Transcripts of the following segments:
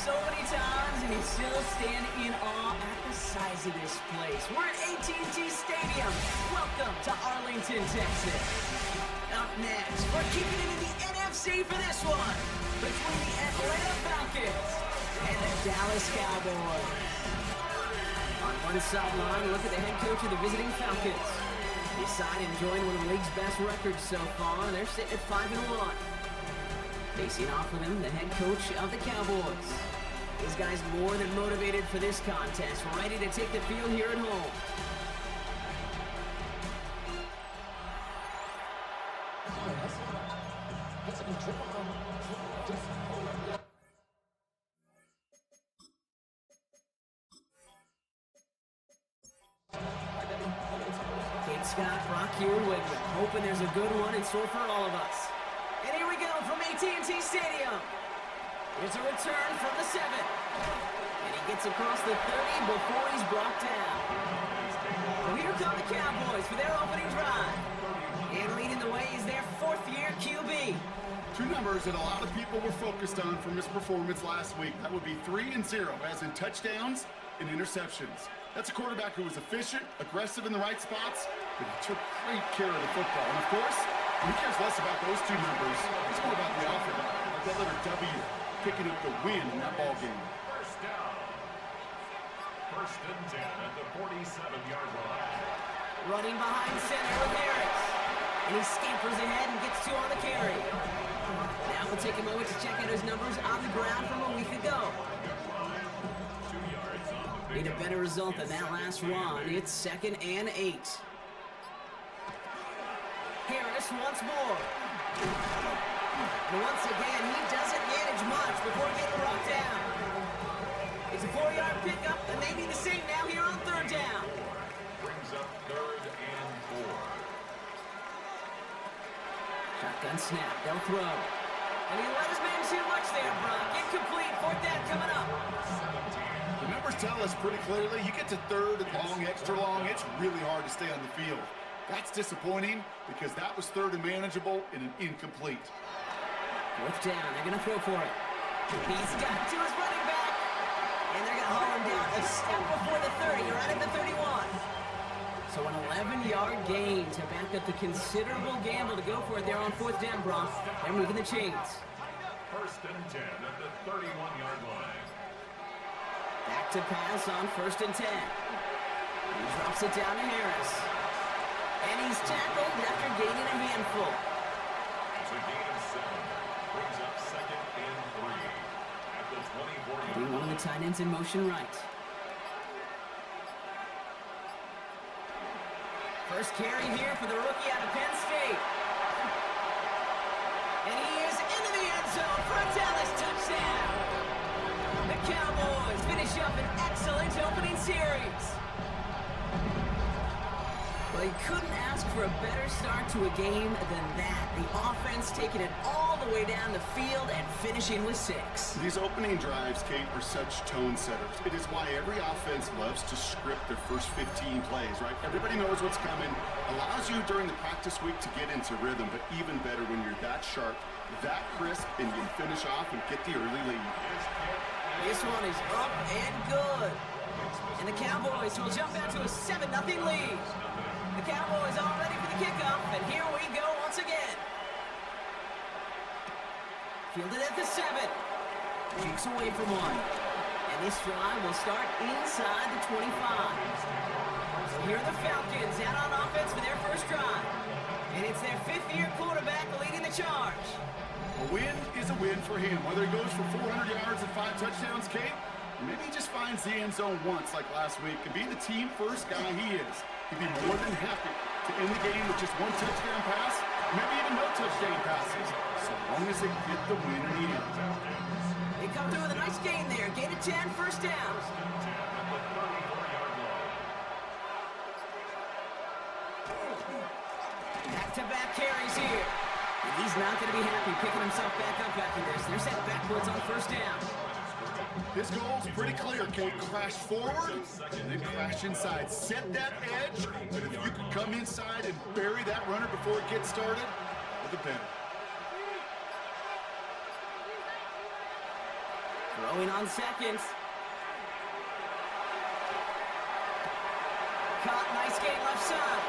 so many times, and you still stand in awe at the size of this place. We're at AT&T Stadium. Welcome to Arlington, Texas. Up next, we're keeping it in the NFC for this one, between the Atlanta Falcons and the Dallas Cowboys. On one sideline, look at the head coach of the visiting Falcons. This side enjoying one of the league's best records so far. They're sitting at 5-1. Facing off with him, the head coach of the Cowboys. These guys more than motivated for this contest, ready to take the field here at home. Kate Scott, Brock Heward, hoping there's a good one in store for all of us. And here we go from AT&T Stadium. Here's a return from the 7. And he gets across the 30 before he's brought down. Well, here come the Cowboys for their opening drive. And leading the way is their 4th-year QB. Two numbers that a lot of people were focused on from his performance last week. That would be 3 and 0, as in touchdowns and interceptions. That's a quarterback who was efficient, aggressive in the right spots, but he took great care of the football. And of course, he cares less about those two numbers. It's more about the outcome, like that letter W, picking up the win in that ball game. First down. 1st and 10 at the 47-yard line. Running behind center with Harris. And he scampers ahead and gets 2 on the carry. Now we'll take a moment to check out his numbers on the ground from a week ago. 2 yards on the Need a better result than that last one. It's 2nd and 8. Harris once more. And once again, he doesn't manage much before getting brought down. It's a 4-yard pickup, and they need the same now here on 3rd down. brings up 3rd and 4. Shotgun snap, they'll throw. And he let his man too much there, Brock. Incomplete, 4th down coming up. The numbers tell us pretty clearly, you get to 3rd and long, extra long, it's really hard to stay on the field. That's disappointing because that was 3rd and manageable and an incomplete. 4th down, they're going to throw for it. He's got to his running back. And they're going to haul him down a step before the 30, right at the 31. So an 11-yard gain to back up the considerable gamble to go for it there on 4th down, Brock. They're moving the chains. 1st and 10 at the 31-yard line. Back to pass on 1st and 10. He drops it down to Harris. And he's tackled after gaining a handful. It's a gain of 7. Brings up 2nd and 3 at the 24-yard line. One of the tight ends in motion right. First carry here for the rookie out of Penn State. And he is into the end zone for a Dallas touchdown. The Cowboys finish up an excellent opening series. Well, he couldn't ask for a better start to a game than that. The offense taking it all the way down the field and finishing with 6. These opening drives, Kate, are such tone setters. It is why every offense loves to script their first 15 plays, right? Everybody knows what's coming. Allows you during the practice week to get into rhythm, but even better when you're that sharp, that crisp, and you finish off and get the early lead. This one is up and good. And the Cowboys will jump out to a 7-0 lead. The Cowboys all ready for the kickoff, and here we go once again. Fielded at the 7. Cheeks away from one. And this drive will start inside the 25. So here are the Falcons out on offense for their first drive. And it's their 5th-year quarterback leading the charge. A win is a win for him. Whether he goes for 400 yards and 5 touchdowns, Kate, or maybe he just finds the end zone once like last week. And being the team first guy he is, he'd be more than happy to end the game with just 1 touchdown pass, maybe even no touchdown passes, so long as they get the win in the end. They come through with a nice gain there. Gain of 10, 1st down. Back-to-back carries here. And he's not going to be happy picking himself back up after this. They're set backwards on 1st down. His goal's pretty clear, Kate. Crash forward, and then crash inside. Set that edge, but if you can come inside and bury that runner before it gets started, all the better. Throwing on seconds. Caught, nice gain left side.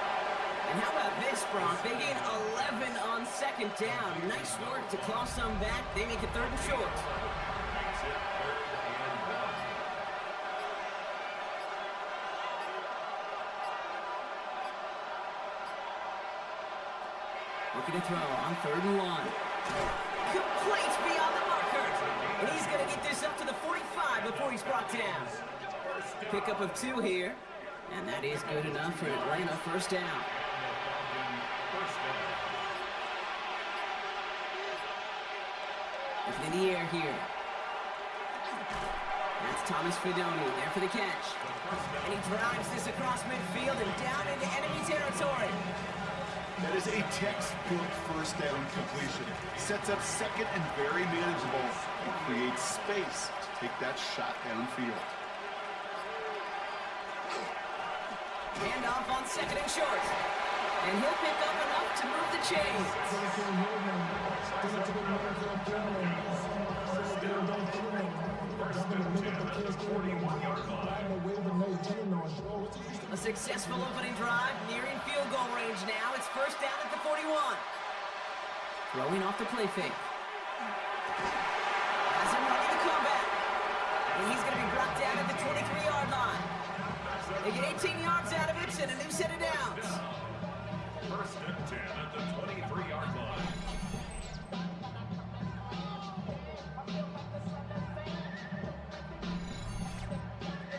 And how about this, Brock? They gain 11 on second down. Nice work to claw some back. They make it 3rd and short. Makes it 3rd and 1. Looking to throw on 3rd and 1. Complete beyond the marker. And he's going to get this up to the 45 before he's brought down. Pickup of 2 here. And that is good enough for Atlanta. First down. Looking in the air here. That's Thomas Fidoni there for the catch. And he drives this across midfield and down into enemy territory. That is a textbook first down completion. Sets up second and very manageable and creates space to take that shot downfield. Hand off on 2nd and short. And he'll pick up enough to move the chains. A successful opening drive, nearing field goal range now. It's first down at the 41. Throwing off the play fake. Has him running the comeback. And he's going to be brought down at the 23-yard line. They get 18 yards out of it and a new set of downs. First and 10 at the 23-yard line.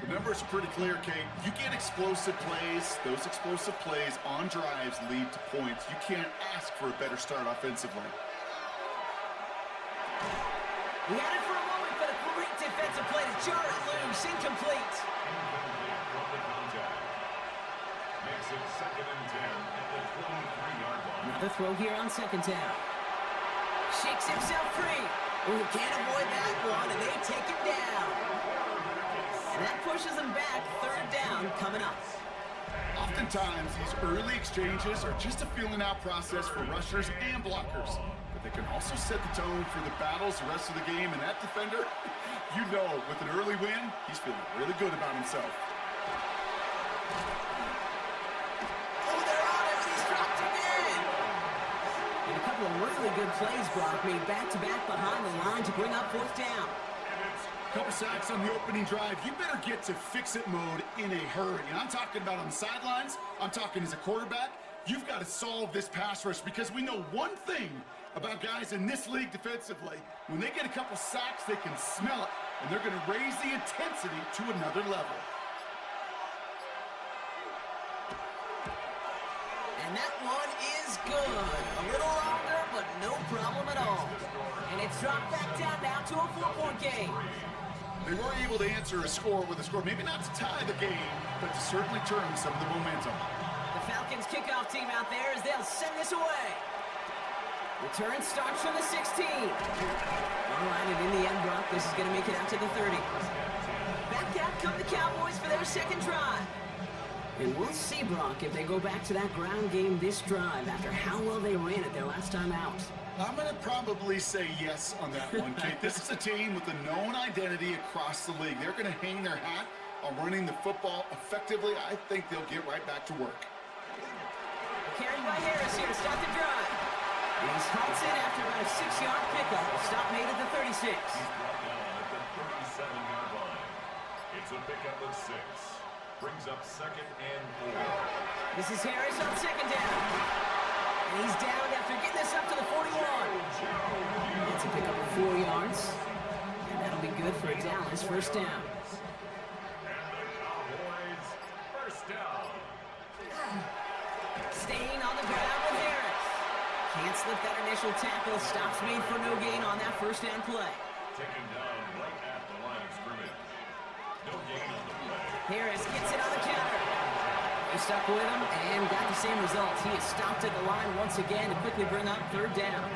The numbers are pretty clear, Kate. You get explosive plays. Those explosive plays on drives lead to points. You can't ask for a better start offensively. He had it for a moment, but a great defensive play to jar it loose. Incomplete. Makes it 2nd and 10 at the 23-yard line. Another throw here on 2nd down. Shakes himself free. Oh, can't avoid that one, and they take him down. And that pushes him back. 3rd down coming up. Oftentimes, these early exchanges are just a feeling out process for rushers and blockers. But they can also set the tone for the battles the rest of the game. And that defender, you know, with an early win, he's feeling really good about himself. Oh, they're on him. He's dropped again. And a couple of really good plays, Brock, made back-to-back behind the line to bring up 4th down. Couple sacks on the opening drive. You better get to fix-it mode in a hurry. And I'm talking about on the sidelines. I'm talking as a quarterback. You've got to solve this pass rush because we know one thing about guys in this league defensively. When they get a couple sacks, they can smell it, and they're going to raise the intensity to another level. And that one is good. A little longer, but no problem at all. And it's dropped back down now to a 4-point game. They were able to answer a score with a score, maybe not to tie the game, but to certainly turn some of the momentum. The Falcons kickoff team out there as they'll send this away. Return starts from the 16. All right, and in the end, Brock, this is going to make it out to the 30. Back out come the Cowboys for their 2nd drive. And we'll see, Brock, if they go back to that ground game this drive after how well they ran it their last time out. I'm going to probably say yes on that one, Kate. This is a team with a known identity across the league. They're going to hang their hat on running the football effectively. I think they'll get right back to work. Carried by Harris here to start the drive. And he's halts in after about a 6-yard pickup. A stop made at the 36. He's brought down at the 37-yard line. It's a pickup of 6. Brings up 2nd and 4. This is Harris on 2nd down. And he's down after getting this up to the 41. It's a pickup of 4 yards. And that'll be good for Dallas. First down. And the Cowboys first down. Staying on the ground with Harris. Can't slip that initial tackle. Stops made for no gain on that first down play. Taken down right at the line of scrimmage. No gain on the play. Harris gets it on the counter. They stuck with him and got the same results. He is stopped at the line once again to quickly bring up 3rd down.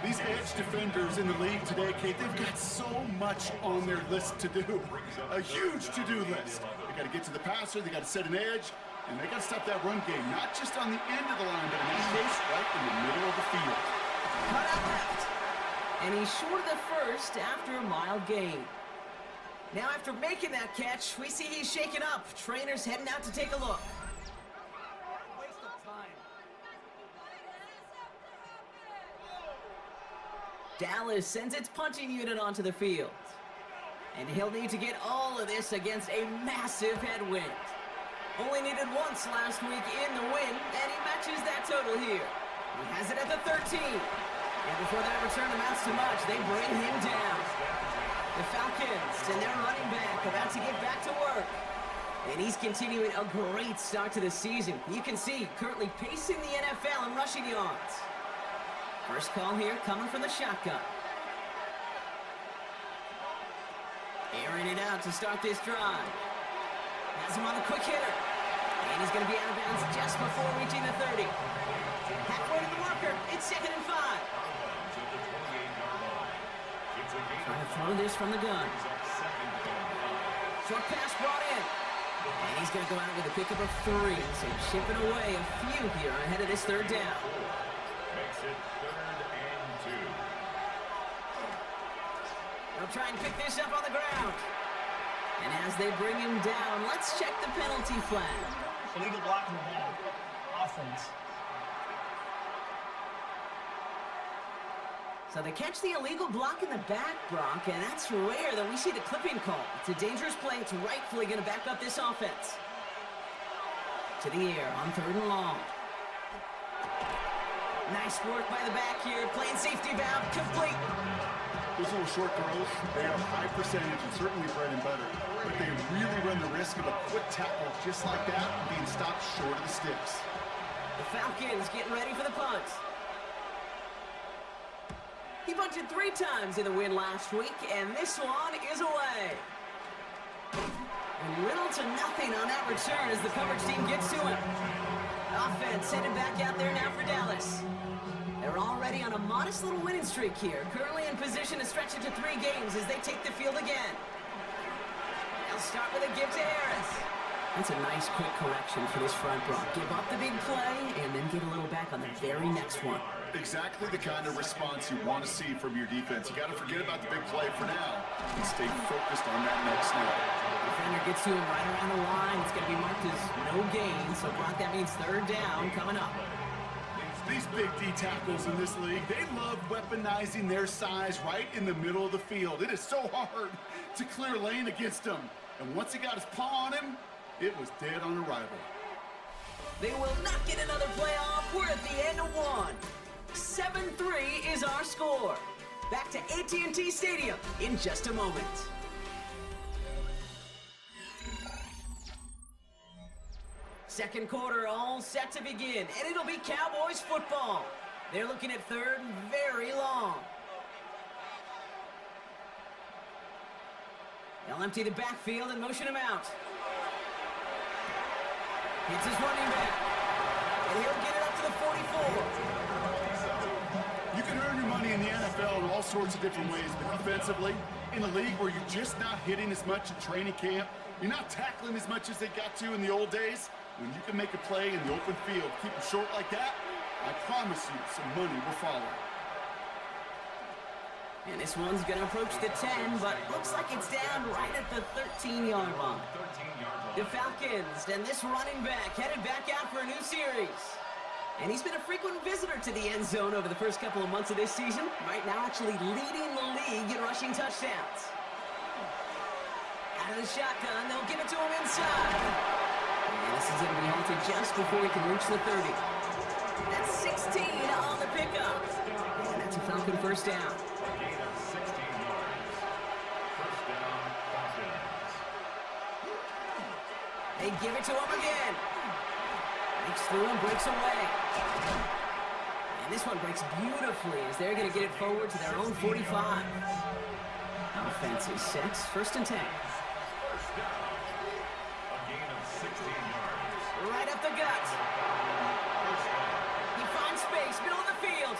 These edge defenders in the league today, Kate, they've got so much on their list to do. A huge to-do list. They got to get to the passer, they got to set an edge, and they got to stop that run game, not just on the end of the line, but in this case, right in the middle of the field. Cut out left. And he's short of the first after a mild gain. Now after making that catch, we see he's shaken up. Trainer's heading out to take a look. Waste of time. Dallas sends its punting unit onto the field. And he'll need to get all of this against a massive headwind. Only needed once last week in the win, and he matches that total here. He has it at the 13. And before that return amounts to much, they bring him down. The Falcons and their running back about to get back to work. And he's continuing a great start to the season. You can see currently pacing the NFL in rushing yards. First call here coming from the shotgun. Airing it out to start this drive. Has him on the quick hitter. And he's going to be out of bounds just before reaching the 30. Halfway to the marker. It's 2nd and 5. Trying to throw this from the gun. Short pass brought in. And he's going to go out with a pickup of 3. So chipping away a few here ahead of this 3rd down. Makes it 3rd and 2. They'll try and pick this up on the ground. And as they bring him down, let's check the penalty flag. Illegal block in the back. Offense. So they catch the illegal block in the back, Brock, and that's rare that we see the clipping call. It's a dangerous play. It's rightfully going to back up this offense. To the air on 3rd and long. Nice work by the back here. Playing safety valve complete. Those little short throws, they are high percentage and certainly bread and butter. But they really run the risk of a quick tackle just like that being stopped short of the sticks. The Falcons getting ready for the punt. He bunted 3 times in the win last week, and this one is away. And little to nothing on that return as the coverage team gets to him. Offense headed back out there now for Dallas. They're already on a modest little winning streak here, currently in position to stretch it to 3 games as they take the field again. They'll start with a give to Harris. That's a nice quick correction for this front block. Give up the big play and then get a little back on the very next one. Exactly the kind of response you want to see from your defense. You got to forget about the big play for now and stay focused on that next snap. Defender gets to him right around the line. It's going to be marked as no gain. So, Brock, that means 3rd down coming up. These big D tackles in this league, they love weaponizing their size right in the middle of the field. It is so hard to clear lane against them. And once he got his paw on him, it was dead on arrival. They will not get another play off. We're at the end of 1. 7-3 is our score. Back to AT&T Stadium in just a moment. Second quarter all set to begin, and it'll be Cowboys football. They're looking at 3rd and very long. They'll empty the backfield and motion him out. It's his running back, and he'll get it up to the 44. You can earn your money in the NFL in all sorts of different ways, but defensively, in a league where you're just not hitting as much in training camp, you're not tackling as much as they got to in the old days, when you can make a play in the open field, keep them short like that, I promise you some money will follow. And this one's going to approach the 10, but looks like it's down right at the 13-yard line. The Falcons and this running back headed back out for a new series. And he's been a frequent visitor to the end zone over the first couple of months of this season. Right now actually leading the league in rushing touchdowns. Out of the shotgun, they'll give it to him inside. And this is going to be halted just before he can reach the 30. That's 16 on the pickup. And that's a Falcon first down. They give it to him again. Breaks through and breaks away. And this one breaks beautifully as they're going to get it forward to their own 45. Offense is set. 1st and 10. Right up the gut. He finds space, middle of the field.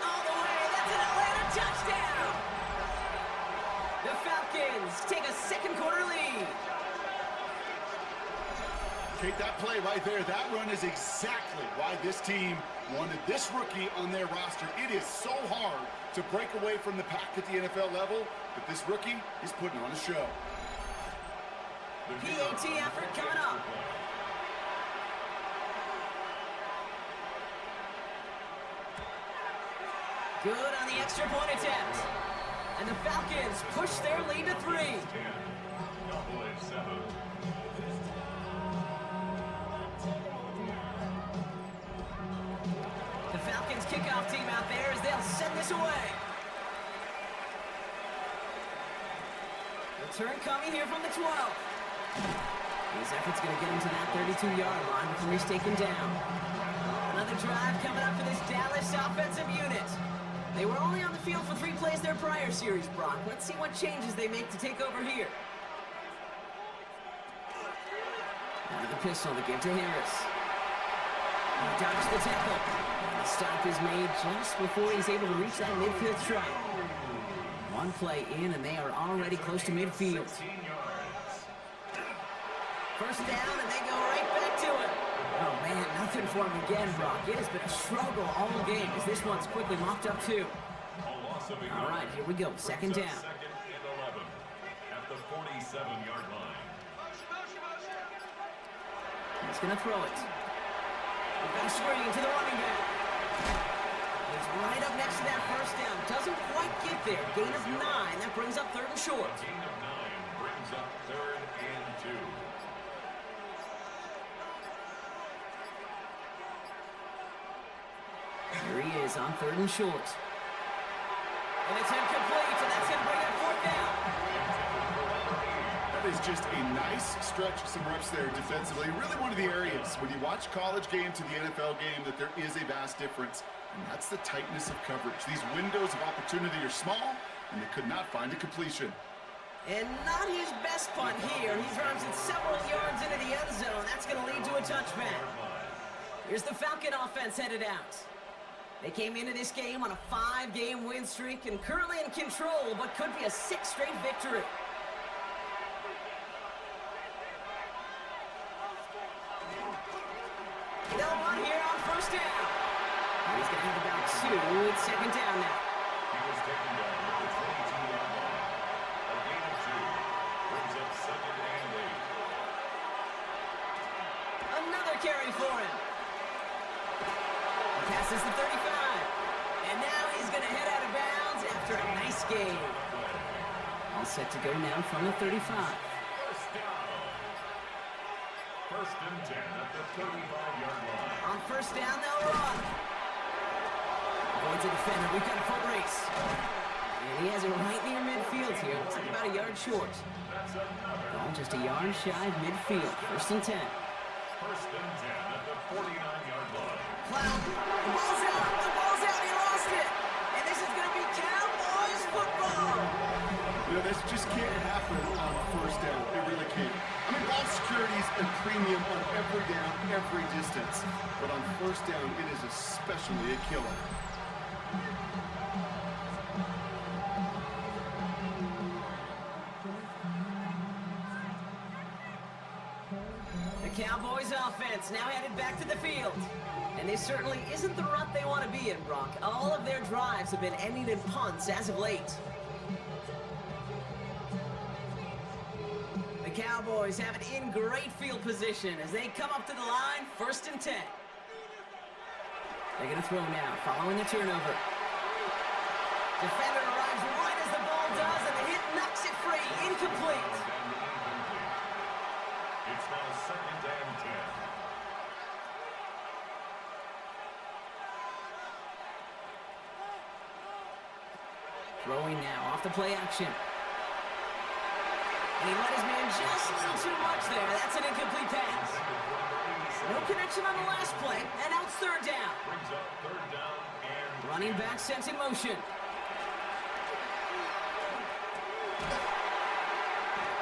All the way. That's an Atlanta touchdown. The Falcons take a second quarter lead. Kate, that play right there. That run is exactly why this team wanted this rookie on their roster. It is so hard to break away from the pack at the NFL level, but this rookie is putting on a show. PAT effort coming up. Good on the extra point attempt. And the Falcons push their lead to 3. The Falcons kickoff team out there as they'll send this away. Return coming here from the 12. His effort's going to get him to that 32-yard line before he's taken down. Another drive coming up for this Dallas offensive unit. They were only on the field for 3 plays their prior series, Brock. Let's see what changes they make to take over here. Out of the pistol to give to Harris. He dodged the tackle. The stop is made just before he's able to reach that midfield strike. 1 play in, and they are already close to midfield. First down, and they go right back to it. Oh, man, nothing for him again, Brock. It has been a struggle all game as this one's quickly mopped up, too. All right, here we go. Second down. Second and 11 at the 47-yard line. He's going to throw it. We've got a screen to the running back. He's right up next to that first down. Doesn't quite get there. Gain of 9. That brings up 3rd and short. Gain of 9 brings up 3rd and 2. Here he is on 3rd and short. And it's incomplete, and that's going to bring up 4th down. That is just a nice stretch, some reps there defensively. Really one of the areas when you watch college game to the NFL game that there is a vast difference, and that's the tightness of coverage. These windows of opportunity are small, and they could not find a completion. And not his best punt here. He drives it several yards into the end zone. That's going to lead to a touchback. Here's the Falcon offense headed out. They came into this game on a 5-game win streak and currently in control, but could be a 6th straight victory. They'll run here on first down. He's going to have about 2. It's second down now. He was taken down with the 22-yard line. A gain of 2 brings up 2nd and 8. Another carry for him. Passes the 35. And now he's going to head out of bounds after a nice game. All set to go now from the 35. First down. 1st and 10 at the 35-yard line. On first down, they'll run. Avoids a defender. We've got a foot race. And he has it right near midfield here. Looks like about a yard short. That's another. Ball just a yard shy of midfield. 1st and 10. 1st and 10 at the 49-yard line. Clown. The ball's out. The ball's out. He lost it. And this is going to be Cowboys football. You know, this just can't happen on first down. It really can't. I mean, ball security is a premium on every down, every distance. But on first down, it is especially a killer. The Cowboys offense now headed back to the field. And this certainly isn't the rut they want to be in, Brock. All of their drives have been ending in punts as of late. The Cowboys have it in great field position as they come up to the line, 1st and 10. They're going to throw now, following the turnover. Defender arrives right as the ball does, and the hit knocks it free. Incomplete. It's now 2nd and 10. Throwing now off the play action. And he let his man just a little too much there. That's an incomplete pass. No connection on the last play, and now it's 3rd down. Brings up 3rd down and Running back sets in motion.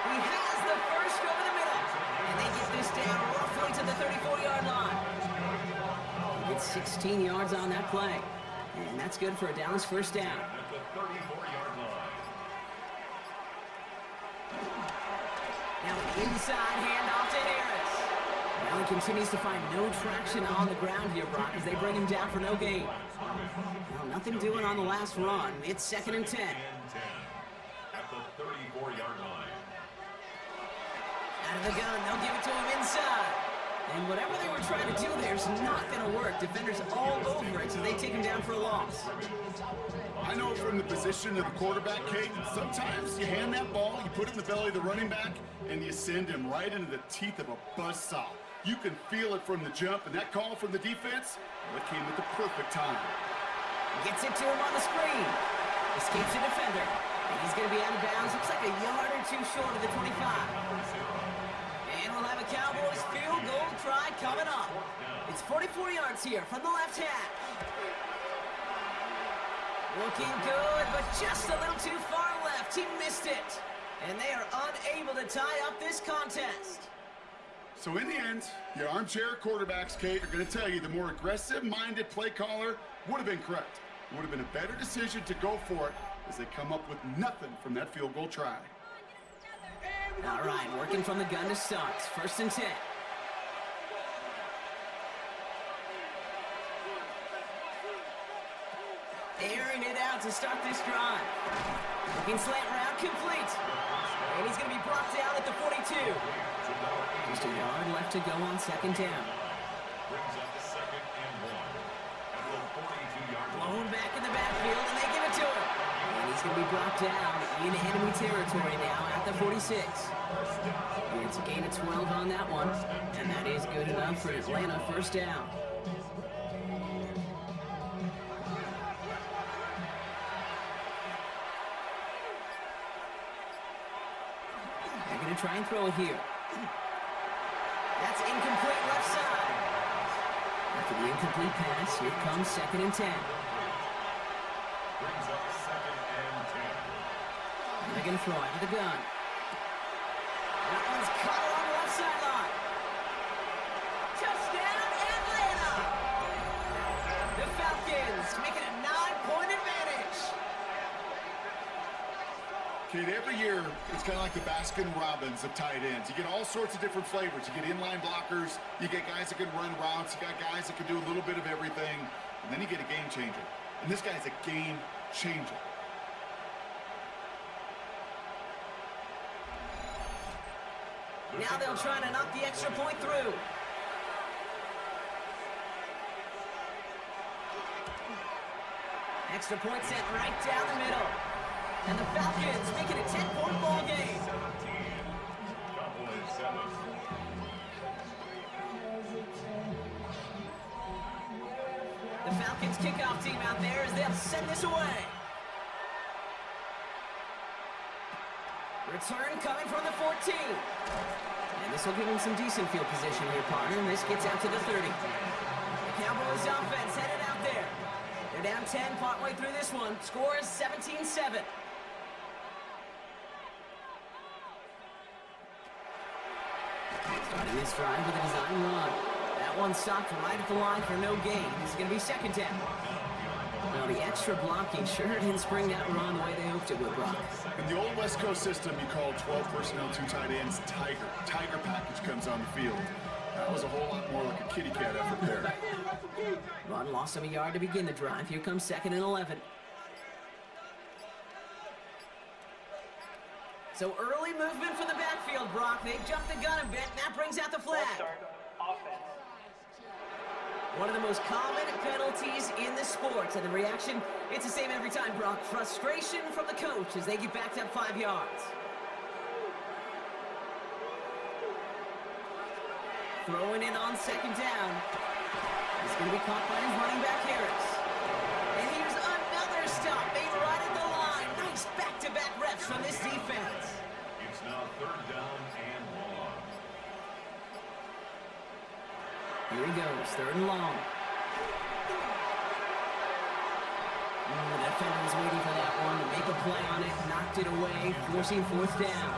He has the first over the middle. And they get this down roughly to the 34-yard line. He gets 16 yards on that play. And that's good for a Dallas first down. at the 34-yard line. Now inside handoff to Harris. Well, he continues to find no traction on the ground here, Brock, as they bring him down for no gain. Well, nothing doing on the last run. It's 2nd and 10. At the 34-yard line. Out of the gun, they'll give it to him inside. And whatever they were trying to do there is not going to work. Defenders all over it, so they take him down for a loss. I know from the position of the quarterback, Kate, sometimes you hand that ball, you put it in the belly of the running back, and you send him right into the teeth of a buzzsaw. You can feel it from the jump, and that call from the defense, well, it came at the perfect time. Gets it to him on the screen. Escapes a defender. And he's going to be out of bounds. Looks like a yard or two short of the 25. And we'll have a Cowboys field goal try coming up. It's 44 yards here from the left half. Looking good, but just a little too far left. He missed it. And they are unable to tie up this contest. So in the end, your armchair quarterbacks, Kate, are going to tell you the more aggressive-minded play caller would have been correct. It would have been a better decision to go for it as they come up with nothing from that field goal try. All right, working from the gun to start. 1st and 10. Airing it out to start this drive. Looking slant route complete. And he's going to be brought down at the 42. Just a yard left to go on 2nd down. Brings up 2nd and 1. At the 42-yard line. Blown back in the backfield, and they give it to him. And he's going to be brought down in enemy territory now at the 46. It's a gain of 12 on that one. And that is good enough for Atlanta 1st down. They're going to try and throw it here. That's incomplete left side. After the incomplete pass, here comes 2nd and 10. Brings up 2nd and 10. They're going to throw out of the gun. That one's caught along the left sideline. Touchdown, Atlanta! The Falcons making a 9-point advantage. Kate, every year, it's kind of like the Baskin-Robbins of tight ends. You get all sorts of different flavors. You get inline blockers, you get guys that can run routes, you got guys that can do a little bit of everything, and then you get a game changer. And this guy's a game changer. Now they'll try to knock the extra point through. Extra point sent right down the middle. And the Falcons make it a 10-point ball game. Cowboys 7. The Falcons kickoff team out there as they'll send this away. Return coming from the 14. And this will give him some decent field position here, partner. And this gets out to the 30. The Cowboys offense headed out there. They're down 10 partway through this one. Score is 17-7. Starting this drive with a design run. That one stopped right at the line for no gain. This is going to be 2nd down. Now the extra blocking sure didn't spring that run the way they hoped it would, Brock. In the old West Coast system, you called 12 personnel, 2 tight ends, Tiger. Tiger package comes on the field. That was a whole lot more like a kitty cat effort there. Run loss of a yard to begin the drive. Here comes 2nd and 11. So early movement from the backfield, Brock. They jumped the gun a bit, and that brings out the flag. Offense. One of the most common penalties in the sport. And the reaction, it's the same every time, Brock. Frustration from the coach as they get backed up 5 yards. Throwing in on 2nd down. He's going to be caught by his running back, Harris. And here's another stop made right at the line. Nice back-to-back reps from this defense. It's now 3rd down and long. Here he goes, 3rd and long. The defender was waiting for that one to make a play on it, knocked it away, forcing 4th down.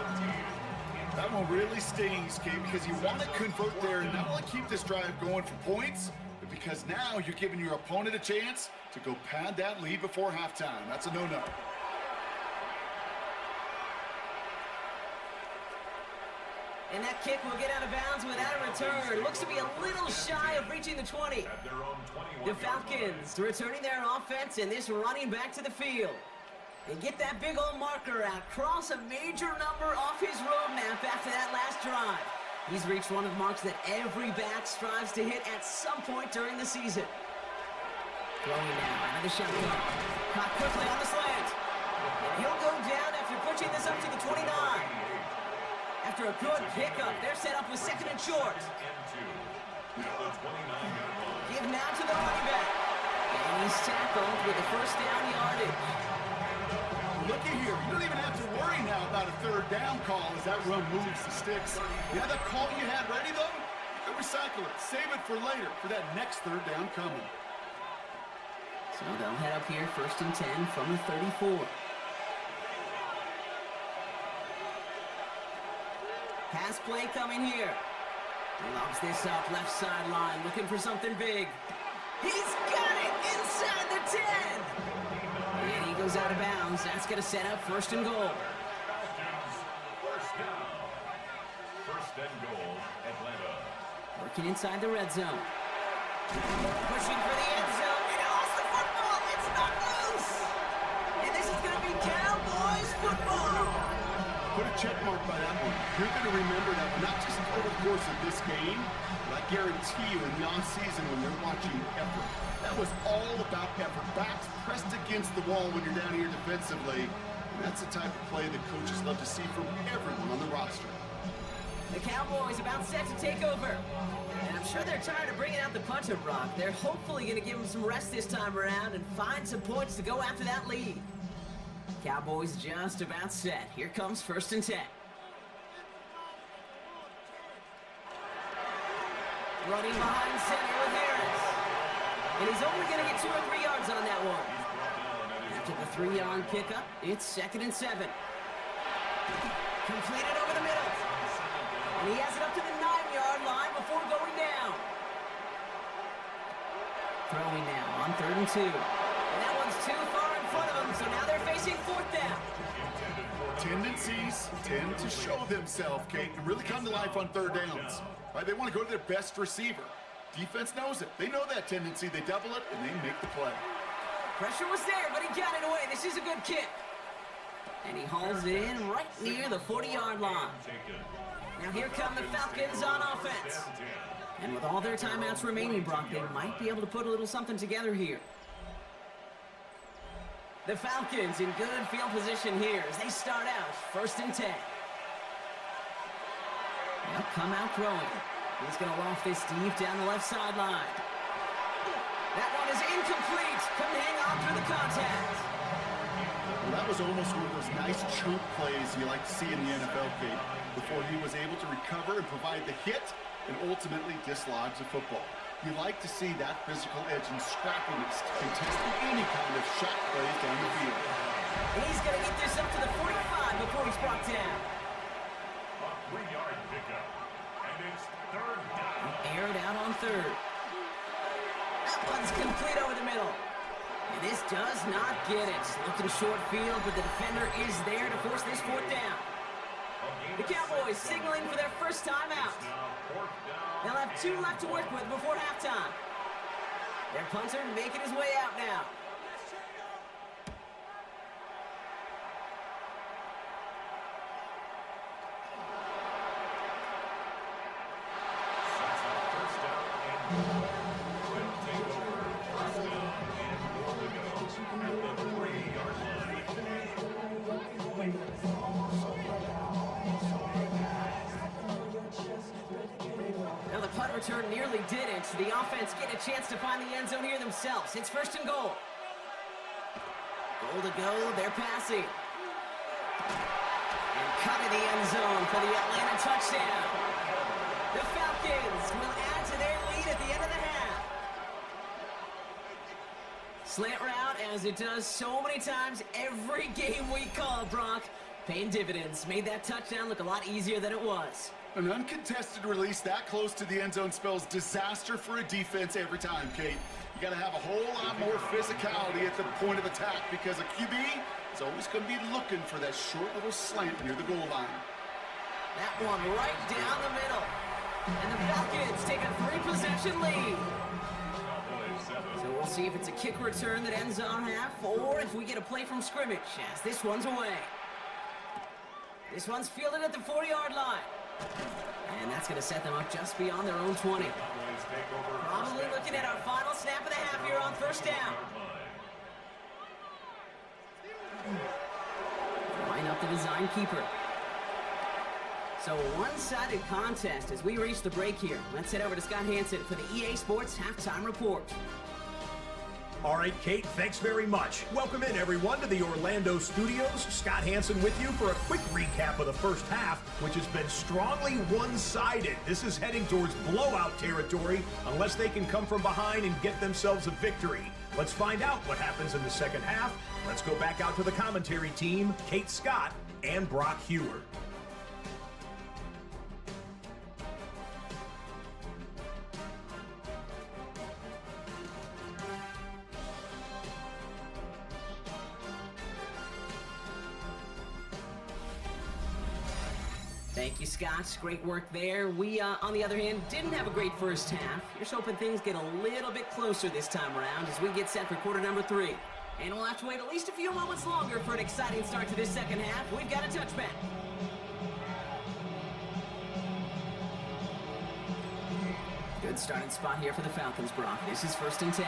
That one really stings, Kate, because you want to convert there and not only keep this drive going for points, but because now you're giving your opponent a chance to go pad that lead before halftime. That's a no-no. And that kick will get out of bounds without a return. Looks to be a little shy of reaching the 20. At their own 21 The Falcons returning their offense and this running back to the field. And get that big old marker out. Cross a major number off his roadmap after that last drive. He's reached one of the marks that every back strives to hit at some point during the season. Throwing now out of the shotgun. Caught quickly on the slant. And he'll go down after pushing this up to the 29. After a good pickup, they're set up with second and short. Give now to the running back. And he's tackled with the first down yardage. Looky here, you don't even have to worry now about a third down call as that run moves the sticks. You have that call you had ready, though? You can recycle it. Save it for later, for that next third down coming. So they'll head up here, first and 10 from the 34. Pass play coming here. Lobs this up, left sideline, looking for something big. He's got it inside the 10! And he goes out of bounds. That's going to set up first and goal. First down. First and goal, Atlanta. Working inside the red zone. Pushing for the end zone. And he lost the football. It's not loose. And this is going to be Cowboys football. Put a check mark by that one. You're going to remember that not just over the course of this game, but I guarantee you in the offseason when you're watching effort. That was all about effort. Backs pressed against the wall when you're down here defensively. And that's the type of play that coaches love to see from everyone on the roster. The Cowboys about set to take over. And I'm sure they're tired of bringing out the punter, Brock. They're hopefully going to give them some rest this time around and find some points to go after that lead. Cowboys just about set. Here comes first and 10. Running behind center with Harris. And he's only going to get 2 or 3 yards on that one. After the 3-yard pickup, it's second and 7. Completed over the middle. And he has it up to the 9-yard line before going down. Throwing now on third and 2. And that one's too far in front of them, so now they're facing fourth down. Tendencies tend to show themselves, Kate, and really come to life on third downs. Right? They want to go to their best receiver. Defense knows it. They know that tendency. They double it, and they make the play. Pressure was there, but he got it away. This is a good kick. And he hauls it in right near the 40-yard line. Now here come the Falcons on offense. And with all their timeouts remaining, Brock, they might be able to put a little something together here. The Falcons in good field position here as they start out first and 10. They'll come out throwing. He's going to loft this deep down the left sideline. That one is incomplete. Couldn't hang on through the contact. Well, that was almost one of those nice chunk plays you like to see in the NFL, Kate, before he was able to recover and provide the hit and ultimately dislodge the football. You like to see that physical edge and scrappiness to contesting any kind of shot plays down the field. And he's going to get this up to the 45 before he's brought down. A 3-yard pickup. And it's third down. Aired out on third. That one's complete over the middle. And this does not get it. Looking short field, but the defender is there to force this fourth down. The Cowboys signaling for their first time out. They'll have 2 left to work with before halftime. Their punter making his way out now. Now the punt return nearly did it. The offense get a chance to find the end zone here themselves. It's first and goal. Goal to go, they're passing. And cut in the end zone for the Atlanta touchdown. The Falcons will add to their lead at the end of the half. Slant route, as it does so many times every game we call, Brock. Paying dividends. Made that touchdown look a lot easier than it was. An uncontested release that close to the end zone spells disaster for a defense every time, Kate. You got to have a whole lot more physicality at the point of attack because a QB is always going to be looking for that short little slant near the goal line. That one right down the middle. And the Falcons take a 3-possession lead. So we'll see if it's a kick return that ends on half, or if we get a play from scrimmage as this one's away. This one's fielded at the 40-yard line. And that's going to set them up just beyond their own 20. Probably looking at our final snap of the half here on first down. Line up the design keeper. So a one-sided contest as we reach the break here. Let's head over to Scott Hansen for the EA Sports Halftime Report. All right, Kate, thanks very much. Welcome in, everyone, to the Orlando studios. Scott Hansen with you for a quick recap of the first half, which has been strongly one-sided. This is heading towards blowout territory unless they can come from behind and get themselves a victory. Let's find out what happens in the second half. Let's go back out to the commentary team, Kate Scott and Brock Hewer. Thank you, Scott. Great work there. We, on the other hand, didn't have a great first half. Here's hoping things get a little bit closer this time around as we get set for quarter number 3. And we'll have to wait at least a few moments longer for an exciting start to this second half. We've got a touchback. Good starting spot here for the Falcons, Brock. This is 1st and 10.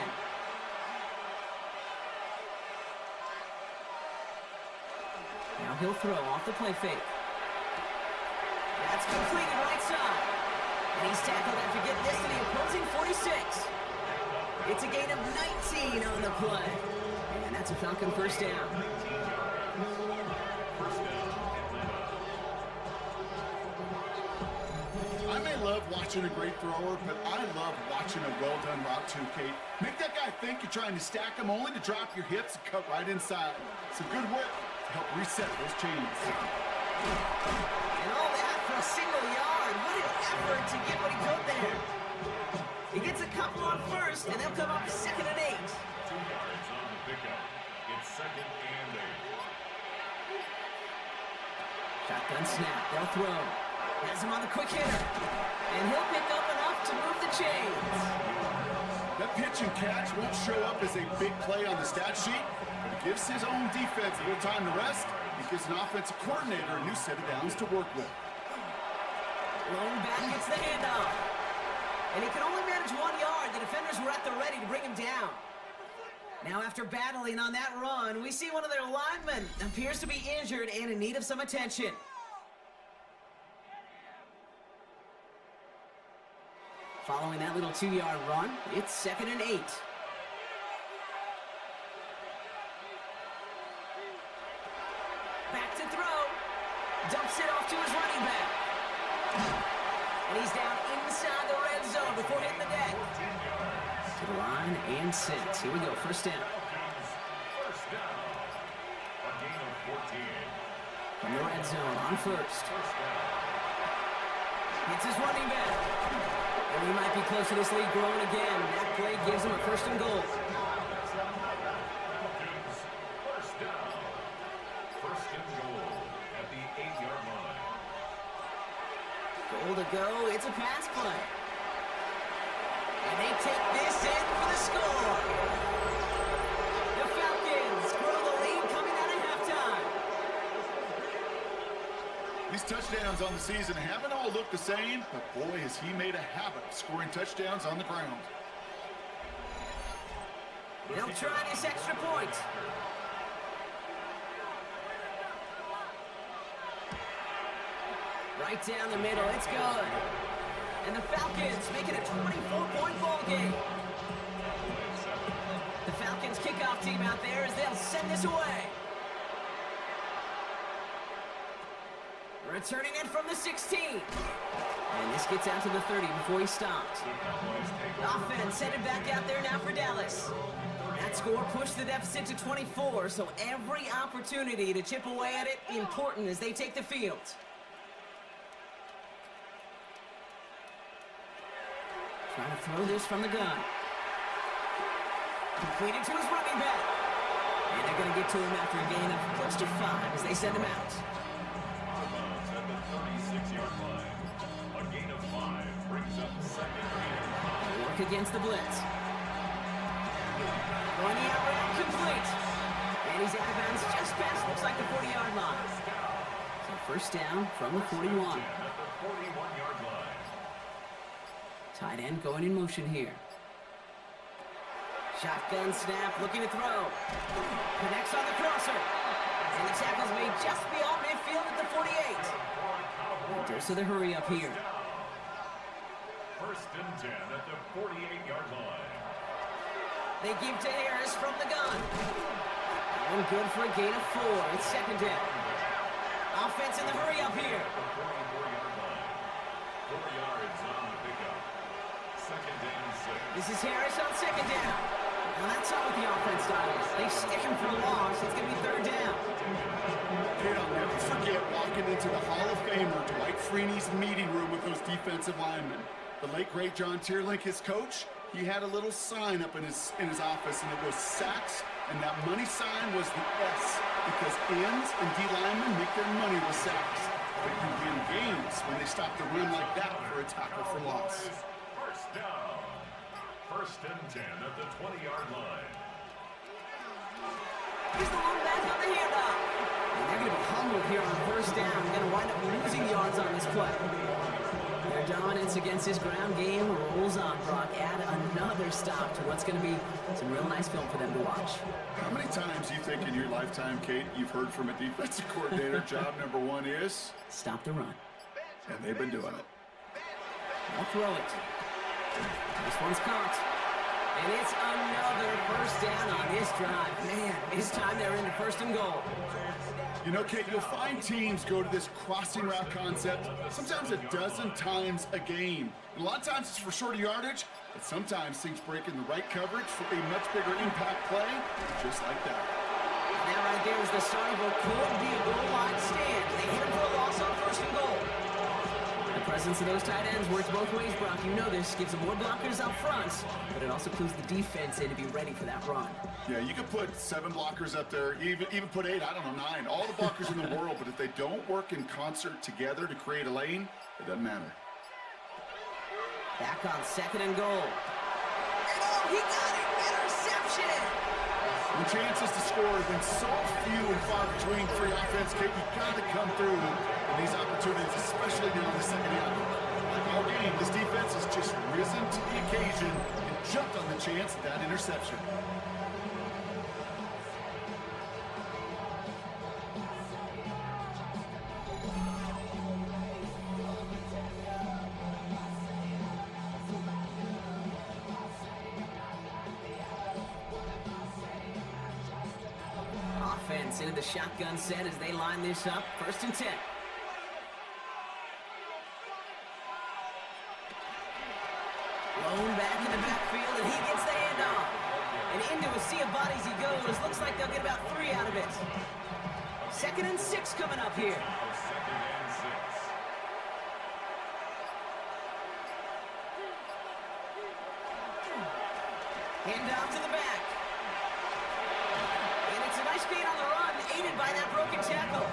Now he'll throw off the play fake. That's completed right side. And he's tackled after getting this to the opposing 46. It's a gain of 19 on the play. And that's a Falcon first down. I may love watching a great thrower, but I love watching a well-done route too, Kate. Make that guy think you're trying to stack him only to drop your hips and cut right inside. Some good work to help reset those chains. And all that for a single yard. What an effort to get what he put there. He gets a couple on first, and they'll come up 2nd and 8. 2 yards on the pickup. It's 2nd and 8. Shotgun snap. They'll throw. Has him on the quick hitter. And he'll pick up enough to move the chains. That pitch and catch won't show up as a big play on the stat sheet, but it gives his own defense a little time to rest. It gives an offensive coordinator a new set of downs to work with. Lone back gets the handoff. And he can only manage 1 yard. The defenders were at the ready to bring him down. Now after battling on that run, we see one of their linemen appears to be injured and in need of some attention. Following that little 2-yard run, it's 2nd and 8. Back to throw. Dumps it off to his running back. And he's down inside the red zone before hitting the deck. To the line and set. Here we go, first down. First down. A gain of 14. From the red zone on first. First down. It's his running back. And we might be close to this lead growing again. That play gives him a 1st and goal. Falcons. First down. 1st and goal at the 8-yard line. Goal to go. It's a pass play. And they take this in for the score. The Falcons grow the lead coming out of halftime. These touchdowns on the season haven't all looked the same, but boy, has he made a habit of scoring touchdowns on the ground. They'll try this extra point. Right down the middle, it's good. And the Falcons make it a 24-point ball game. The Falcons kickoff team out there as they'll send this away. Returning it from the 16. And this gets out to the 30 before he stops. Offense headed back out there now for Dallas. That score pushed the deficit to 24, so every opportunity to chip away at it important as they take the field. Trying to throw this from the gun. Completed to his running back. And they're going to get to him after a gain of close to 5 as they send him out. At the 36-yard against the blitz. Going the out route, complete. And he's out of bounds just past, looks like the 40-yard line. So first down from the 41. At the 41-yard line. Tight end going in motion here. Shotgun snap, looking to throw. Connects on the crosser. And the tackle's made just beyond midfield at the 48. Dose of the hurry up here. First and 10 at the 48-yard line. They give to Harris from the gun. And good for a gain of 4. It's second down. Offense in the hurry up here. The 44-yard line. 4 yards on the pickup. Second and 6. This is Harris on second down. Now that's not what the offense does. They stick him for a loss. It's going to be third down. Kid, I'll never forget walking into the Hall of Famer Dwight Freeney's meeting room with those defensive linemen. The late, great John Tierlink, his coach, he had a little sign up in his office, and it was sacks, and that money sign was the S, because ends and D linemen make their money with sacks. But you win games when they stop the run like that for a tackle for loss. First down. First and 10 at the 20-yard line. Here's the long back on the handoff. And they're going to be humbled here on first down. They're going to wind up losing yards on this play. Their dominance against his ground game rolls on. Brock, add another stop to what's going to be some real nice film for them to watch. How many times do you think in your lifetime, Kate, you've heard from a defensive coordinator, job number 1 is? Stop the run. And they've been doing it. They'll throw it. This one's caught. And it's another first down on this drive. Man, this time they're into first and goal. You know, Kate, you'll find teams go to this crossing route concept sometimes a dozen times a game. And a lot of times it's for shorter yardage, but sometimes things break in the right coverage for a much bigger impact play, just like that. And that right there is the start of what could be a goal line stand. They hit him for a loss on first and goal. The presence of those tight ends works both ways, Brock. You know this. Gives them more blockers up front, but it also clues the defense in to be ready for that run. Yeah, you could put 7 blockers up there, even put 8, I don't know, 9, all the blockers in the world, but if they don't work in concert together to create a lane, it doesn't matter. Back on second and goal. And oh, he got it! Interception! The chances to score have been so few and far between for your offense, Kate. You've got to come through in these opportunities, especially now in the second half. Like all game, this defense has just risen to the occasion and jumped on the chance of that interception. Offense into the shotgun set as they line this up. First and 10. Lone back in the backfield, and he gets the handoff. And into a sea of bodies he goes. Looks like they'll get about 3 out of it. Second and 6 coming up here. Second and 6. Handoff to the back. And it's a nice gain on the run, aided by that broken tackle.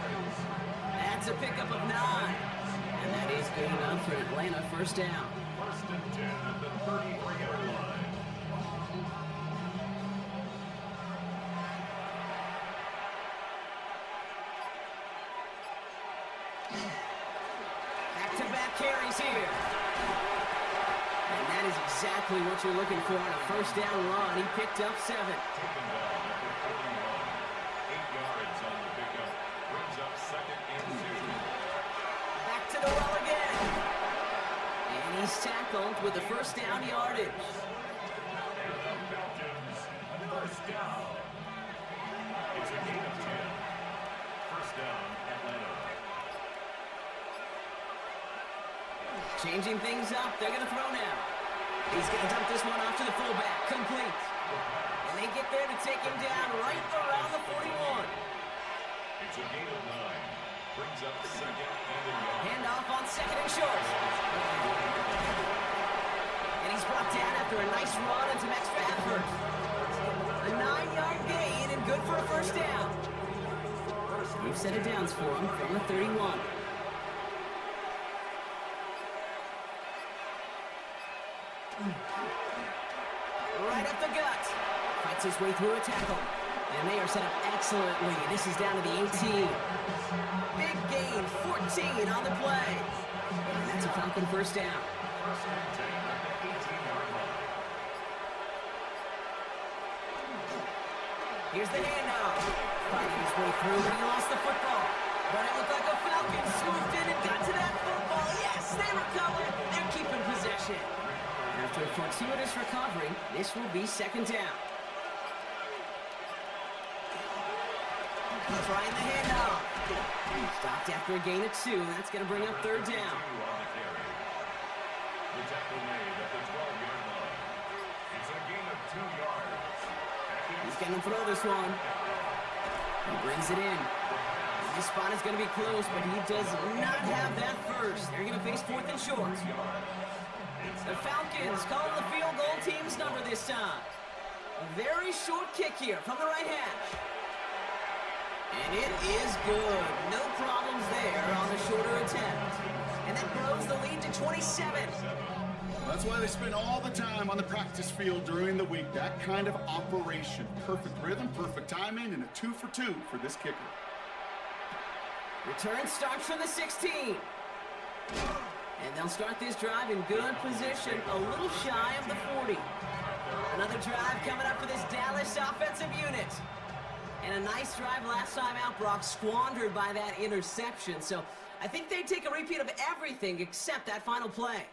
That's a pickup of 9. And that is good enough for Atlanta first down. First and 10 at the 33-yard line. Back-to-back carries here. And that is exactly what you're looking for on a first down run. He picked up 7. Taken down at the 41. 8 yards on the pickup. Brings up second and 2. Back to the well again. And he's tackled with the first down yardage. Falcons, first down. It's a gain of 10. First down, Atlanta. Changing things up. They're going to throw now. He's going to dump this one off to the fullback. Complete. And they get there to take him down right around the 41. It's a gain of 9. Brings up second and a yard. Handoff on second and short. And he's brought down after a nice run and some extra effort. A 9-yard gain and good for a first down. We've set it downs for him from the 31. right up the gut. Fights his way through a tackle. And they are set up excellently. This is down to the 18. Big gain, 14 on the play. And that's a Falcon first down. First and 10 at the 18-yard line. Here's the handoff. Fighting his way through, but he lost the football. But it looked like a Falcon swooped in and got to that football. Yes, they recover. They're keeping possession. After a fortuitous recovery, this will be second down. Trying the handoff. Stopped after a gain of 2. That's going to bring up third down. The tackle made at the 12-yard line. It's a gain of 2 yards. He's going to throw this one. He brings it in. This spot is going to be close, but he does not have that first. They're going to face fourth and short. The Falcons calling the field goal team's number this time. A very short kick here from the right hash. And it is good. No problems there on the shorter attempt. And that grows the lead to 27. That's why they spend all the time on the practice field during the week. That kind of operation. Perfect rhythm, perfect timing, and a 2 for 2 for this kicker. Return starts from the 16. And they'll start this drive in good position, a little shy of the 40. Another drive coming up for this Dallas offensive unit. And a nice drive last time out, Brock, squandered by that interception. So I think they take a repeat of everything except that final play.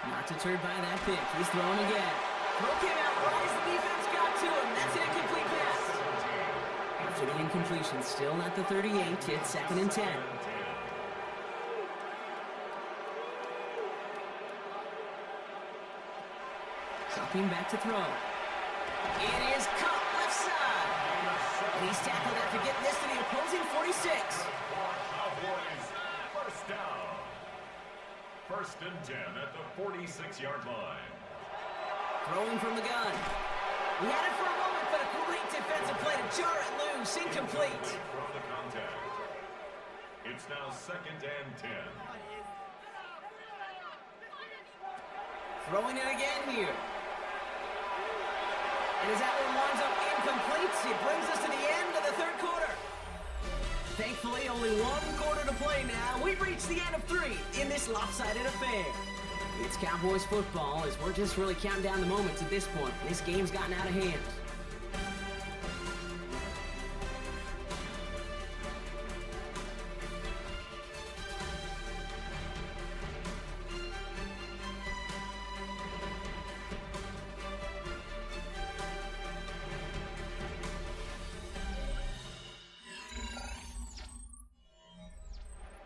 Not deterred by that pick. He's throwing again. Throw came out right as the defense got to him. That's an incomplete pass. After the incompletion, still at the 38. It's second and 10. Dropping back to throw. It is caught left side. And he's tackled after getting this to the opposing 46. Cowboys, first down. First and 10 at the 46-yard line. Throwing from the gun. He had it for a moment, but a great defensive play to jar it loose. Incomplete. From the contact. It's now second and 10. Throwing it again here. And as that one winds up incomplete, it brings us to the end of the third quarter. Thankfully, only one quarter to play now. We've reached the end of 3 in this lopsided affair. It's Cowboys football as we're just really counting down the moments at this point. This game's gotten out of hand.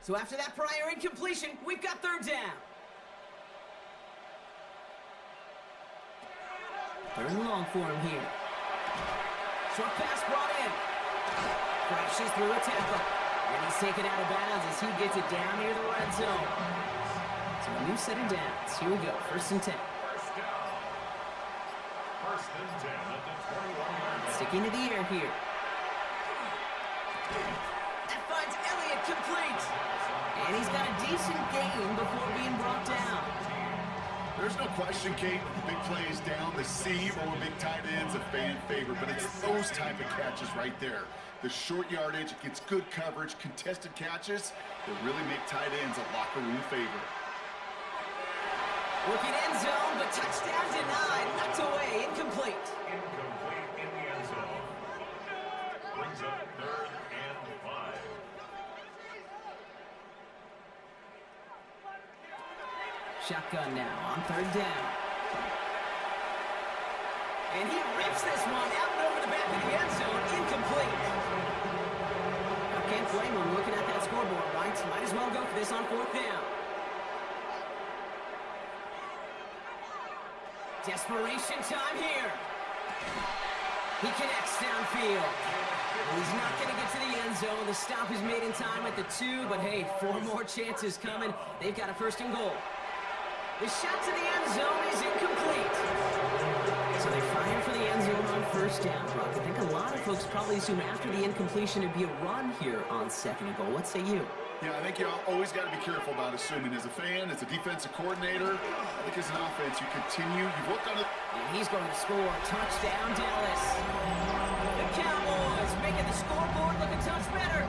So after that prior incompletion, we've got third down. Third and long for him here. Short pass brought in. Crashes through a tackle. And he's taken out of bounds as he gets it down near the red zone. So a new set of downs. Here we go. First and 10. First down. First and 10 at the 21-yard line. Sticking to the air here. That finds Elliott complete. And he's got a decent gain before being brought down. There's no question, Kate, big plays down the seam or big tight ends a fan favorite, but it's those type of catches right there. The short yardage against good coverage, contested catches that really make tight ends a locker room favorite. Looking end zone, but touchdown denied, knocked away, incomplete. Incomplete in the end zone. Brings up third and 5. Shotgun now on third down. And he rips this one out and over the back of the end zone, incomplete. I can't blame him looking at that scoreboard, right? Might as well go for this on fourth down. Desperation time here. He connects downfield. He's not going to get to the end zone. The stop is made in time at the 2, but hey, 4 more chances coming. They've got a first and goal. The shot to the end zone is incomplete. So they fire for the end zone on first down, Brock. I think a lot of folks probably assume after the incompletion it'd be a run here on second and goal. What say you? Yeah, I think you always got to be careful about assuming. As a fan, as a defensive coordinator, I think as an offense, you continue. You've worked on it. And he's going to score. Touchdown, Dallas. The Cowboys making the scoreboard look a touch better.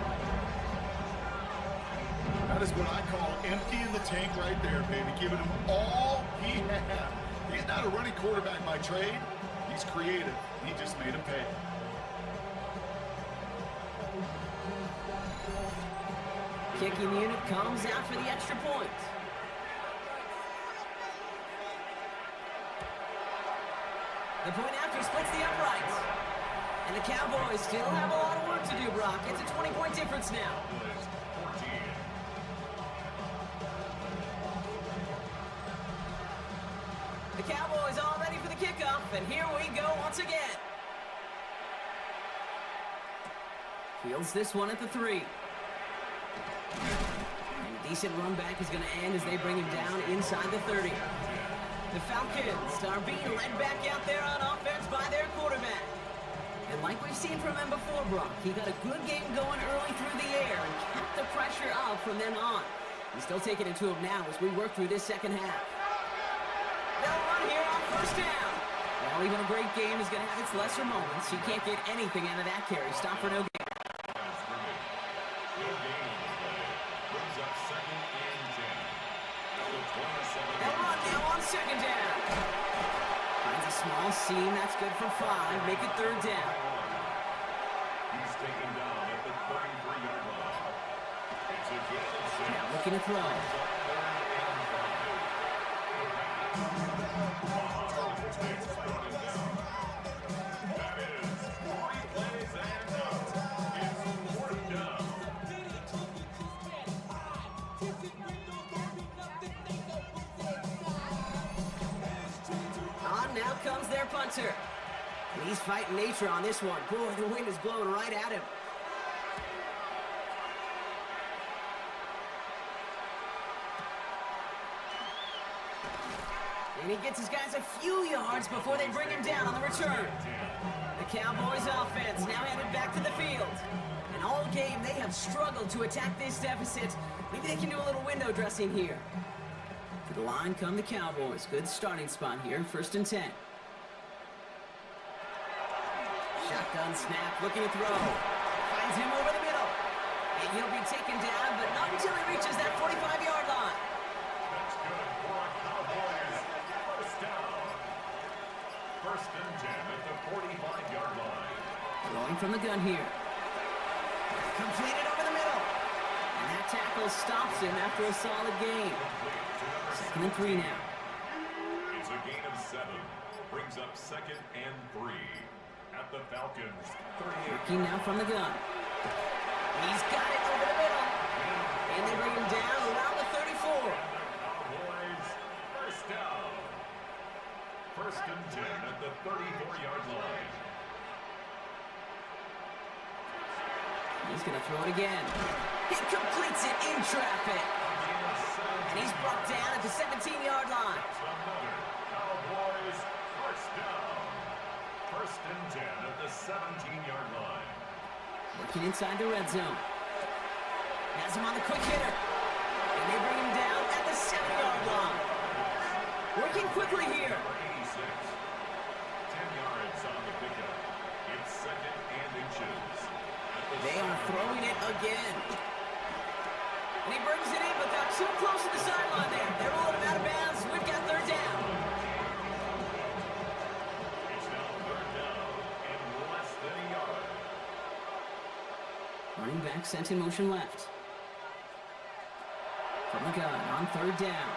That is what I call emptying the tank right there, baby. Giving him all he had. He's not a running quarterback by trade. He's creative. He just made him pay. Kicking unit comes out for the extra point. The point after splits the uprights. And the Cowboys still have a lot of work to do, Brock. It's a 20-point difference now. The Cowboys all ready for the kickoff, and here we go once again. Fields this one at the 3. And a decent run back is going to end as they bring him down inside the 30. The Falcons are being led back out there on offense by their quarterback. And like we've seen from him before, Brock, he got a good game going early through the air and kept the pressure up from then on. He's still taking it to him now as we work through this second half. They'll run here on first down. Well, even a great game is going to have its lesser moments. You can't get anything out of that carry. Stop for no gain. They'll run now on second down. Finds a small seam. That's good for 5. Make it third down. He's taken down at the 33-yard line. It's a gain of 6. Now looking to throw. On now comes their punter. And he's fighting nature on this one. Boy, the wind is blowing right at him. And he gets his guys a few yards before they bring him down on the return. The Cowboys offense now headed back to the field. And all game they have struggled to attack this deficit. Maybe they can do a little window dressing here. To the line come the Cowboys. Good starting spot here, 1st and 10. Shotgun snap, looking to throw. Finds him over the middle. And he'll be taken down, but not until he reaches that 45-yard line. That's good for a Cowboys first down. 1st and 10 at the 45-yard line. Throwing from the gun here. Completed over the middle. And that tackle stops him after a solid gain. 2nd and 3 now. It's a gain of 7. Brings up 2nd and 3 at the Falcons 38. Working now from the gun. He's got it over the middle. And they bring him down around the 34. Cowboys first down. 1st and 10 at the 34-yard line. He's going to throw it again. He completes it in traffic. And he's brought down at the 17-yard line. Another Cowboys first down. 1st and 10 at the 17-yard line. Working inside the red zone. Has him on the quick hitter. And they bring him down at the 7-yard line. Working quickly here. 86. 10 yards on the pickup. It's 2nd and inches. They are throwing it again. And he brings it in, but got too close to the sideline there. They're rolling him out of bounds. We've got 3rd down. It's now 3rd down and less than a yard. Running back sent in motion left. From the gun on 3rd down.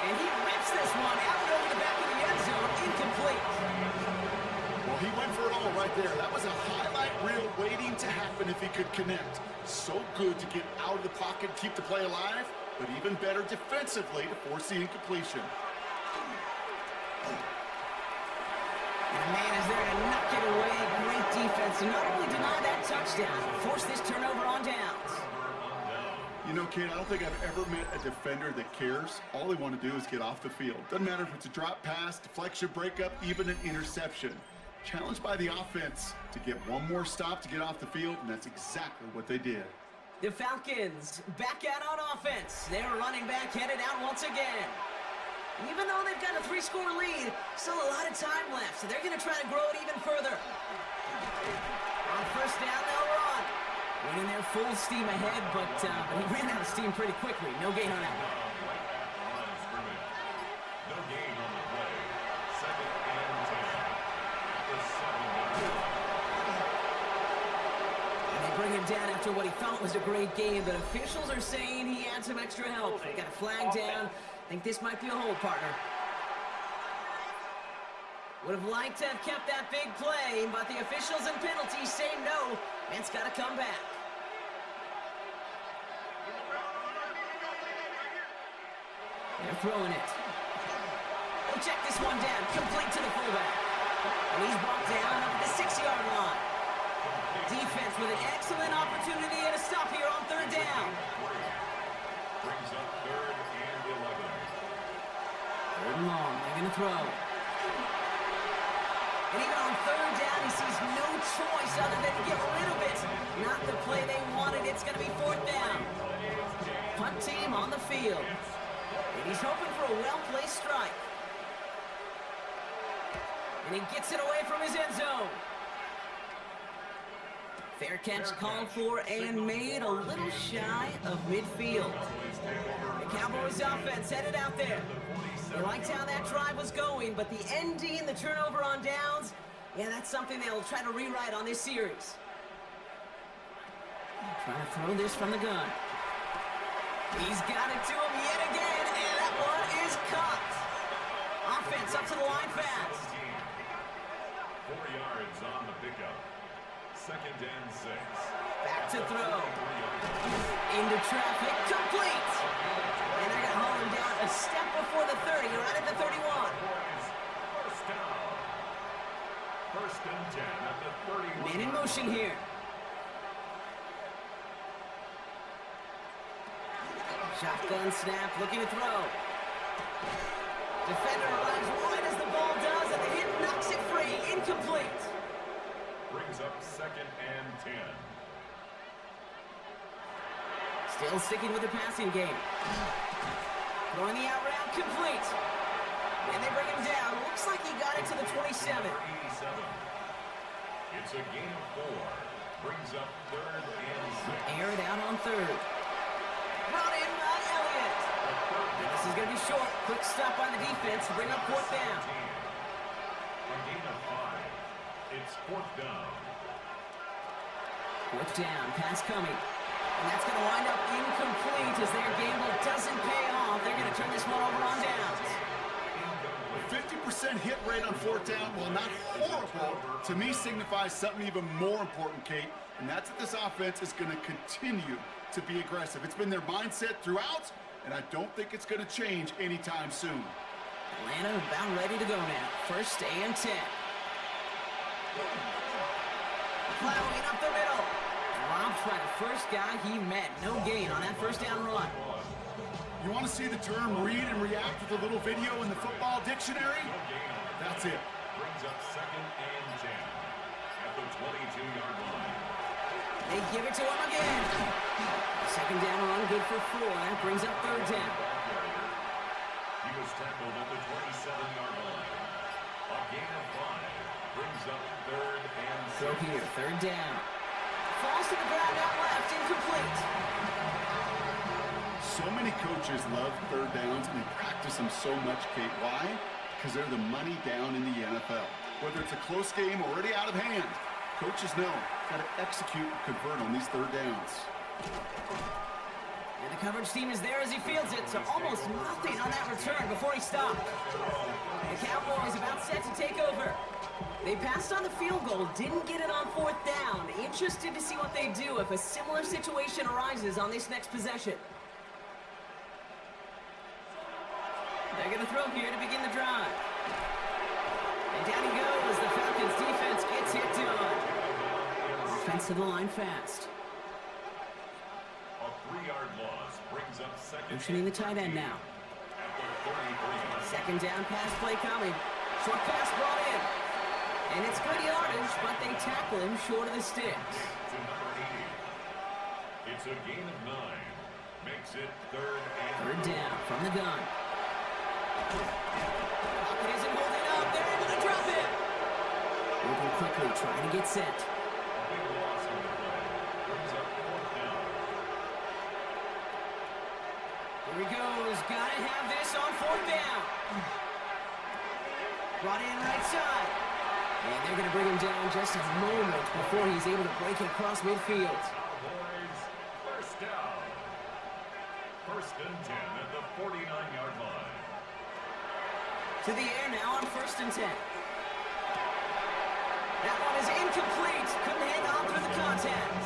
And he rips this one out and over the back of the end zone. Incomplete. Well, he went for it all right there. That was a highlight reel waiting to happen if he could connect. So good to get out of the pocket, keep the play alive, but even better defensively to force the incompletion. And the man is there to knock it away. Great defense to not only deny that touchdown, but force this turnover on downs. You know, Kate, I don't think I've ever met a defender that cares. All they want to do is get off the field. Doesn't matter if it's a drop pass, deflection, breakup, even an interception. Challenged by the offense to get one more stop to get off the field, and that's exactly what they did. The Falcons back out on offense. Their running back headed out once again. Even though they've got a 3-score lead, still a lot of time left, so they're going to try to grow it even further. On first down, they'll run. Running their full steam ahead, but he ran out of steam pretty quickly. No gain on that one. No gain on the play. Second and 10. The 7 And they bring him down after what he thought was a great game, but officials are saying he had some extra help. They got a flag down. I think this might be a hold, partner. Would have liked to have kept that big play, but the officials and penalties say no. It's got to come back. They're throwing it. We'll check this one down. Complete to the fullback. And he's brought down up at the 6-yard line. Defense with an excellent opportunity and a stop here on third down. brings up 3rd and 11. Third and long. They're going to throw. And even on third down, he sees no choice other than to get rid of it. Not the play they wanted. It's going to be 4th down. Punt team on the field. And he's hoping for a well-placed strike. And he gets it away from his end zone. Fair catch called for and made a little shy of midfield. The Cowboys offense headed out there. They liked how that drive was going, but the ND and the turnover on downs, yeah, that's something they'll try to rewrite on this series. Trying to throw this from the gun. He's got it to him yet again, and that one is caught. Offense up to the line fast. 4 yards on the pickup. 2nd and 6. Back to throw. Into traffic, complete. And they're going to haul him down a step before the 30, right at the 31. First down. 1st and 10 at the 31. Man in motion here. Shotgun snap, looking to throw. Defender runs wide as the ball does, and the hit knocks it free. Incomplete. Brings up 2nd and 10. Still sticking with the passing game. Throwing the out route, complete. And they bring him down. Looks like he got it to the 27. 87. It's a gain of 4. Brings up 3rd and 6. Air it out on third. Brought in by Elliott. And this is going to be short. Quick stop by the defense to bring up 4th down. A gain of 5. It's 4th down. 4th down, pass coming. And that's going to wind up incomplete as their gamble doesn't pay off. They're going to turn this one over on downs. A 50% hit rate on 4th down, while not horrible, to me signifies something even more important, Kate, and that's that this offense is going to continue to be aggressive. It's been their mindset throughout, and I don't think it's going to change anytime soon. Atlanta about ready to go now. 1st and 10. Plowing up the middle. Dropped by the first guy he met. No gain on that 1st down run. You want to see the term read and react with a little video in the football dictionary? That's it. Brings up 2nd and 10 at the 22-yard line. They give it to him again. 2nd down run, good for 4. That brings up 3rd down. He was tackled at the 27-yard line. A gain of 5 brings up 3rd and 6. So here, 3rd down. Falls to the ground out left, incomplete. So many coaches love 3rd downs, and they practice them so much, Kate. Why? Because they're the money down in the NFL. Whether it's a close game already out of hand, coaches know got to execute and convert on these 3rd downs. And the coverage team is there as he fields it, so almost nothing on that return before he stopped. The Cowboys about set to take over. They passed on the field goal, didn't get it on 4th down. Interested to see what they do if a similar situation arises on this next possession. They're going to throw here to begin the drive. And down he goes. The Falcons defense gets it done. Offense to the line fast. A 3-yard loss brings up 2nd. Motioning the tight end now. At the 33. 2nd down pass play coming. Short pass brought in. And it's good yardage, but they tackle him short of the sticks. To number 80. It's a gain of 9. Makes it third down from the gun. Pocket isn't holding up. They're able to drop it. Moving quickly, trying to get set. Big loss on the play. Brings up fourth down. Here he goes. Gotta have this on fourth down. Brought in right side. And they're going to bring him down just a moment before he's able to break it across midfield. Cowboys, first down. First and 10 at the 49-yard line. To the air now on first and 10. That one is incomplete. Couldn't hang on through the contact.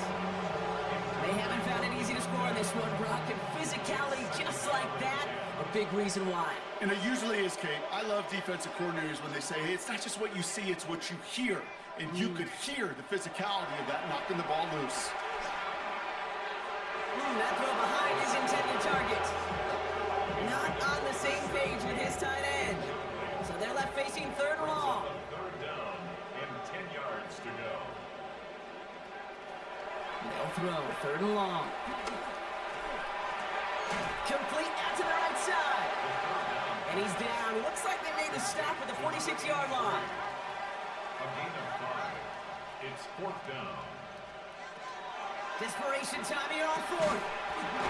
They haven't found it easy to score in this one, Brock. And physicality just like that, a big reason why. And it usually is, Kate. I love defensive coordinators when they say, hey, it's not just what you see, it's what you hear. And you could hear the physicality of that knocking the ball loose. That throw behind his intended target. Not on the same page with his tight end. So they're left facing third and long. Third down and 10 yards to go. They'll throw third and long. Complete out to the right side. And he's down. Looks like they made the stop at the 46-yard line. A gain of 5. It's fourth down. Desperation time here on fourth.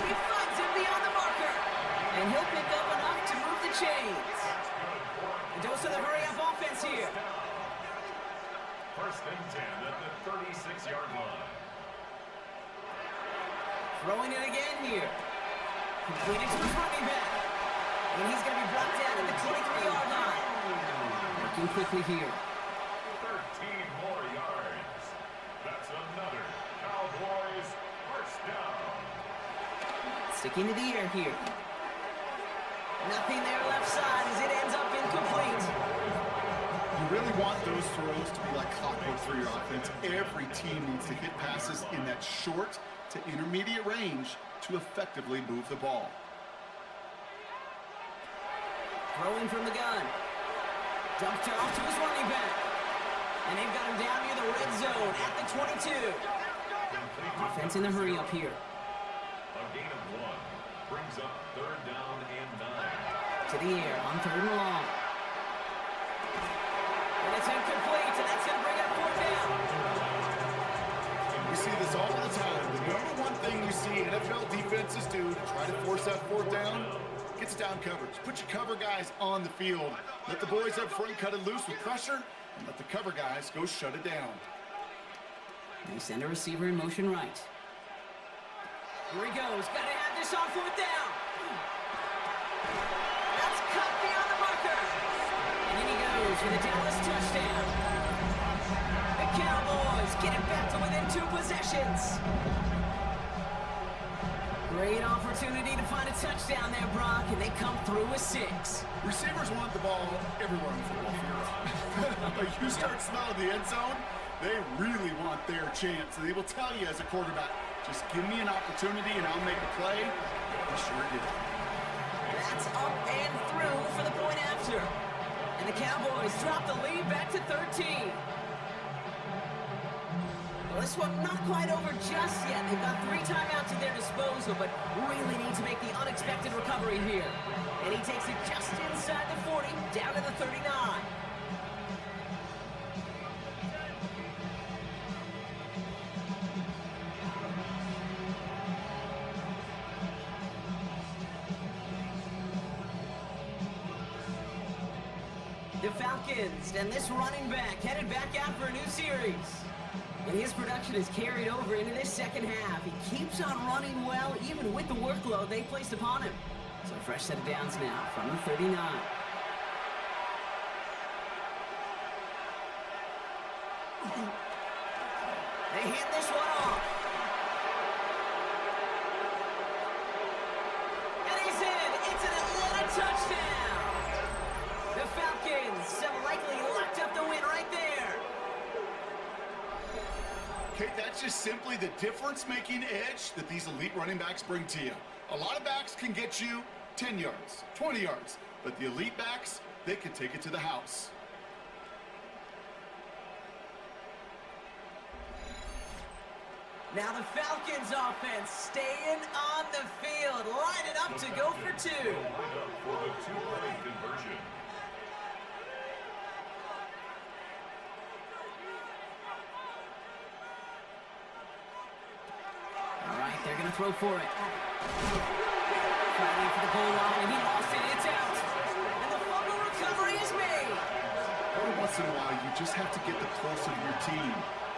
He finds him beyond the marker. And he'll pick up enough to move the chains. A dose of the hurry-up offense here. First and 10 at the 36-yard line. Throwing it again here. Completed to his running back. And he's going to be brought down at the 23-yard line. Working quickly here. 13 more yards. That's another Cowboys first down. Sticking to the air here. Nothing there left side as it ends up incomplete. You really want those throws to be like clockwork for your offense. Every team needs to hit passes in that short to intermediate range to effectively move the ball. Throwing from the gun. Dumped off to his running back. And they've got him down near the red zone at the 22. Defense in the hurry up here. A gain of 1 brings up third down and 9. To the air on third and long. And it's incomplete, and that's going to bring up fourth down. We see this all the time. The number one thing you see NFL defenses do to try to force that fourth down, gets down coverage. Put your cover guys on the field. Let the boys up front cut it loose with pressure, and let the cover guys go shut it down. They send a receiver in motion right. Here he goes. Got to have this on fourth down. That's cut beyond the marker. And in he goes for the Dallas touchdown. The Cowboys get it back to within 2 possessions. Great opportunity to find a touchdown there, Brock, and they come through with 6. Receivers want the ball everywhere on the football field. But you start smelling the end zone, they really want their chance. And they will tell you as a quarterback, just give me an opportunity and I'll make a play. They sure did. That's up and through for the point after. And the Cowboys drop the lead back to 13. Well, this one not quite over just yet. They've got 3 timeouts at their disposal, but really need to make the unexpected recovery here. And he takes it just inside the 40, down to the 39. The Falcons and this running back headed back out for a new series. And his production is carried over into this second half. He keeps on running well, even with the workload they placed upon him. So a fresh set of downs now from the 39. They hand this one off. And he's in. It's an Atlanta touchdown. The Falcons have likely locked up the win right there. Okay, that's just simply the difference-making edge that these elite running backs bring to you. A lot of backs can get you 10 yards, 20 yards, but the elite backs, they can take it to the house. Now the Falcons offense staying on the field, lining up to go for two. Line up for the two-point conversion. All right, they're going to throw for it. Fighting for the goal line, and he lost it. It's out. And the fumble recovery is made. Every once in a while, you just have to get the pulse of your team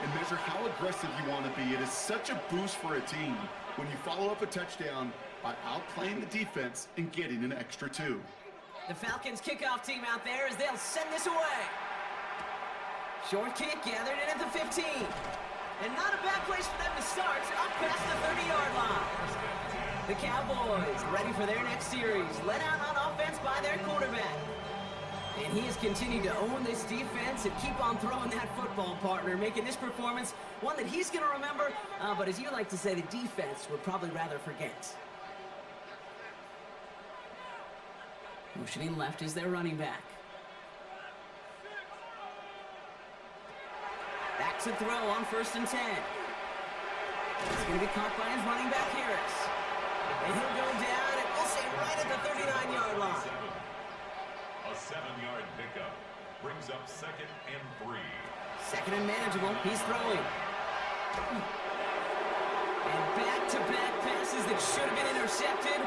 and measure how aggressive you want to be. It is such a boost for a team when you follow up a touchdown by outplaying the defense and getting an extra two. The Falcons kickoff team out there as they'll send this away. Short kick gathered in at the 15. And not a bad place for them to start, up past the 30-yard line. The Cowboys ready for their next series, led out on offense by their quarterback. And he has continued to own this defense and keep on throwing that football, partner, making this performance one that he's going to remember, but as you like to say, the defense would probably rather forget. Motioning left is their running back. Back to throw on 1st and 10. He's going to be caught by his running back, Harris. And he'll go down, and we'll say right at the 39-yard line. A 7-yard pickup brings up 2nd and 3. 2nd and manageable. He's throwing. And back-to-back passes that should have been intercepted.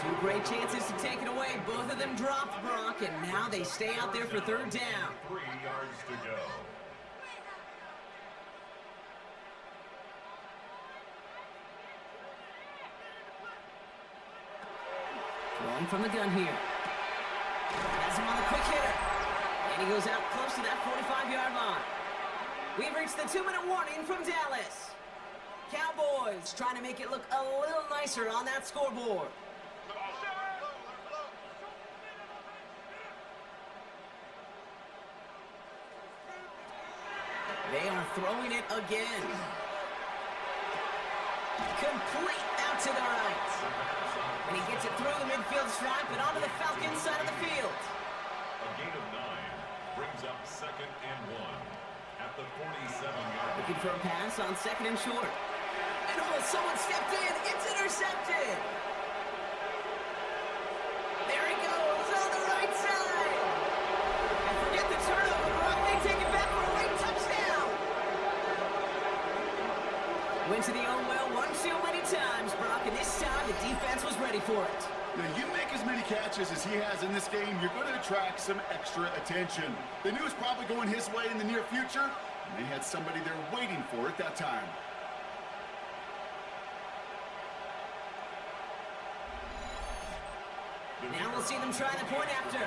Two great chances to take it away. Both of them dropped, Brock, and now they stay out there for 3rd down. 3 yards to go. Throwing from the gun here. Has him on a quick hitter. And he goes out close to that 45-yard line. We've reached the 2-minute warning from Dallas. Cowboys trying to make it look a little nicer on that scoreboard. They are throwing it again. Complete out to the right. And he gets it through the midfield stripe and onto the Falcons side of the field. A gain of 9 brings up 2nd and 1 at the 47-yard line. Looking for a pass on 2nd and short. And oh, someone stepped in. It's intercepted. There he goes on the right side. And forget the turnover, Brock. They take it back for a late touchdown. Went to the own well one too many times, Brock, and this time the defense was ready for it. Now, you make as many catches as he has in this game, you're going to attract some extra attention. They knew it was probably going his way in the near future, and they had somebody there waiting for it that time. Now we'll see them try the point after.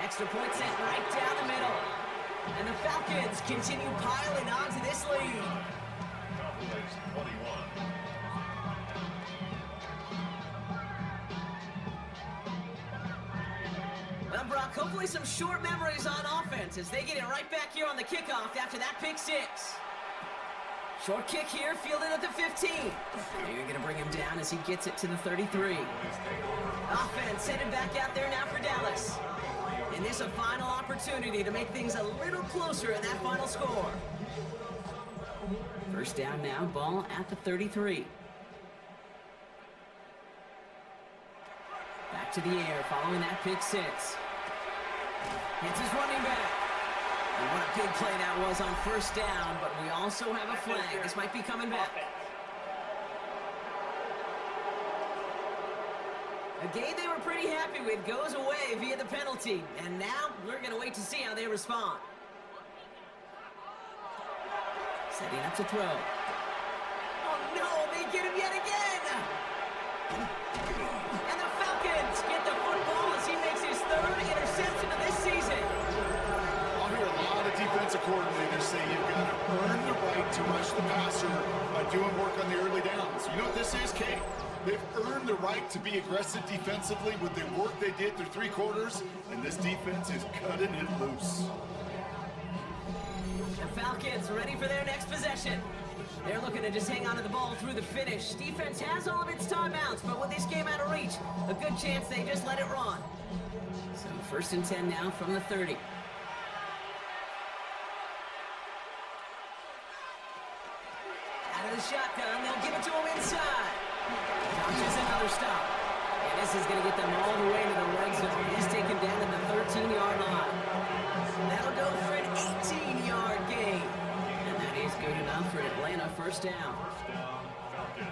Extra point sent right down the middle. And the Falcons continue piling on to this lead. Cowboys 21. Well, Brock, hopefully some short memories on offense as they get it right back here on the kickoff after that pick 6. Short kick here, fielded at the 15. They're going to bring him down as he gets it to the 33. Offense headed back out there now for Dallas. And this a final opportunity to make things a little closer in that final score. 1st down now, ball at the 33. Back to the air following that pick 6. It's his running back. And what a big play that was on 1st down, but we also have a flag. This might be coming back. A game they were pretty happy with goes away via the penalty. And now we're going to wait to see how they respond. Setting up to throw. Oh no, they get him yet again! And the Falcons get the football as he makes his 3rd interception of this season. I'll hear a lot of defensive coordinators say you've got to earn the right to rush the passer by doing work on the early downs. You know what this is, Kate? They've earned the right to be aggressive defensively with the work they did through 3 quarters, and this defense is cutting it loose. The Falcons ready for their next possession. They're looking to just hang on to the ball through the finish. Defense has all of its timeouts, but with this game out of reach, a good chance they just let it run. So 1st and 10 now from the 30. shotgun. They'll give it to him inside. Dodges another stop. And this is going to get them all the way to the red zone. He's taken down to the 13-yard line. That'll go for an 18-yard gain. And that is good enough for Atlanta first down. First down, Falcons.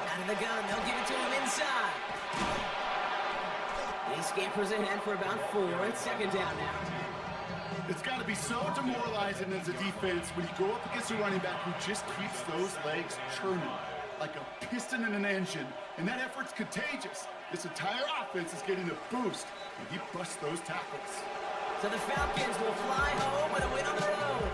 Out of the gun, they'll give it to him inside. He scampers ahead for about 4. It's second down now. It's got to be so demoralizing as a defense when you go up against a running back who just keeps those legs churning like a piston in an engine, and that effort's contagious. This entire offense is getting a boost, and he busts those tackles. So the Falcons will fly home with a win on the road.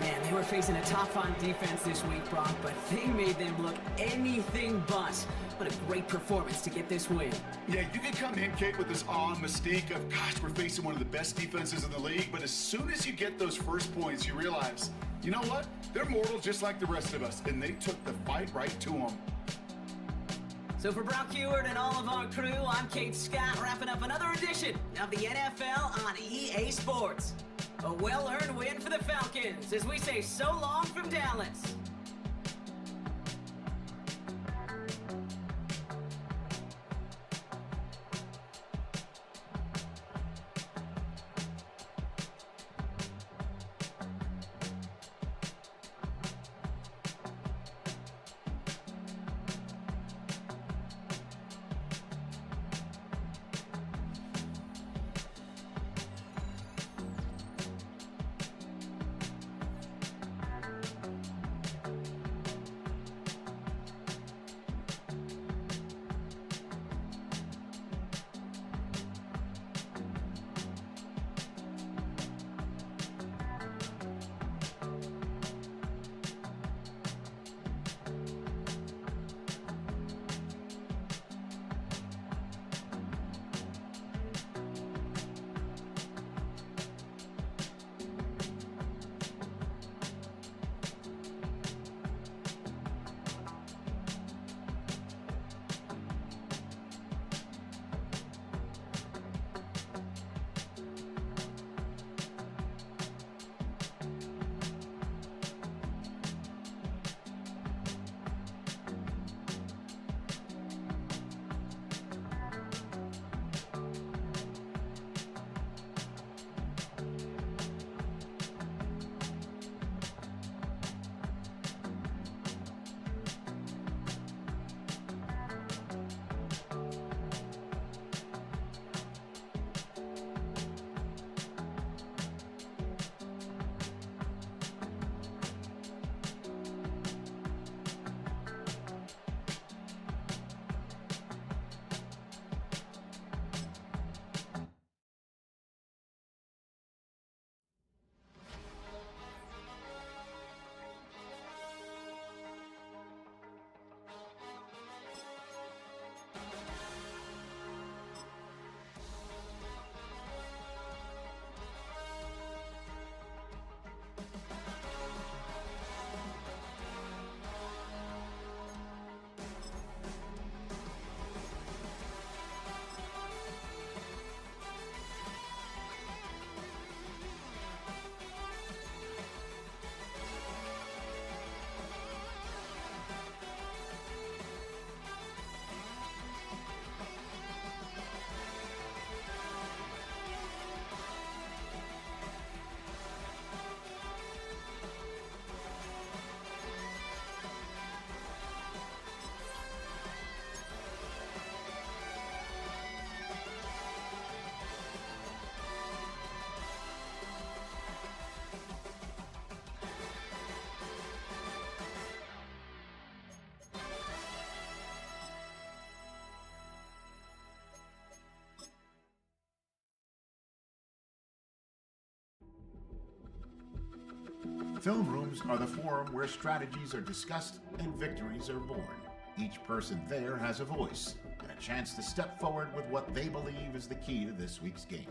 Man, they were facing a top-5 defense this week, Brock, but they made them look anything but. What a great performance to get this win. Yeah, you can come in, Kate, with this awe and mystique of, gosh, we're facing one of the best defenses in the league, but as soon as you get those first points, you realize, you know what? They're mortal just like the rest of us, and they took the fight right to them. So for Brock Heward and all of our crew, I'm Kate Scott, wrapping up another edition of the NFL on EA Sports. A well-earned win for the Falcons as we say so long from Dallas. Film rooms are the forum where strategies are discussed and victories are born. Each person there has a voice and a chance to step forward with what they believe is the key to this week's game.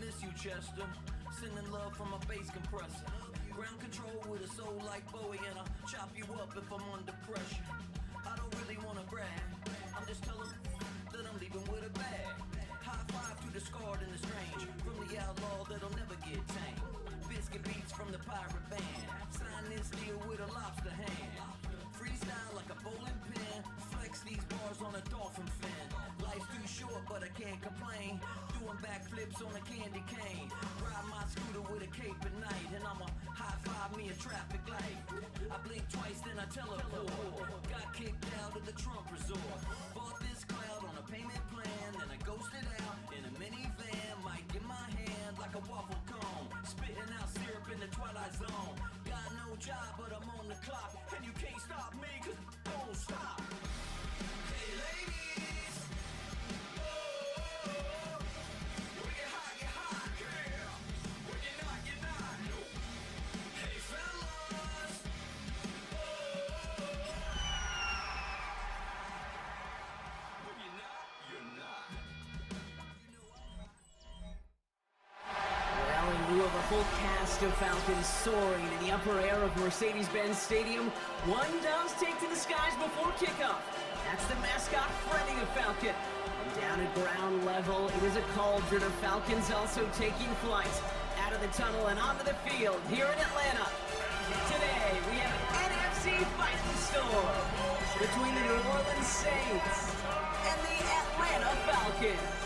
miss you, Chester. Sending love from a bass compressor. Ground control with a soul like Bowie, and I'll chop you up if I'm under pressure. I don't really wanna brag, I'm just telling that I'm leaving with a bag. High five to the scarred and the strange, from the outlaw that'll never get tamed. Biscuit beats from the pirate band, sign this deal with a lobster hand. Freestyle like a bowling pin, flex these bars on a dolphin fin. Life's too short but I can't complain, doing backflips on a candy cane. Ride my scooter with a cape at night, and I'ma high five me a traffic light. I blink twice then I teleport, got kicked out of the Trump resort. Bought this cloud on a payment plan, then I ghosted out in a minivan. Mic in my hand like a waffle cone, spitting out syrup in the twilight zone. Got no job but I'm on the clock, and you can't stop me cause I don't stop. Hey ladies, oh, when you're hot, yeah. When you're not, you're not. Hey fellas, oh, when you're not, you're not. Well, in lieu of a full cast of Falcons soaring in the upper air of Mercedes-Benz Stadium, one does take to the skies before kickoff. That's the mascot fretting a Falcon. And down at ground level, it is a cauldron of Falcons also taking flight out of the tunnel and onto the field here in Atlanta. Today, we have an NFC fight in store between the New Orleans Saints and the Atlanta Falcons.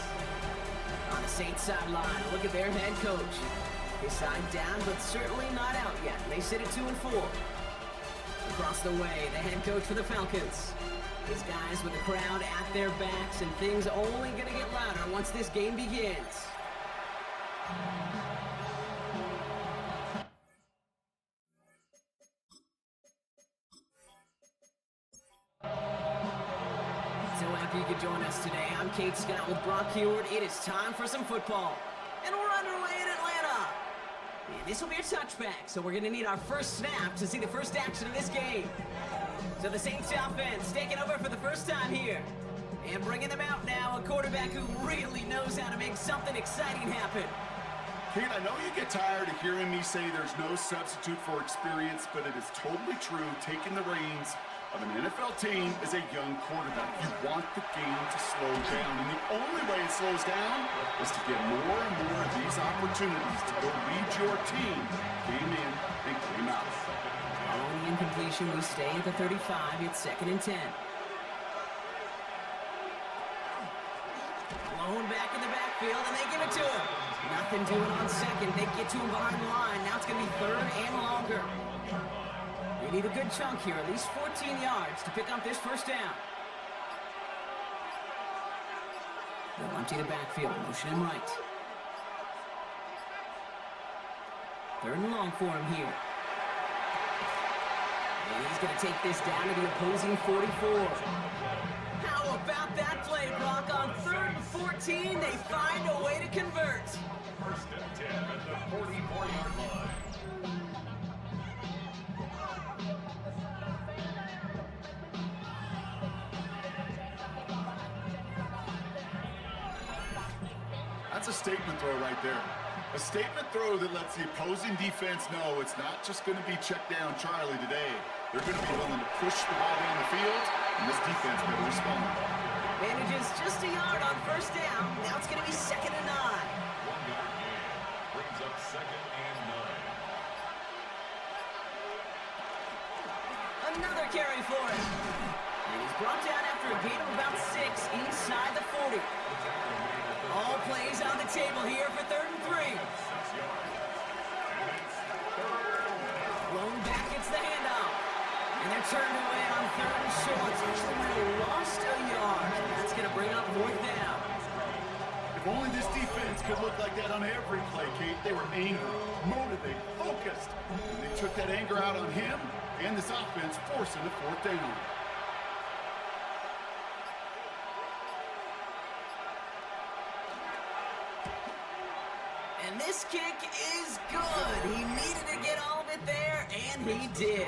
On the Saints sideline, look at their head coach. His side down, but certainly not out yet. They sit at 2-4. Across the way, the head coach for the Falcons. His guys with the crowd at their backs, and things only gonna get louder once this game begins. So happy you could join us today. I'm Kate Scott with Brock Heward. It is time for some football. And we're underway in Atlanta. And this will be a touchback, so we're going to need our first snap to see the first action of this game. So the Saints offense taking over for the first time here. And bringing them out now, a quarterback who really knows how to make something exciting happen. Kate, I know you get tired of hearing me say there's no substitute for experience, but it is totally true. Taking the reins of an NFL team is a young quarterback. You want the game to slow down, and the only way it slows down is to get more and more of these opportunities to go lead your team game in and game out. Following the incompletion, we stay at the 35. It's 2nd and 10. Blown back in the backfield, and they give it to him. Nothing doing on second. They get to him behind the line. Now it's going to be 3rd and longer. They need a good chunk here, at least 14 yards to pick up this first down. They'll empty the backfield, motion him right. 3rd and long for him here. And he's going to take this down to the opposing 44. How about that play, Brock? On 3rd and 14, they find a way to convert. 1st and 10 at the 44-yard line. That's a statement throw right there. A statement throw that lets the opposing defense know it's not just going to be check down Charlie today. They're going to be willing to push the ball down the field, and this defense better respond. Manages just a yard on 1st down. Now it's going to be 2nd and 9. 1-yard gain brings up 2nd and 9. Another carry for him. And he's brought down after a gain of about 6 inside the 40. All plays on the table here for 3rd and 3. 6 yards. And it's 3rd down. Blown back, it's the handoff. And they're turned away on 3rd and short. Actually might have lost a yard. And that's going to bring up 4th down. If only this defense could look like that on every play, Kate. They were angry, motivated, focused. And they took that anger out on him and this offense, forcing the 4th down. And this kick is good. He needed to get all of it there, and he did.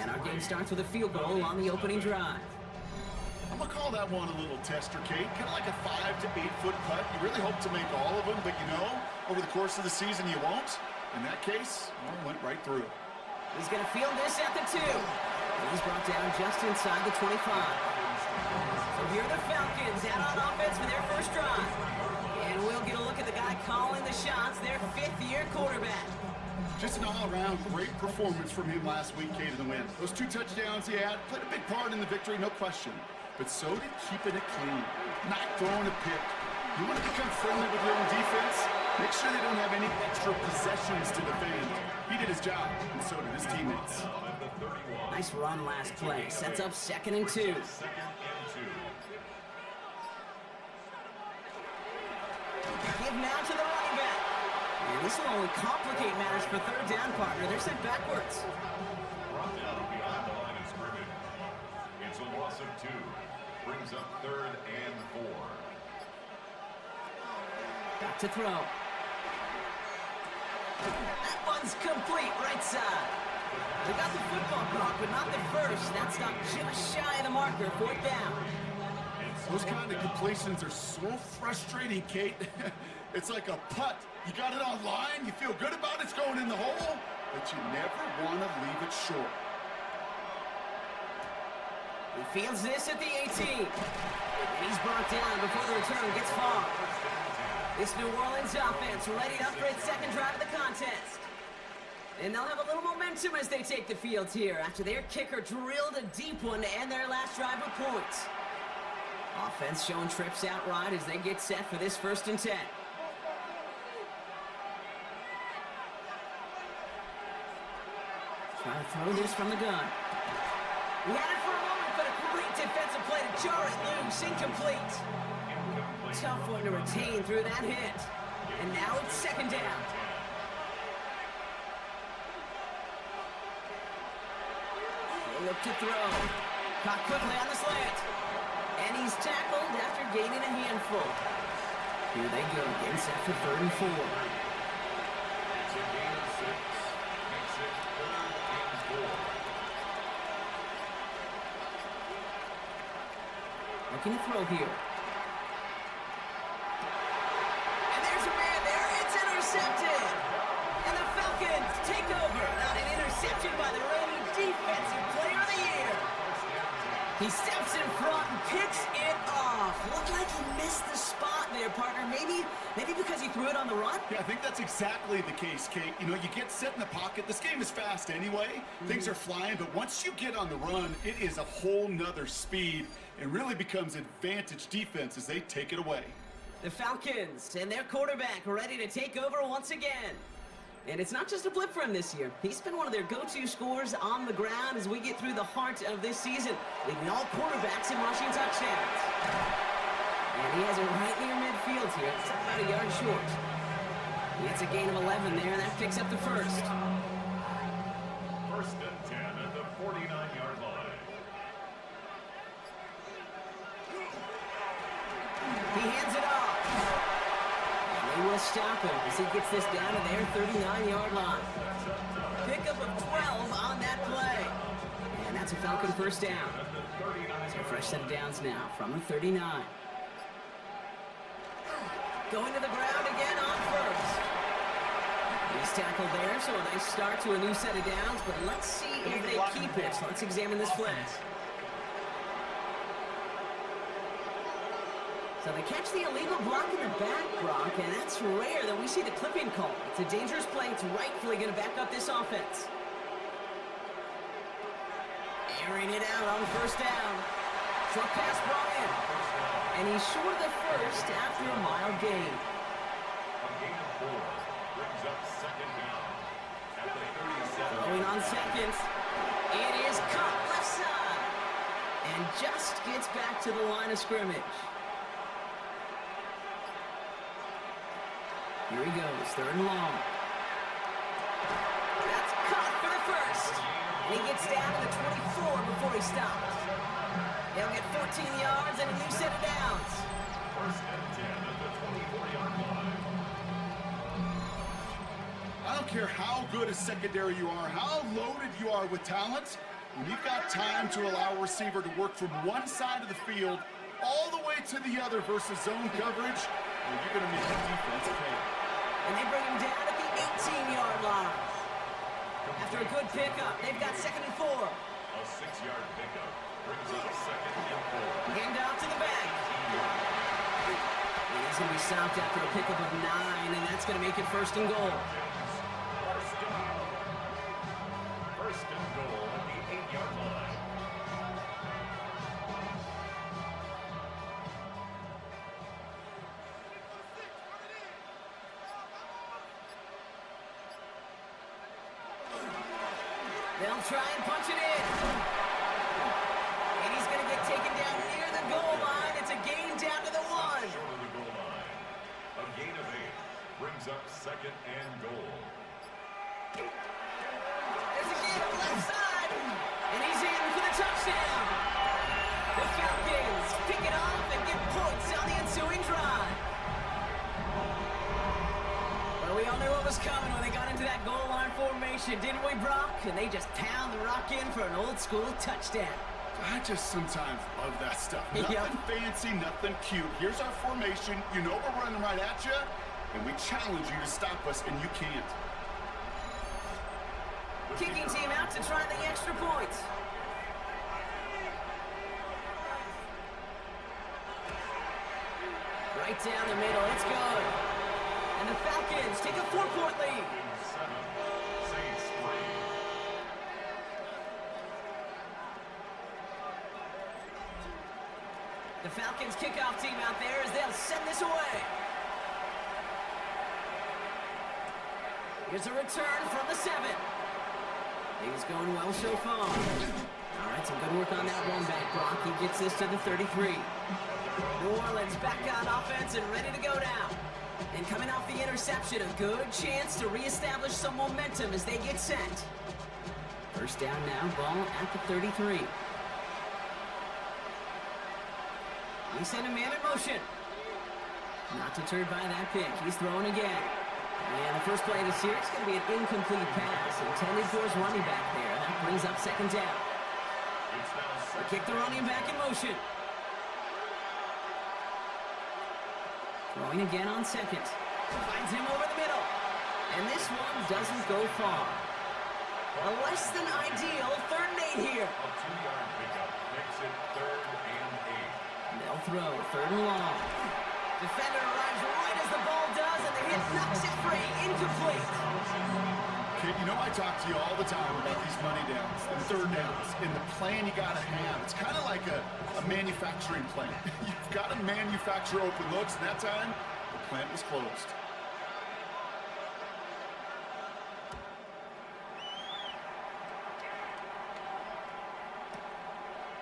And our game starts with a field goal on the opening drive. I'll call that one a little tester, Kate. Kind of like a 5 to 8 foot putt. You really hope to make all of them, but you know, over the course of the season, you won't. In that case, one went right through. He's going to field this at the 2. And he's brought down just inside the 25. So here are the Falcons out on offense for their first drive. And we'll get a look at the guy calling the shots, their 5th-year quarterback. Just an all-around great performance from him last week, Kate, in the win. Those 2 touchdowns he had played a big part in the victory, no question. But so did keeping it clean, not throwing a pick. You want to become friendly with your own defense? Make sure they don't have any extra possessions to defend. He did his job, and so did his teammates. Nice run last play. Sets up 2nd and 2. Give now to the running back. And this will only complicate matters for 3rd down, partner. They're sent backwards. Brought down beyond the line of scrimmage. It's a loss of 2. Brings up 3rd and 4. Back to throw. That one's complete, right side. They got the football clock, but not the first. That stopped just shy of the marker, 4th down. Those kind of completions are so frustrating, Kate. It's like a putt. You got it on line, you feel good about it's going in the hole, but you never want to leave it short. He fields this at the 18. And he's brought down before the return gets far. This New Orleans offense ready up for its 2nd drive of the contest. And they'll have a little momentum as they take the field here after their kicker drilled a deep one to end their last drive with points. Offense showing trips out right as they get set for this 1st and 10. Trying to throw this from the gun. He had it for a moment, but a great defensive play to jar it loose. Incomplete. Tough one to retain through that hit. And now it's 2nd down. They look to throw. Caught quickly on the slant. And he's tackled after gaining a handful. Here they go, getting set for 3rd and 4. It's a gain of 6. Makes it 3rd and 4. Looking to throw here. And there's a man there. It's intercepted. And the Falcons take over on an interception by the reigning Defensive Player of the Year. He steps in front and picks it off. Looked like he missed the spot there, partner. Maybe because he threw it on the run? Yeah, I think that's exactly the case, Kate. You know, you get set in the pocket. This game is fast anyway. Things are flying, but once you get on the run, it is a whole nother speed. It really becomes advantage defense as they take it away. The Falcons and their quarterback ready to take over once again. And it's not just a blip for him this year. He's been one of their go-to scorers on the ground as we get through the heart of this season, leading all quarterbacks in rushing touchdowns. And he has it right near midfield here. It's about a yard short. He gets a gain of 11 there, and that picks up the 1st. 1st and 10 at the 49-yard line. He hands it off. And they will stop him as he gets this down to their 39-yard line. Pickup of 12 on that play. And that's a Falcon 1st down. So a fresh set of downs now from the 39. Going to the ground again on 1st. He's tackled there, so a nice start to a new set of downs, but let's see if they keep it. So let's examine this play. So they catch the illegal block in the back, Brock, and that's rare that we see the clipping call. It's a dangerous play. It's rightfully going to back up this offense. Airing it out on 1st down. Short pass brought in. And he's short of the 1st after a mild gain. A gain of 4 brings up 2nd down at the 37. Throwing on 2nd. It is caught left side. And just gets back to the line of scrimmage. Here he goes, 3rd and long. That's caught for the 1st. And he gets down to the 24 before he stops. They'll get 14 yards and a new set of downs. 1st and 10 at the 24-yard line. I don't care how good a secondary you are, how loaded you are with talent. When you've got time to allow a receiver to work from one side of the field all the way to the other versus zone coverage, well, you're going to make the defense pay. And they bring him down at the 18-yard line. After a good pickup, they've got 2nd and 4. A 6-yard pickup brings up 2nd and 4. Hand off to the back. And he's going to be stopped after a pickup of 9, and that's going to make it 1st and goal. First and goal at the 8-yard line. They'll try and punch it in. And he's going to get taken down near the goal line. It's a gain down to the 1. Short of the goal line. A gain of 8 brings up 2nd and goal. There's a gain on the left side. And he's in for the touchdown. The Falcons pick it off and get points on the ensuing drive. Well, we all knew what was coming when they got into that goal line formation, didn't we, Brock? And they just pound the rock in for an old-school touchdown. I just sometimes love that stuff. Yep. Nothing fancy, nothing cute. Here's our formation. You know we're running right at you, and we challenge you to stop us, and you can't. Kicking team out to try the extra points. Right down the middle, it's good. And the Falcons take a 4-point lead. 7, Saints 3. The Falcons kickoff team out there as they'll send this away. Here's a return from the 7. Things going well so far. All right, some good work on that run back, Brock. He gets this to the 33. New Orleans back on offense and ready to go down. And coming off the interception, a good chance to reestablish some momentum as they get set. First down now, ball at the 33. He sent a man in motion. Not deterred by that pick. He's throwing again. And the first play of the series is going to be an incomplete pass intended for his running back there. That brings up 2nd down. They kick the running back in motion. Throwing again on 2nd. Finds him over the middle. And this one doesn't go far. A less than ideal 3rd and 8 here. A 2-yard pickup makes it 3rd and 8. They'll throw 3rd and long. Defender arrives right as the ball does, and the hit knocks it free. Incomplete. Kid, you know I talk to you all the time about these money downs and 3rd downs and the plan you got to have. It's kind of like a manufacturing plant. You've got to manufacture open looks, and that time, the plant was closed.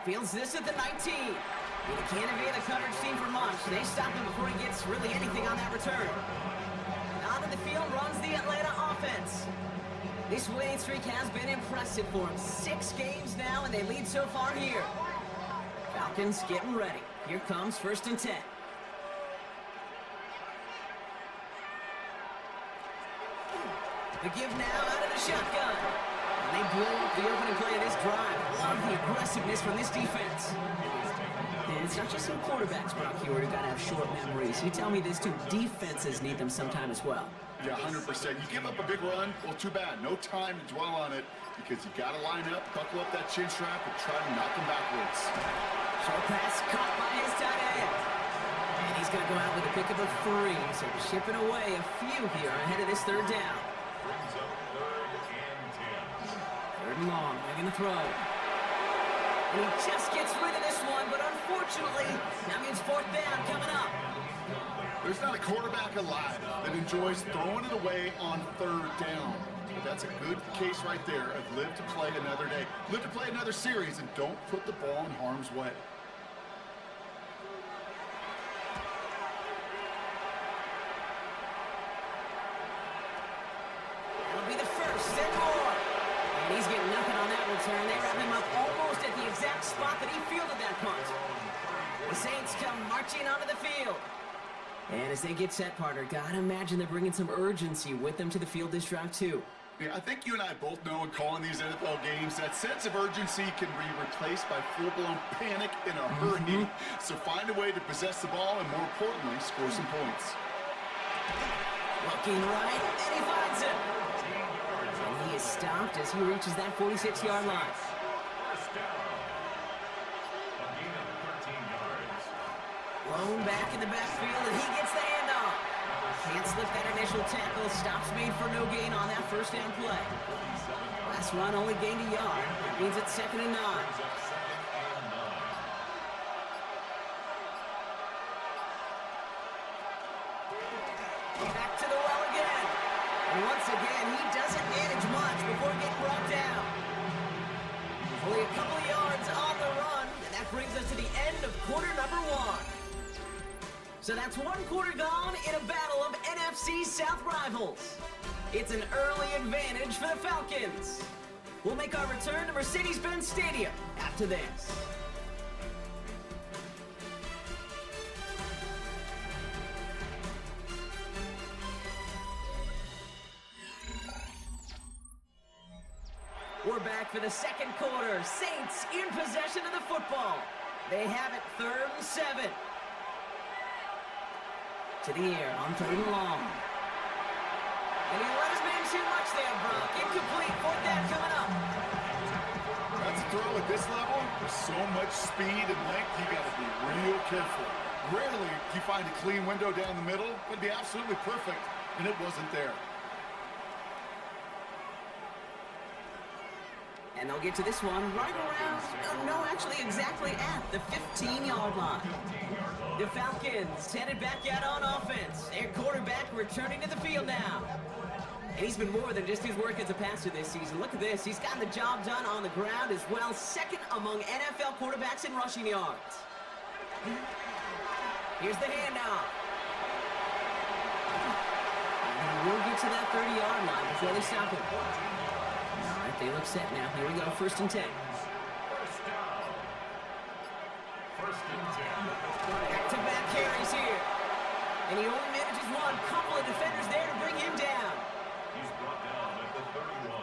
Fields this at the 19. He can't evade the coverage team for much. They stop him before he gets really anything on that return. Out of the field runs the Atlanta offense. This winning streak has been impressive for him. 6 games now, and they lead so far here. Falcons getting ready. Here comes 1st and 10. The give now out of the shotgun. And they blow up the opening play of this drive. Love the aggressiveness from this defense. And it's not just some quarterbacks, Brock, who got to have short memories. You tell me this too. Defenses need them sometime as well. Yeah, 100%. You give up a big run, well, too bad. No time to dwell on it because you got to line up, buckle up that chin strap, and try to knock them backwards. Short pass caught by his tight end. And he's going to go out with a pickup of 3. So chipping away a few here ahead of this 3rd down. Brings up 3rd and 10. 3rd and long. They're going to throw. And he just gets rid of this one, but unfortunately, that means 4th down coming up. There's not a quarterback alive that enjoys throwing it away on 3rd down. But that's a good case right there of live to play another day. Live to play another series and don't put the ball in harm's way. That'll be the 1st and more. And he's getting nothing on that return. They wrap him up almost at the exact spot that he fielded that punt. The Saints come marching onto the field. And as they get set, partner, gotta imagine they're bringing some urgency with them to the field this drive, too. Yeah, I think you and I both know in calling these NFL games that sense of urgency can be replaced by full-blown panic in a hurry. So find a way to possess the ball and, more importantly, score some points. Looking right, and he finds it. And he is stopped as he reaches that 46-yard line. First down. A gain of 13 yards. Blown back in the backfield, and he gets the handoff. Can't slip that initial tackle. Stops made for no gain on that first down play. Last run only gained a yard. That means it's 2nd and 9. Brings up 2nd and 9. Back to the well again. And once again, he doesn't manage much before getting brought down. Only a couple of yards on the run, and that brings us to the end of quarter number 1. So that's 1 quarter gone in a battle of NFC South rivals. It's an early advantage for the Falcons. We'll make our return to Mercedes-Benz Stadium after this. We're back for the second quarter. Saints in possession of the football. They have it 3rd and 7. To the air on 3rd and long. And he let his man too much there, Brock. Incomplete. 4th down coming up. That's a throw at this level. With so much speed and length, you got to be real careful. Rarely do you find a clean window down the middle. It'd be absolutely perfect, and it wasn't there. And they'll get to this one right around, no, actually exactly at the 15-yard line. The Falcons headed back out on offense. Their quarterback returning to the field now. And he's been more than just his work as a passer this season. Look at this. He's gotten the job done on the ground as well. 2nd among NFL quarterbacks in rushing yards. Here's the handoff. And we'll get to that 30-yard line before they stop him. All right, they look set now. Here we go, 1st and 10. First down. 1st and 10. Back-to-back carries here. And he only manages one. Couple of defenders there to bring him down. He's brought down at the 31.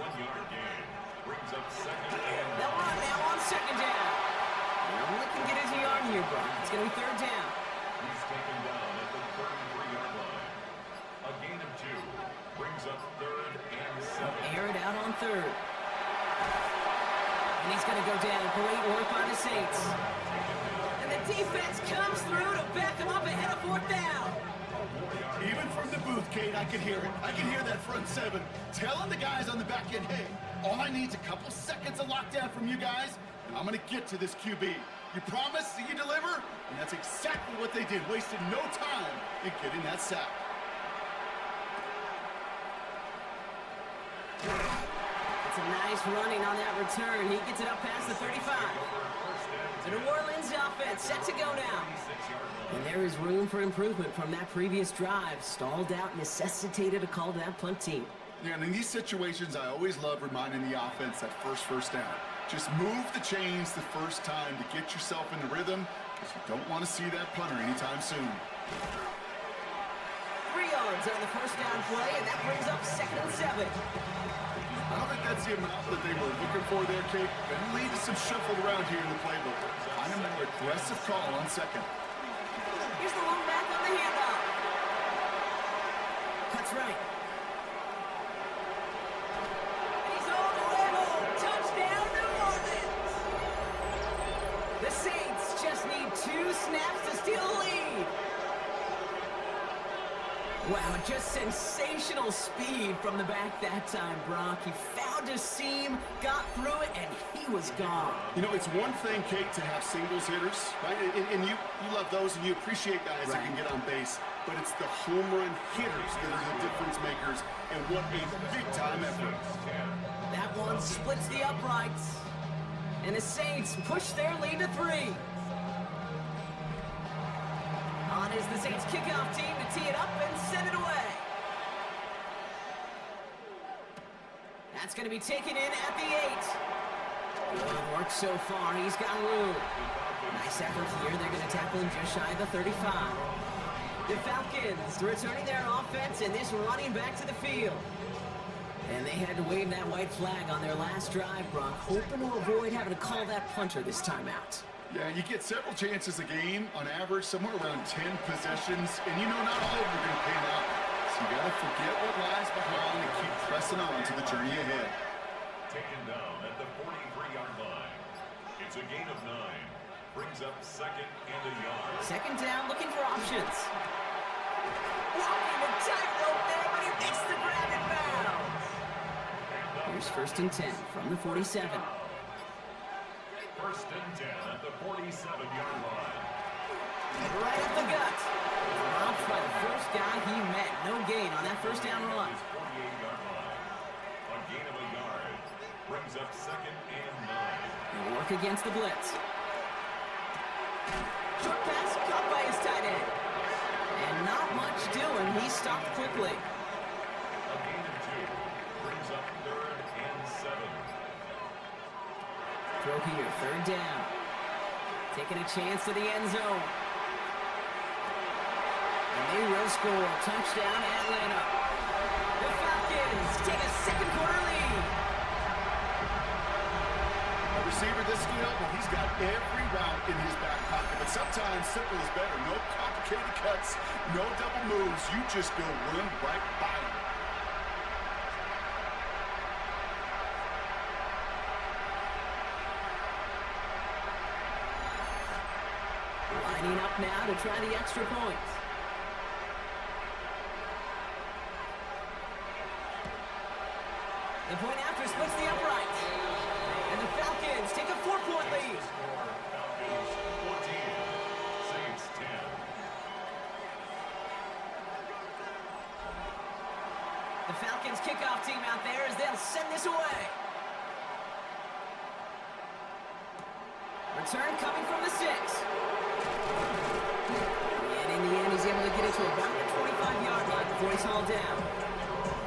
1-yard gain. Brings up 2nd and 9. They'll run now on 2nd down. And only can get his yard here, Brock. It's going to be 3rd down. He's taken down at the 33-yard line. A gain of 2. Brings up 3rd and 7. Air it out on 3rd. And he's going to go down. Great work by the Saints. And the defense comes through to back him up ahead of 4th down. Even from the booth, Kate, I could hear it. I can hear that front 7 telling the guys on the back end, hey, all I need is a couple seconds of lockdown from you guys, and I'm going to get to this QB. You promise that you deliver? And that's exactly what they did. Wasted no time in getting that sack. It's a nice running on that return. He gets it up past the 35. The New Orleans offense set to go now. And there is room for improvement from that previous drive. Stalled out, necessitated a call to that punt team. Yeah, and in these situations, I always love reminding the offense that first down. Just move the chains the first time to get yourself in the rhythm, because you don't want to see that punter anytime soon. 3 yards on the first down play, and that brings up 2nd and 7. I don't think that's the amount that they were looking for there, Kate. Gonna lead to some shuffle around here in the playbook. Find a more aggressive call on 2nd. Here's the long back on the handoff. Cuts right. And he's all the way home. Touchdown, New Orleans. The Saints just need 2 snaps to steal the lead. Wow, just sensational speed from the back that time, Brock. He found a seam, got through it, and he was gone. You know, it's one thing, Kate, to have singles hitters, right? And you love those, and you appreciate guys that can get on base. But it's the home run hitters that are the difference makers, and what a big-time effort. That one splits the uprights. And the Saints push their lead to 3. On is the Saints kickoff team to tee it up and send it away. That's going to be taken in at the 8. Good work so far. He's got room. Nice effort here. They're going to tackle him just shy of the 35. The Falcons returning their offense and this running back to the field. And they had to wave that white flag on their last drive, Brock, hoping to avoid having to call that punter this time out. Yeah, you get several chances a game, on average, somewhere around 10 possessions, and you know not all of them are going to pan out. So you got to forget what lies behind and keep pressing on to the journey ahead. Taken down at the 43-yard line. It's a gain of 9. Brings up second and a yard. Second down, looking for options. Walking a tightrope there, but he makes the grab and bounds. Here's first and 10 from the 47. First and 10 at the 47-yard line. Right up the gut. Dropped by the first guy he met. No gain on that first down run. His 48-yard line. A gain of a yard. Brings up second and 9. He'll work against the blitz. Short pass caught by his tight end. And not much doing. He stopped quickly. A gain of 2. Brings up third and 7. Throw here, third down. Taking a chance to the end zone. And they will score. Touchdown, Atlanta. The Falcons take a second quarter lead. A receiver this skilled, well, he's got every route in his back pocket, but sometimes simple is better. No complicated cuts, no double moves. You just go run right by him. Lining up now to try the extra point. The point after splits the upright. And the Falcons take a 4-point lead. Falcons 14. Saints 10. The Falcons kickoff team out there as they'll send this away. Return coming from the 6. And in the end, he's able to get it to about the 25-yard line before he's hauled down.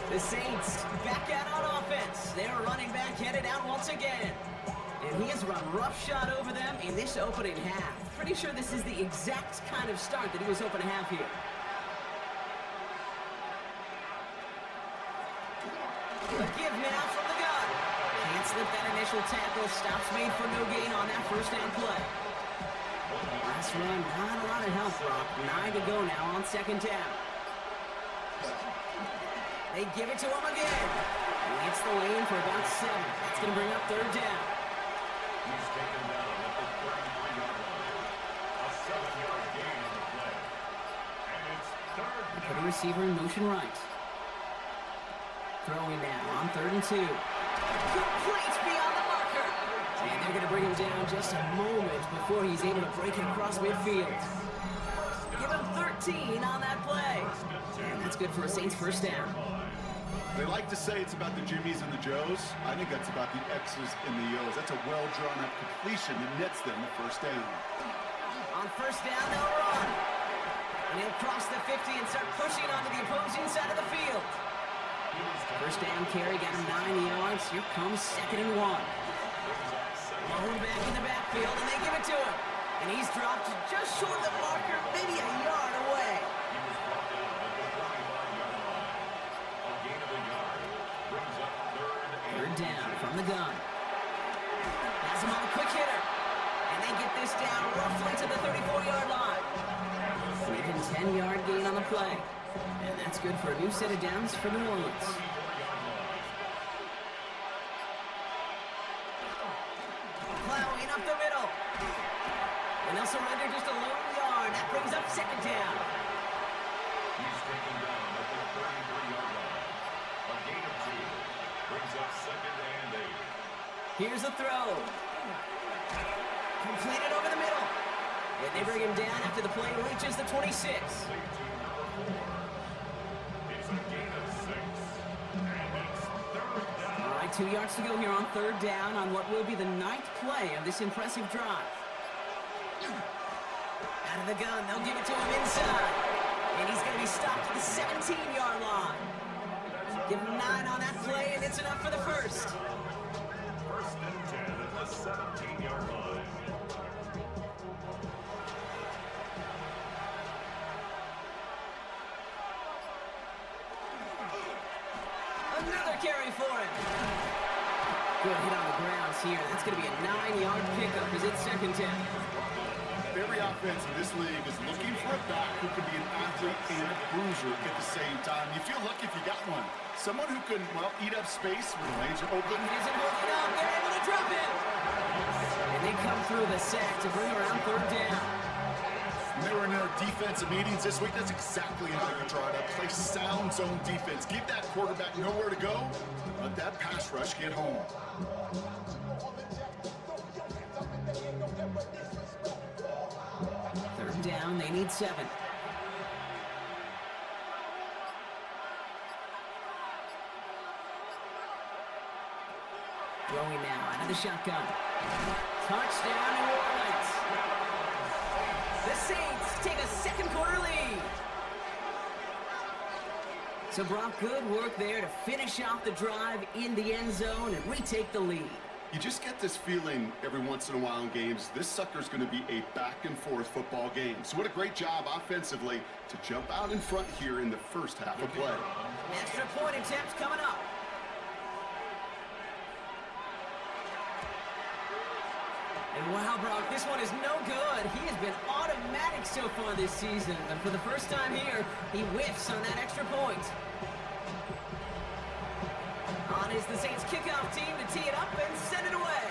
The Saints back out on offense. Their running back headed out once again. And he has run roughshod over them in this opening half. Pretty sure this is the exact kind of start that he was hoping to have here. A give now from the gun. Can't slip that initial tackle. Stops made for no gain on that first down play. Last run, not a lot of help, Brock. 9 to go now on second down. They give it to him again. He hits the lane for about 7. That's going to bring up third down. He's taken down at the 33-yard line. A 7-yard gain on the play. And it's third Put a down. receiver in motion right. Throwing now on 3rd and 2. Complete beyond the marker. And they're going to bring him down just a moment before he's able to break it across midfield. Give him 13 on that play. And that's good for a Saints first down. They like to say it's about the Jimmies and the Joes. I think that's about the X's and the O's. That's a well-drawn-up completion that nets them the first down. On first down, they'll run. And he'll cross the 50 and start pushing onto the opposing side of the field. First down carry, got him 9 yards. Here comes 2nd and 1. Low back in the backfield, and they give it to him. And he's dropped just short of the marker, maybe a yard away. He was brought down at the 45-yard line. A gain of a yard. Brings up Third down from the gun. Has him on a quick hitter. And they get this down roughly to the 34-yard line. Even 10-yard gain on the play. And that's good for a new set of downs for New Orleans. Plowing up the middle. And they'll surrender just a lone yard. That brings up second down. He's taken down at the 33-yard line. A gain of 2. Brings up second and 8. Here's a throw. Completed over the middle. And they bring him down after the play reaches the 26. Lead to number 4. It's a gain of 6. And it's third down. All right, 2 yards to go here on third down on what will be the 9th play of this impressive drive. Out of the gun, they'll give it to him inside. And he's going to be stopped at the 17-yard line. Give him 9 on that play, and it's enough for the first. First and 10 at the 17-yard line. Another carry for him. Good hit on the grounds here. That's going to be a 9-yard pickup as it's second down. Every offense in this league is looking for a back who can be an athlete and a bruiser at the same time. You feel lucky if you got one. Someone who can, well, eat up space when the lanes are open. He isn't holding up. They're able to drop it. And they come through the sack to bring around third down. When they were in their defensive meetings this week, that's exactly how you draw it up. Play sound zone defense. Give that quarterback nowhere to go. Let that pass rush get home. Third down, they need 7. Throwing now out of the shotgun. Touchdown, New Orleans. The Saints take a second quarter lead. So Brock, good work there to finish off the drive in the end zone and retake the lead. You just get this feeling every once in a while in games, this sucker's going to be a back-and-forth football game. So what a great job offensively to jump out in front here in the first half of play. Extra point attempts coming up. And wow, Brock, this one is no good. He has been automatic so far this season. And for the first time here, he whiffs on that extra point. On is the Saints kickoff team to tee it up and send it away.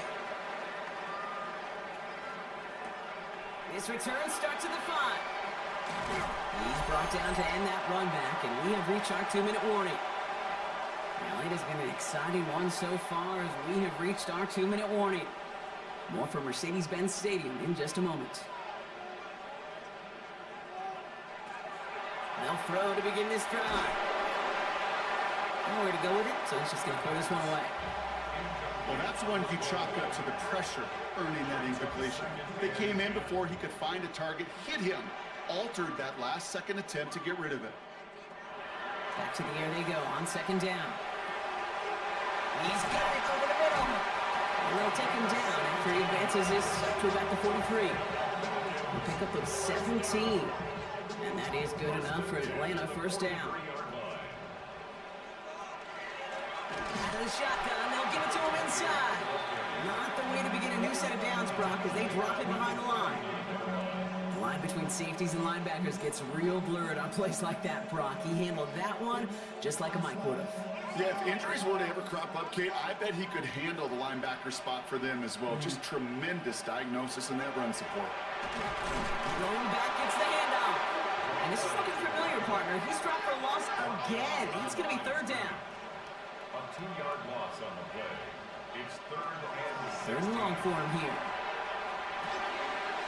This return starts at the 5. He's brought down to end that run back, and we have reached our 2-minute warning. Well, it has been an exciting one so far as we have reached our 2-minute warning. More from Mercedes-Benz Stadium in just a moment. They'll throw to begin this drive. Nowhere to go with it, so he's just going to throw this one away. Well, that's one you chalk up to the pressure earning that incompletion. They came in before he could find a target, hit him, altered that last-second attempt to get rid of it. Back to the air they go on second down. He's got it over the middle. And they'll take him down after he advances this up to about the 43. A pickup of 17. And that is good enough for Atlanta first down. Out of the shotgun, they'll give it to him inside. Not the way to begin a new set of downs, Brock, as they drop it behind the line. The line between safeties and linebackers gets real blurred on plays like that, Brock. He handled that one just like a Mike would have. Yeah, if injuries were to ever crop up, Kate, I bet he could handle the linebacker spot for them as well. Just tremendous diagnosis in that run support. Rolling back gets the handoff. And this is looking familiar, partner. He's dropped for a loss again. It's going to be third down. A 2-yard loss on the play. It's third and long for him here.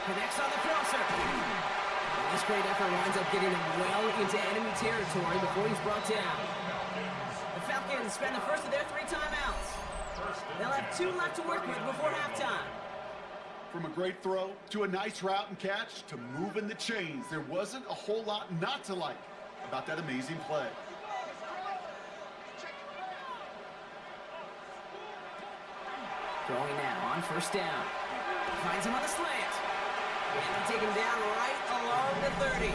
Connects on the crosser. And this great effort winds up getting him well into enemy territory before he's brought down. The Falcons spend the first of their 3 timeouts. They'll have 2 left to work with before halftime. From a great throw to a nice route and catch to moving the chains, there wasn't a whole lot not to like about that amazing play. Throwing now on first down. Finds him on the slant. And they'll take him down right along the 30.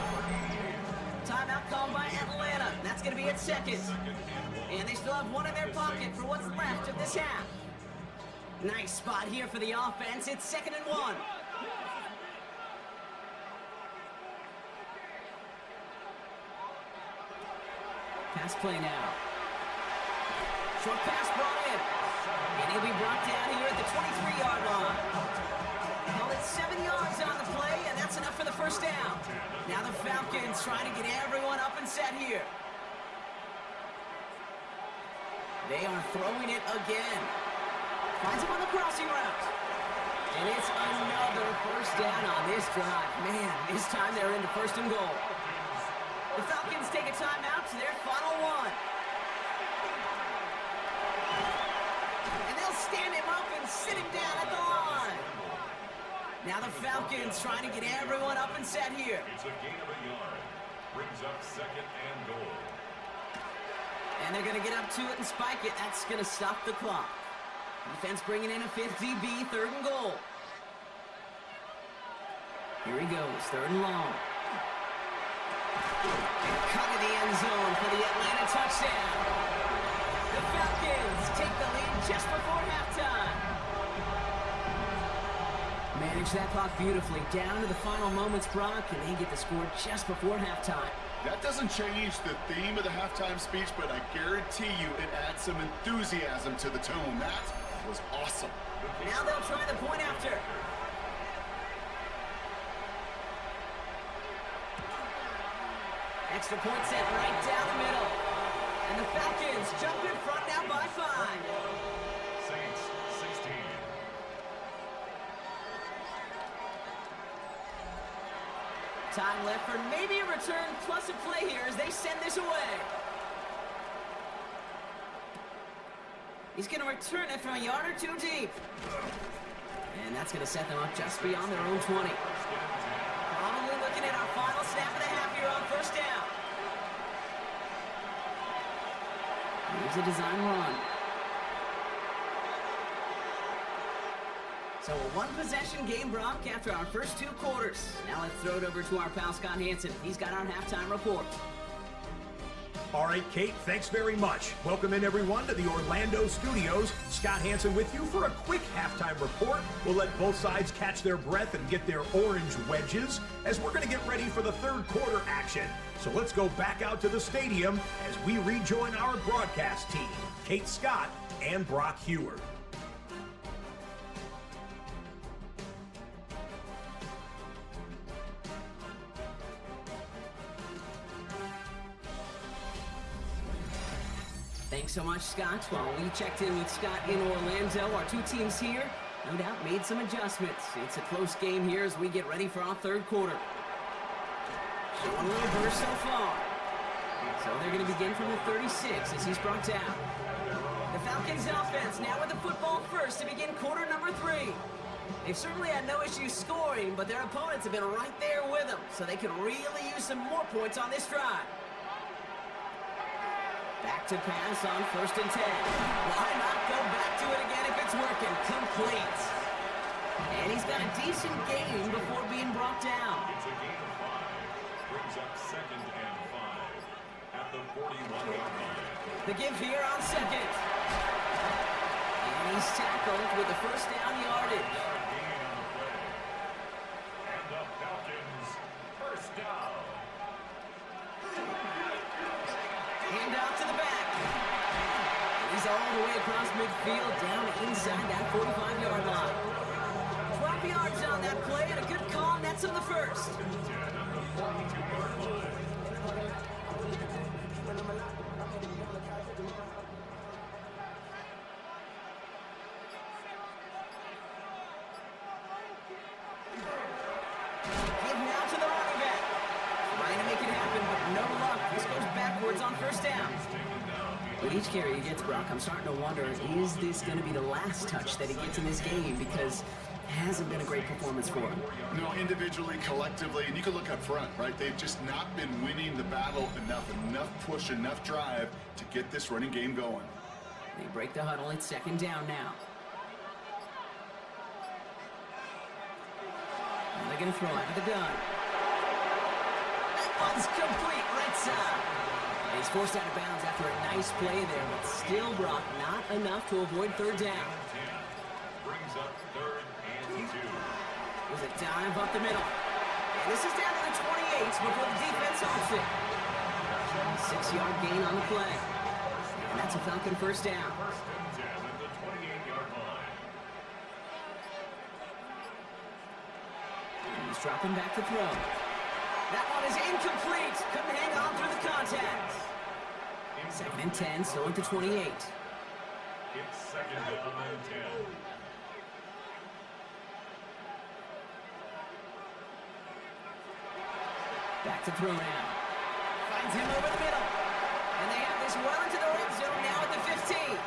Timeout called by Atlanta. That's going to be at second. And they still have 1 in their pocket for what's left of this half. Nice spot here for the offense. It's 2nd and 1. Pass play now. Short pass brought in. And he'll be brought down here at the 23-yard line. Call it 7 yards on the play, and that's enough for the first down. Now the Falcons trying to get everyone up and set here. They are throwing it again. Finds him on the crossing route. And it's another first down on this drive. Man, this time they're into 1st and goal. The Falcons take a timeout to their final 1. And they'll stand him up and sit him down at the line. Now the Falcons trying to get everyone up and set here. It's a gain of a yard. Brings up 2nd and goal. And they're going to get up to it and spike it. That's going to stop the clock. Defense bringing in a 5th DB, 3rd and goal. Here he goes, 3rd and long. And cut in the end zone for the Atlanta touchdown. The managed that clock beautifully. Down to the final moments, Brock, and they get the score just before halftime. That doesn't change the theme of the halftime speech, but I guarantee you it adds some enthusiasm to the tone. That was awesome. Now they'll try the point after. Extra point sent right down the middle. And the Falcons jump in front now by 5. Saints 16. Time left for maybe a return plus a play here as they send this away. He's going to return it from a yard or 2 deep. And that's going to set them up just beyond their own 20. Probably looking at our final snap of the half here on first down. Here's a design run. So a one-possession game, Brock, after our first 2 quarters. Now let's throw it over to our pal Scott Hansen. He's got our halftime report. All right, Kate, thanks very much. Welcome in, everyone, to the Orlando studios. Scott Hansen with you for a quick halftime report. We'll let both sides catch their breath and get their orange wedges as we're going to get ready for the third quarter action. So let's go back out to the stadium as we rejoin our broadcast team, Kate Scott and Brock Hewer. Thanks so much, Scott. While we checked in with Scott in Orlando, our 2 teams here, no doubt, made some adjustments. It's a close game here as we get ready for our third quarter. Showing a little burst so far. So they're going to begin from the 36 as he's brought down. The Falcons offense now with the football first to begin quarter number 3. They've certainly had no issues scoring, but their opponents have been right there with them, so they could really use some more points on this drive. Back to pass on 1st and 10. Why not go back to it again if it's working? Complete. And he's got a decent gain before being brought down. It's a gain of 5. Brings up 2nd and 5 at the 41-yard line. The give here on 2nd. And he's tackled with the first down yardage. Gain on the play. And the Falcons first down. Hand off to the back. He's all the way across midfield, down inside that 45-yard line. 12 yards on that play, and a good call, and that's on the first. Give now to the running back. Trying to make it happen, but no luck. This goes backwards on first down. With each carry he gets, Brock, I'm starting to wonder, is this going to be the last touch that he gets in this game? Because it hasn't been a great performance for him. No, individually, collectively, and you can look up front, right? They've just not been winning the battle enough push, enough drive to get this running game going. They break the huddle. It's 2nd down now. And they're going to throw out of the gun. That one's complete right side. And he's forced out of bounds after a nice play there, but still, Brock, not enough to avoid 3rd down. Brings up 3rd and 2. There's a dive up the middle. And this is down to the 28 before the defense holds it. 6-yard gain on the play. And that's a Falcon first down. 1st and 10 at the 28-yard line. And he's dropping back to throw. That one is incomplete. Couldn't hang on through the contact. 2nd and 10, still at the 28. It's 2nd down and 10. Back to throw now. Finds him over the middle. And they have this well into the red zone now at the 15.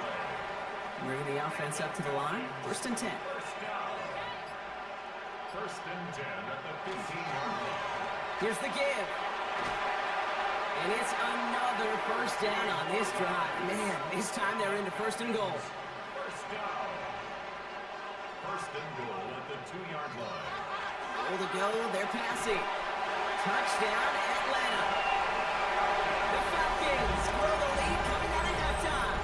Bringing the offense up to the line. 1st and 10. First down. 1st and 10 at the 15-yard line. Here's the give. And it's another first down on this drive. Man, this time they're into 1st and goal. First down. 1st and goal at the 2-yard line. Goal to go, they're passing. Touchdown, Atlanta. The Falcons grow the lead coming out of halftime.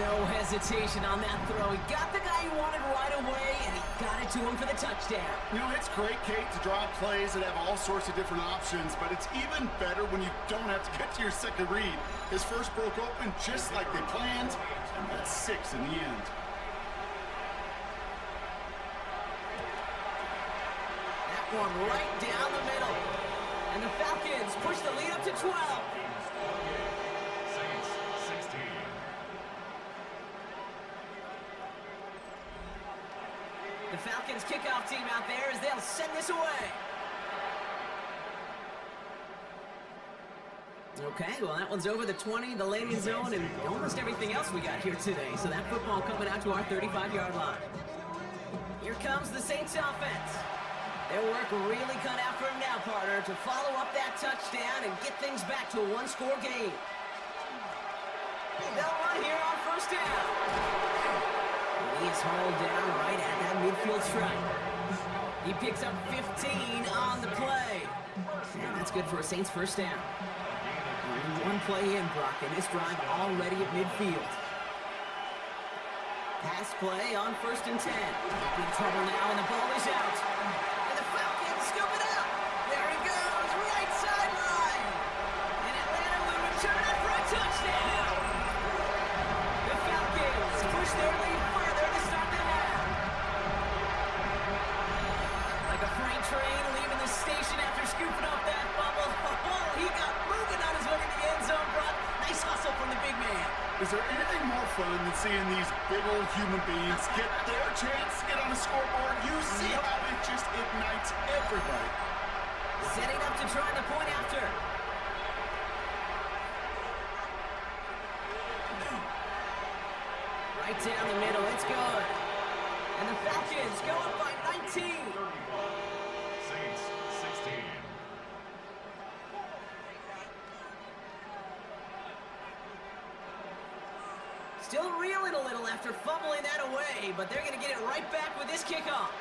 No hesitation on that throw. He got the guy he wanted right away, and he got it to him for the touchdown. You know, it's great, Kate, to draw plays that have all sorts of different options, but it's even better when you don't have to get to your second read. His first broke open just like they planned, and that's 6 in the end. That one right down the middle. And the Falcons push the lead up to 12. Saints 16. The Falcons kickoff team out there as they'll send this away. Okay, well that one's over the 20, the landing zone, and almost everything else we got here today. So that football coming out to our 35-yard line. Here comes the Saints offense. Their work really cut out for him now, partner, to follow up that touchdown and get things back to a one-score game. They'll run here on first down. He is hauled down right at that midfield stripe. He picks up 15 on the play. And that's good for a Saints first down. Only one play in, Brock, and this drive already at midfield. Pass play on 1st and 10. In trouble now, and the ball is out. And the Falcons scoop it out. There he goes, right sideline. And Atlanta will return it for a touchdown. The Falcons push their lead further to start the half. Like a freight train leaving the station after scooping up that fumble. Oh, he got moving on his way to the end zone, Brock. Nice hustle from the big man. Is there anything more fun than seeing these big old human beings get their chance to get on the scoreboard? You see how it just ignites everybody. Setting up to try the point after. Right down the middle, it's good. And the Falcons go up by 19. Saints 16. Still reeling a little after fumbling that away, but they're going to get it right back with this kickoff.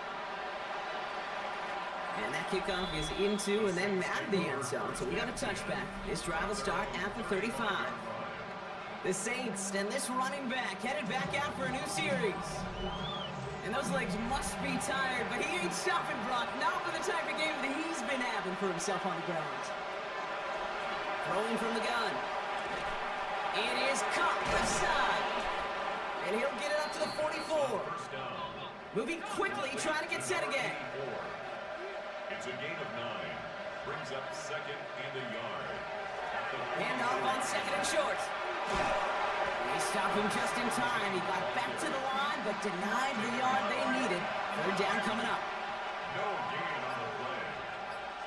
And that kickoff is into and then out of the end zone, so we got a touchback. This drive will start at the 35. The Saints and this running back headed back out for a new series. And those legs must be tired, but he ain't stopping, Brock. Not for the type of game that he's been having for himself on the ground. Throwing from the gun. It is caught left side. And he'll get it up to the 44. Moving quickly, trying to get set again. It's a gain of 9. Brings up 2nd and a yard. Hand off on 2nd and short. They stopped him just in time. He got back to the line, but denied the yard they needed. 3rd down coming up. No gain on the play.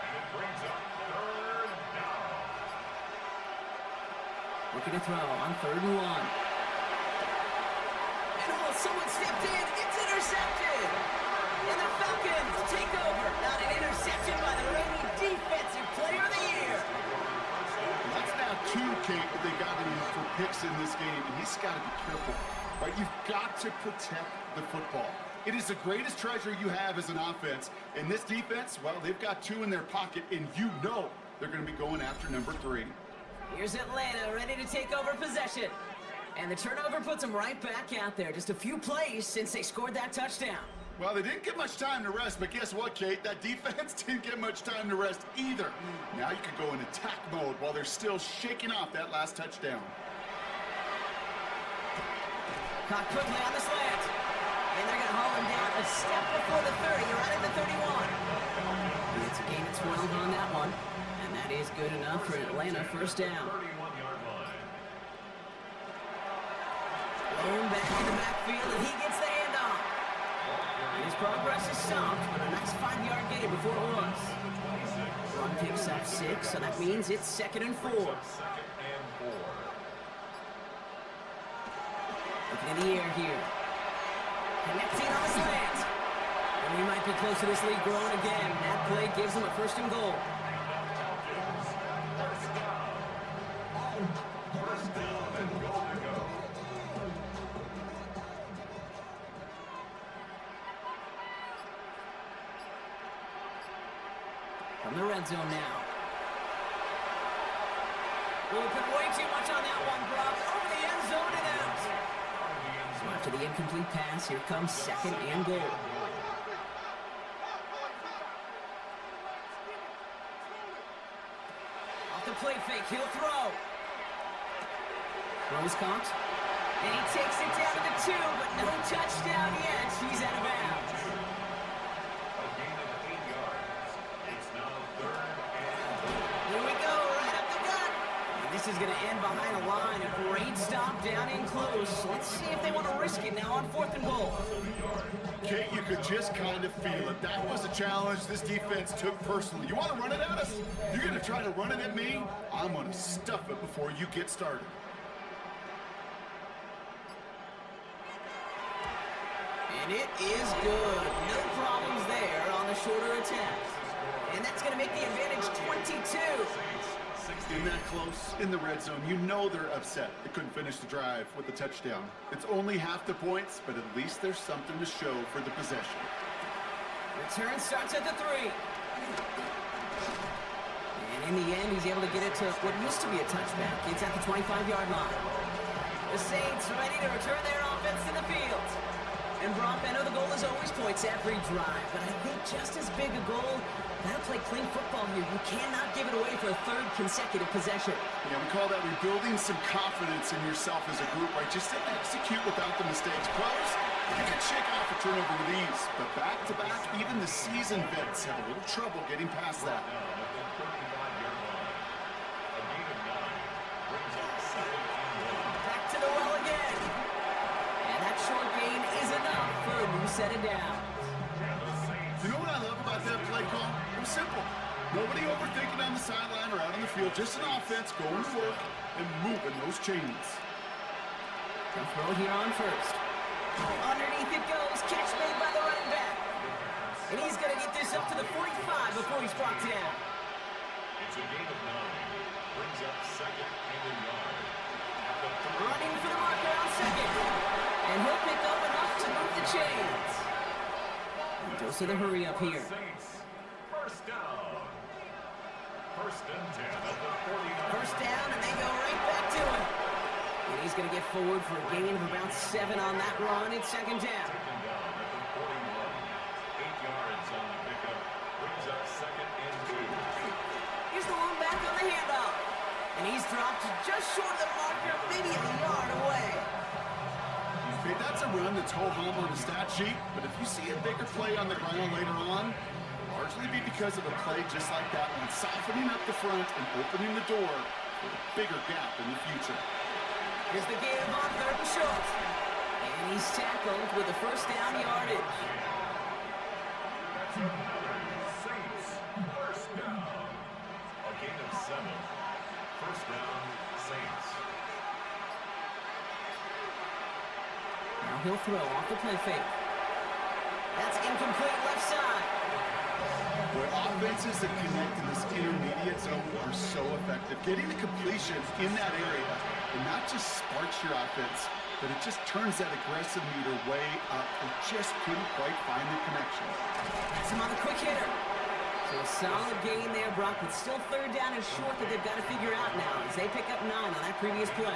And it brings up 3rd down. Looking to throw on 3rd and 1. And oh, someone stepped in. It's intercepted. And the Falcons take over. Not an interception by the reigning defensive player of the year. That's now 2, Kate, that they got him for picks in this game, and he's got to be careful. Right? You've got to protect the football. It is the greatest treasure you have as an offense. And this defense, well, they've got 2 in their pocket, and you know they're going to be going after number 3. Here's Atlanta ready to take over possession. And the turnover puts them right back out there. Just a few plays since they scored that touchdown. Well, they didn't get much time to rest, but guess what, Kate? That defense didn't get much time to rest either. Now you could go in attack mode while they're still shaking off that last touchdown. Caught quickly on the slant. And they're going to haul him down a step before the 30. You're right at the 31. It's a gain of 12 on that one. And that is good enough for Atlanta first down. 31-yard line. Blown back in the backfield, and he gets the handoff. His progress is stopped, but a nice 5-yard gain before it was. Run picks up 6, so that means it's 2nd and 4. 2nd and 4. Looking in the air here. Connecting on the slant. And we might be close to this lead growing again. That play gives them a 1st and goal. First down and goal to go. From the red zone now. We'll put way too much on that one, Brock. Over the end zone and out. After the incomplete pass, here comes second and goal. Off the play fake, he'll throw. Throws caught. And he takes it down to the 2, but no touchdown yet. He's out of bounds. A gain of 8 yards. It's now third and goal. Here we go, right up the gut. And this is going to end behind a line. A great stop down in close. Let's see if they want to risk it now on 4th and goal. Kate, you could just kind of feel it. That was a challenge this defense took personally. You want to run it at us? You're going to try to run it at me? I'm going to stuff it before you get started. And it is good. No problems there on the shorter attempt. And that's going to make the advantage 22. In that close, in the red zone, you know they're upset they couldn't finish the drive with the touchdown. It's only half the points, but at least there's something to show for the possession. Return starts at the 3. And in the end, he's able to get it to what used to be a touchback. It's at the 25-yard line. The Saints ready to return their offense to the field. And Brock, I know the goal is always points every drive, but I think just as big a goal, gotta play clean football here. You cannot give it away for a 3rd consecutive possession. Yeah, we call that rebuilding some confidence in yourself as a group, right? Just to execute without the mistakes. Pros, you can shake off a turnover with ease, but back-to-back, even the seasoned vets have a little trouble getting past that. Back to the well again. And that short gain is enough for a new set of downs. You know what I love about that play call? It was simple. Nobody overthinking on the sideline or out on the field. Just an offense going to work and moving those chains. They'll throw here on 1st. Underneath it goes. Catch made by the running back. And he's going to get this up to the 45 before he's brought down. It's a gain of 9. Brings up second and a yard. Running for the marker on 2nd. And he'll pick up enough to move the chains. Goes to the hurry up here. Saints, first down. 1st and 10 at the 49. First down, and they go right back to him. And he's going to get forward for a gain of about 7 on that run. It's 2nd down. Second down at the 41. 8 yards on the pickup. Brings up second and 2. Here's the one back on the handoff. And he's dropped just short of the marker, maybe a yard away. Okay, that's a run that's ho-hum on the stat sheet, but if you see a bigger play on the ground later on, largely be because of a play just like that one, softening up the front and opening the door for a bigger gap in the future. Here's the game on 3rd and short. And he's tackled with the first down yardage. Saints, first down. A gain of 7. First down, Saints. Now he'll throw off the play fake. That's incomplete left side. Where offenses that connect in this intermediate zone are so effective. Getting a completion in that area, and not just sparks your offense, but it just turns that aggressive meter way up and just couldn't quite find the connection. That's him on the quick hitter. So a solid gain there, Brock, but still 3rd down and short that they've got to figure out now as they pick up 9 on that previous play.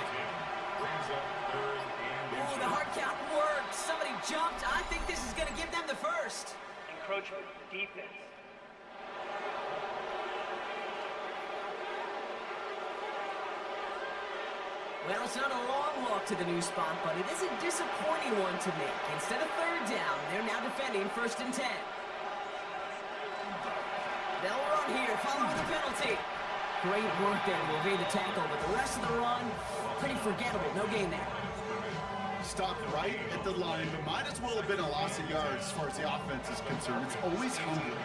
Brings up 3rd and Ooh, the hard count worked. Somebody jumped. I think this is going to give them the first. Encroachment defense. Well, it's not a long walk to the new spot, but it is a disappointing one to make. Instead of 3rd down, they're now defending 1st and 10. They'll run here, following the penalty. Great work there to evade the tackle, but the rest of the run, pretty forgettable. No gain there. Stopped right at the line, but might as well have been a loss of yards as far as the offense is concerned. It's always humbling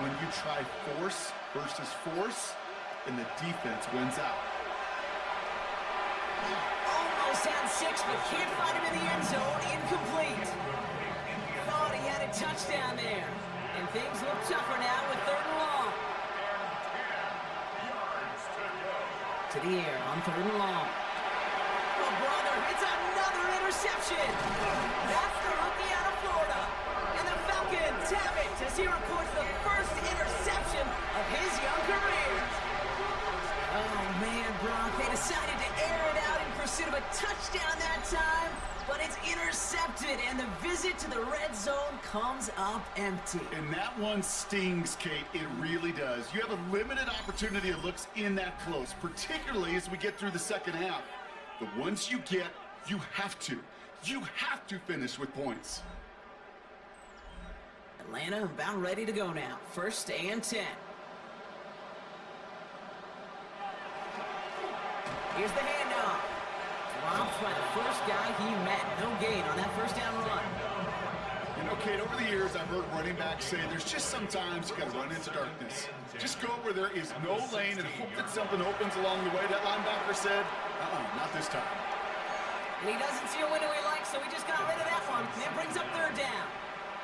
when you try force versus force, and the defense wins out. Almost had 6, but can't find him in the end zone. Incomplete. Thought he had a touchdown there. And things look tougher now with 3rd and long. To the air on 3rd and long. Oh, brother, it's another interception. That's the rookie out of Florida. And the Falcons have it as he records the first interception of his young career. Oh, man, Brock, they decided to air it out in pursuit of a touchdown that time, but but it's intercepted, and the visit to the red zone comes up empty. And that one stings, Kate. It really does. You have a limited opportunity of looks in that close, particularly as we get through the second half. The ones you get, you have to finish with points. Atlanta about ready to go now. 1st and 10. Here's the handoff. Dropped by the first guy he met. No gain on that first down run. You know, Kate, over the years, I've heard running backs say there's just sometimes you got to run into darkness. Just go where there is no lane and hope that something opens along the way. That linebacker said, not this time. And he doesn't see a window he likes, so he just got rid of that one. And it brings up 3rd down.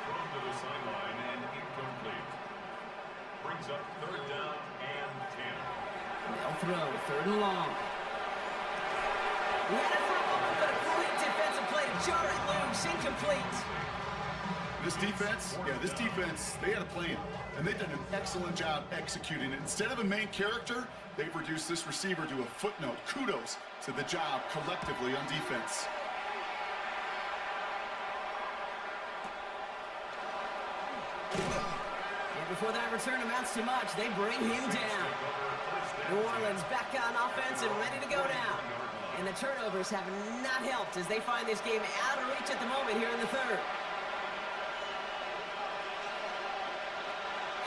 Thrown to the sideline and incomplete. Brings up 3rd down and 10. They'll throw 3rd and long. We had it for a moment, but a great defensive play to jar it loose. Incomplete. This defense, they had a plan, and they've done an excellent job executing it. Instead of a main character, they've reduced this receiver to a footnote. Kudos to the job collectively on defense. And before that return amounts to much, they bring him down. New Orleans back on offense and ready to go now. And the turnovers have not helped as they find this game out of reach at the moment here in the 3rd.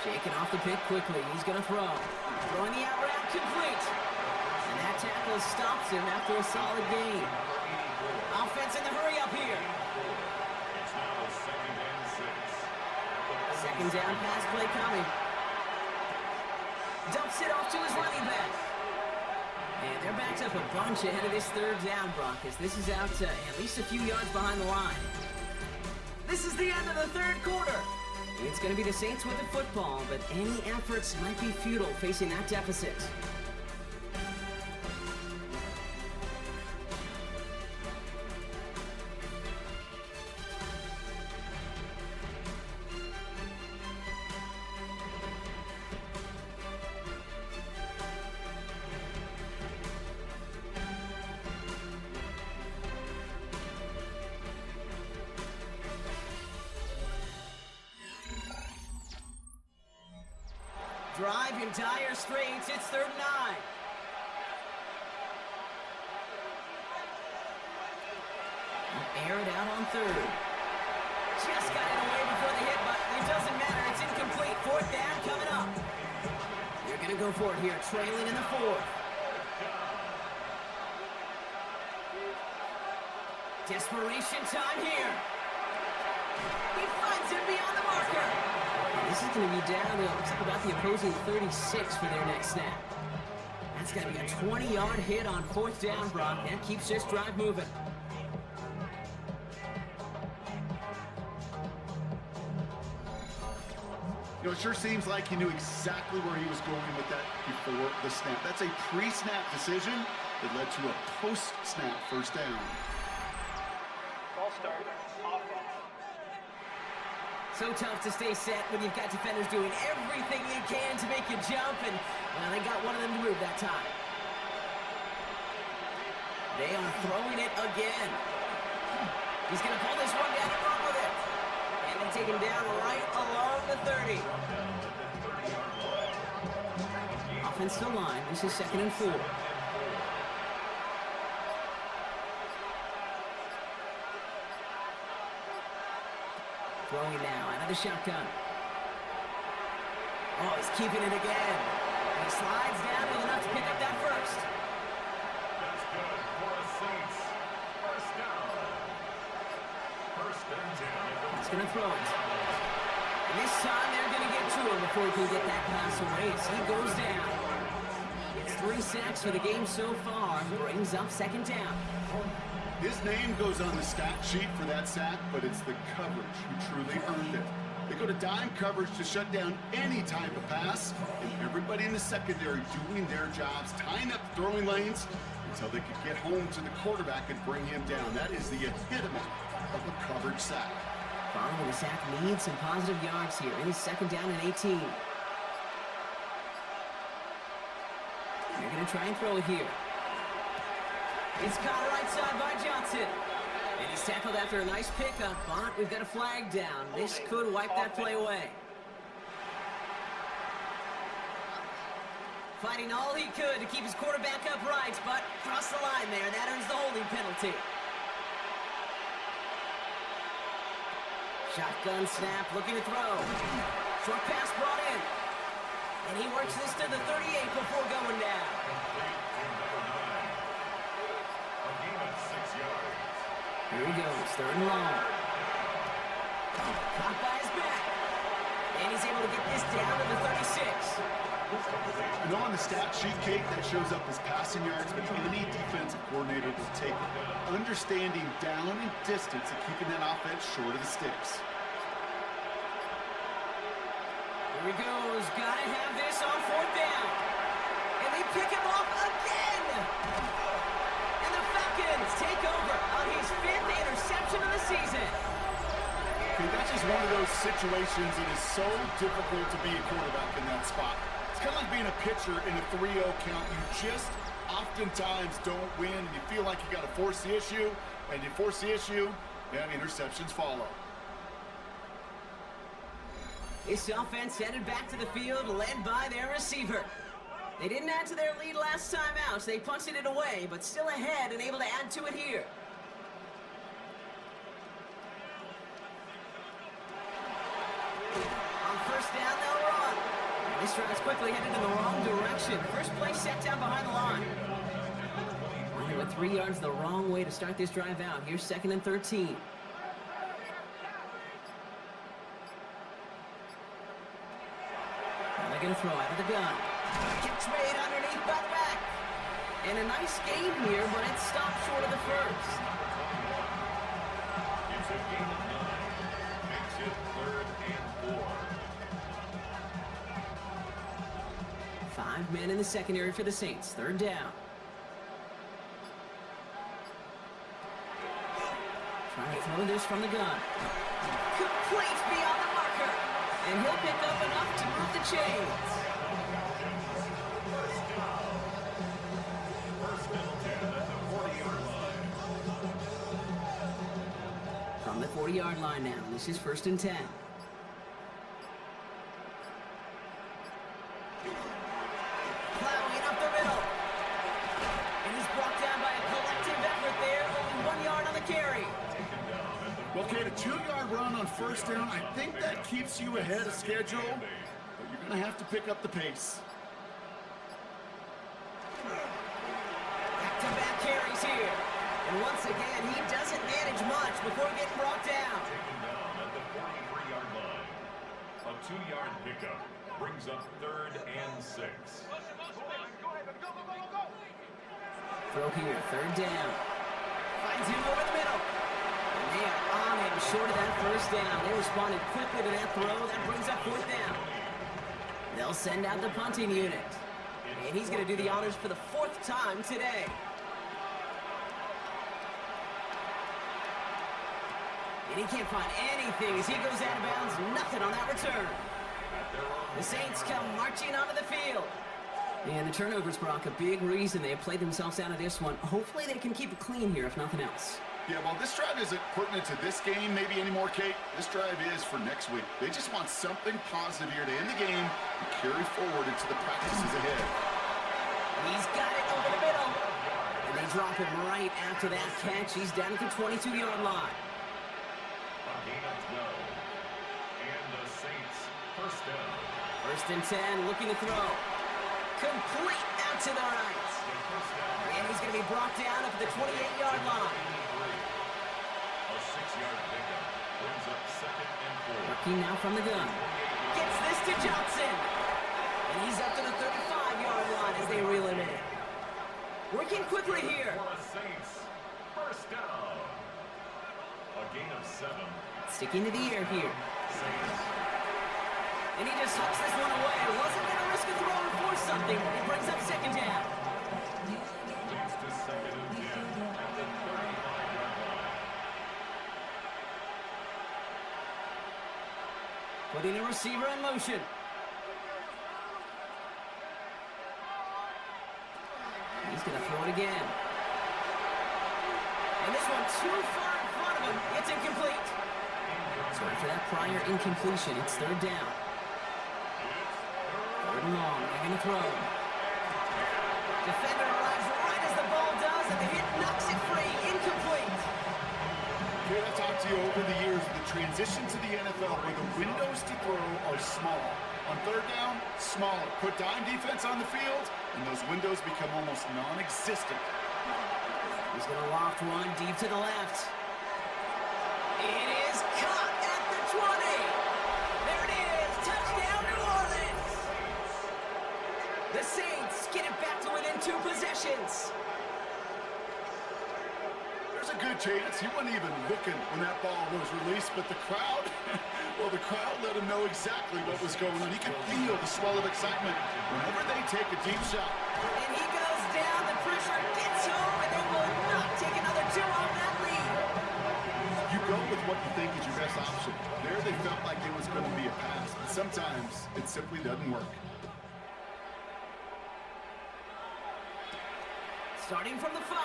Shaking off the pick quickly. He's going to throw. Throwing the out route complete. And that tackle stops him after a solid gain. Offense in the hurry up here. It's now 2nd and 6. Second down pass play coming. Dumps it off to his running back. And they're backed up a bunch ahead of this 3rd down, Brock, as this is out at least a few yards behind the line. This is the end of the 3rd quarter. It's going to be the Saints with the football, but any efforts might be futile facing that deficit. Drive in dire straits. It's 3rd and 9. Air it out on 3rd. Just got it away before the hit, but it doesn't matter. It's incomplete. 4th down coming up. They're going to go for it here, trailing in the 4th. Desperation time here. He finds him beyond the marker. This is going to be down to looks like about the opposing 36 for their next snap. That's got to be a 20-yard hit on 4th down, Brock. That keeps this drive moving. You know, it sure seems like he knew exactly where he was going with that before the snap. That's a pre-snap decision that led to a post-snap 1st down. Ball start. Offense. So tough to stay set when you've got defenders doing everything they can to make you jump, and well, they got one of them to move that time. They are throwing it again. He's going to pull this one down and run with it. And they take him down right along the 30. Offensive line. This is 2nd and 4. Throwing now out of the shotgun. Oh, he's keeping it again. And he slides down with enough to pick up that 1st. That's good for a Saints. 1st down. 1st and 10. He's going to throw it. And this time they're going to get to him before he can get that pass away as he goes down. It's 3 sacks for the game so far. Brings up 2nd down. His name goes on the stat sheet for that sack, but it's the coverage who truly earned it. They go to dime coverage to shut down any type of pass, and everybody in the secondary doing their jobs, tying up throwing lanes until they could get home to the quarterback and bring him down. That is the epitome of a coverage sack. Following the sack needs some positive yards here. It is 2nd down and 18. They're going to try and throw it here. It's caught right side by Johnson. And he's tackled after a nice pickup, but we've got a flag down. This could wipe that play away. Fighting all he could to keep his quarterback upright, but crossed the line there. That earns the holding penalty. Shotgun snap, looking to throw. Short pass brought in. And he works this to the 38 before going down. A gain of 6 yards. Here he goes, third and long. Caught by his back. And he's able to get this down to the 36. And on the stat sheet, Kate, that shows up as passing yards, but any defensive coordinator will take it. Understanding down and distance and keeping that offense short of the sticks. Here he goes. Gotta have this on fourth down. And they pick him off again. And the Falcons take over on his 5th interception of the season. Okay, that's just one of those situations that is so difficult to be a quarterback in that spot. It's kind of like being a pitcher in a 3-0 count. You just oftentimes don't win, and you feel like you got to force the issue, and you force the issue, and interceptions follow. This offense headed back to the field, led by their receiver. They didn't add to their lead last time out, so they punted it away, but still ahead and able to add to it here. On first down, they'll run. And this drive's quickly headed in the wrong direction. First play set down behind the line. They went 3 yards the wrong way to start this drive out. Here's 2nd and 13. Now they're going to throw out of the gun. Catch made underneath by the back. And a nice game here, but it stopped short of the first. It's a gain of 9. Makes it 3rd and 4. 5 men in the secondary for the Saints. 3rd down. Trying to throw this from the gun. Complete beyond the marker. And he'll pick up enough to move the chains. First and 10 at the 40-yard line. From the 40-yard line now. This is 1st and 10. Plowing up the middle. And he's brought down by a collective effort there. Only 1 yard on the carry. Well, Kate, a 2-yard run on first down, I think that keeps you ahead of schedule, but you're going to have to pick up the pace. Back-to-back carries here. And once again, he doesn't manage much before getting brought down. Taken down at the 43-yard line. A 2-yard pickup brings up 3rd and 6. Throw here, 3rd down. Finds him over the middle. And they are on him short of that first down. They responded quickly to that throw. That brings up 4th down. They'll send out the punting unit. And he's going to do the honors for the 4th time today. And he can't find anything as he goes out of bounds. Nothing on that return. The Saints come marching onto the field. And the turnovers, Brock, a big reason they have played themselves out of this one. Hopefully they can keep it clean here, if nothing else. Yeah, well, this drive isn't pertinent to this game maybe anymore, Kate. This drive is for next week. They just want something positive here to end the game and carry forward into the practices ahead. He's got it over the middle. And they drop him right after that catch. He's down at the 22-yard line. A gain of 12. And the Saints first down. 1st and 10, looking to throw. Complete out to the right. And he's going to be brought down up at the 28-yard line. A 6-yard pickup brings up 2nd and 4. Working now from the gun. Gets this to Johnson. And he's up to the 35-yard line as they reel him in. Working quickly here. For the Saints, first down. A gain of 7. Sticking to the air here. Saints. And he just hucks this one away. Wasn't going to risk a throw and force something. He brings up 2nd down. Leads to 2nd and 10 at the 35-yard line. Putting a receiver in motion. He's going to throw it again. And this one too far in front of him. It's incomplete. So after that prior incompletion, it's third down. Third and long. They're going to throw. Defender arrives right as the ball does, and the hit knocks it free. Incomplete. Here I talked to you over the years of the transition to the NFL where the windows to throw are small. On third down, smaller. Put dime defense on the field, and those windows become almost non-existent. He's going to loft one deep to the left. It is caught at the 20. There it is. Touchdown, New Orleans. The Saints get it back to within 2 possessions. There's a good chance he wasn't even looking when that ball was released, but the crowd, well, the crowd let him know exactly what was going on. He could feel the swell of excitement whenever they take a deep shot. And he goes down. The pressure gets home, and they will not take another 2 off that lead. You go with what you think is your best option. There they felt like it was going to be a pass, but sometimes it simply doesn't work. Starting from the 5.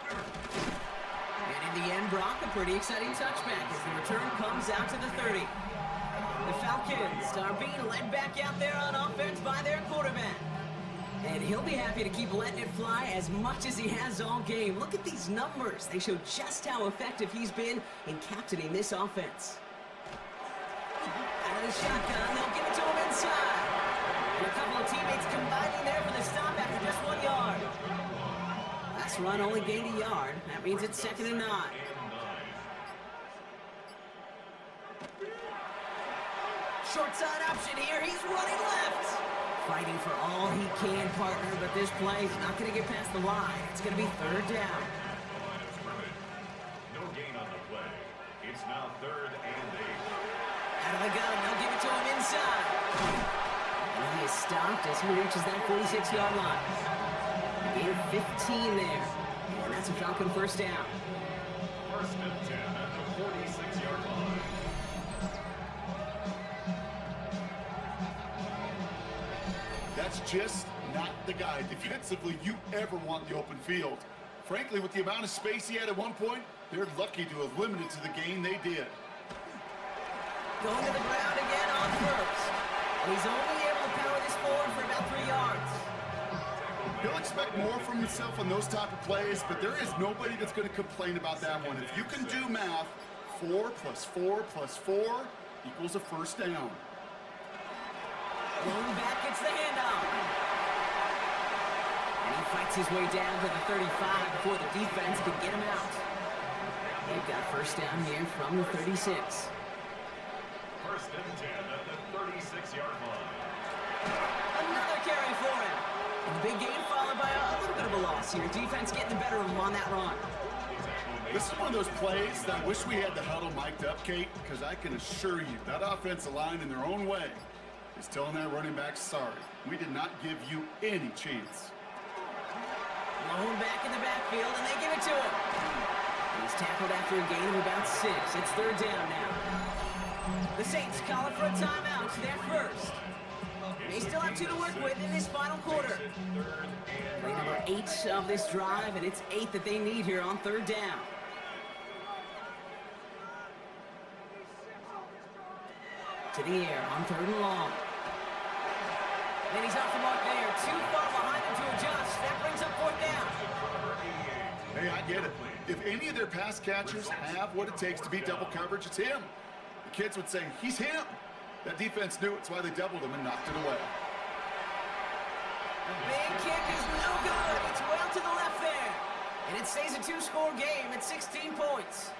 And in the end, Brock, a pretty exciting touchback as the return comes out to the 30. The Falcons are being led back out there on offense by their quarterback. And he'll be happy to keep letting it fly as much as he has all game. Look at these numbers. They show just how effective he's been in captaining this offense. Out of the shotgun, they'll give it to him inside. And a couple of teammates combining there for the stop after just 1 yard. Last run only gained a yard. That means it's 2nd and 9. Short side option here. He's running left. Fighting for all he can, partner, but this play is not going to get past the line. It's going to be third down. No gain on the play. It's now 3rd and 8. Out of the gun, they'll give it to him inside. And he is stopped as he reaches that 46-yard line. Gain of 15 there. And that's a Falcon first down. 1st and 10 at the 46-yard line. That's just not the guy defensively you ever want in the open field. Frankly, with the amount of space he had at one point, they're lucky to have limited to the gain they did. Going to the ground again on first. And he's only able to power this forward for about 3 yards. He'll expect more from himself on those type of plays, but there is nobody that's going to complain about that one. If you can do math, 4 + 4 + 4 equals a first down. Going back, it's the handoff. And he fights his way down to the 35 before the defense can get him out. They've got first down here from the 36. 1st and 10 at the 36-yard line. Another carry for him. And big gain followed by a little bit of a loss here. Defense getting the better of him on that run. This is one of those plays that I wish we had the huddle mic'd up, Kate, because I can assure you that offensive line in their own way is telling that running back, sorry, we did not give you any chance. Blown back in the backfield, and they give it to him. He's tackled after a gain of about 6. It's third down now. The Saints call it for a timeout. They're first. They still have 2 to work with in this final quarter. Play number 8 of this drive, and it's 8 that they need here on third down. To the air on 3rd and long. And he's off the mark there. Too far behind him to adjust. That brings up 4th down. Hey, I get it. If any of their pass catchers have what it takes to beat double coverage, it's him. The kids would say, he's him. That defense knew it's why they doubled him and knocked it away. The big kick is no good. It's well to the left there. And it stays a 2-score game at 16 points.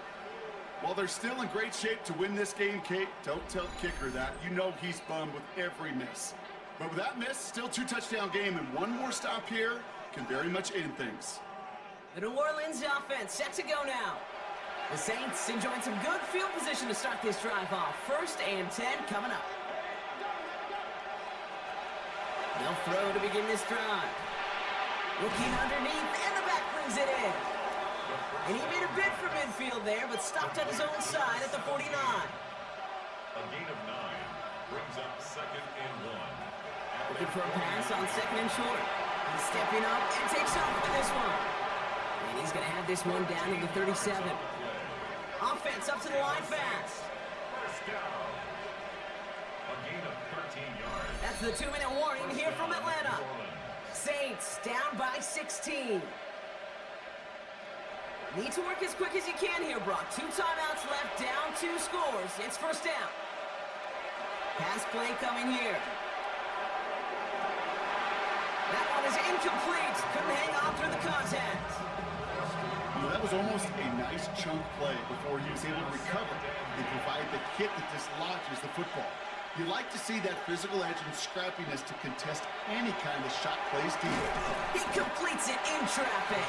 While they're still in great shape to win this game, Kate, don't tell the kicker that. You know he's bummed with every miss. But with that miss, still 2-touchdown game, and one more stop here can very much end things. The New Orleans offense set to go now. The Saints enjoying some good field position to start this drive off. 1st and 10 coming up. They'll throw to begin this drive. Looking underneath, and the back brings it in. And he made a bid for midfield there, but stopped at his own side at the 49. A gain of 9 brings up 2nd and 1. Looking for a pass on 2nd and short. He's stepping up and takes off with this one. And he's going to have drive this one down to the 37. Offense up to the line fast. First down. A gain of 13 yards. That's the 2-minute warning here from Atlanta. Saints down by 16. Need to work as quick as you can here, Brock. 2 timeouts left, down 2 scores. It's first down. Pass play coming here. That one is incomplete. Couldn't hang on through the contact. That was almost a nice chunk play before he was able to recover and provide the hit that dislodges the football. You like to see that physical edge and scrappiness to contest any kind of shot play steal. He completes it in traffic.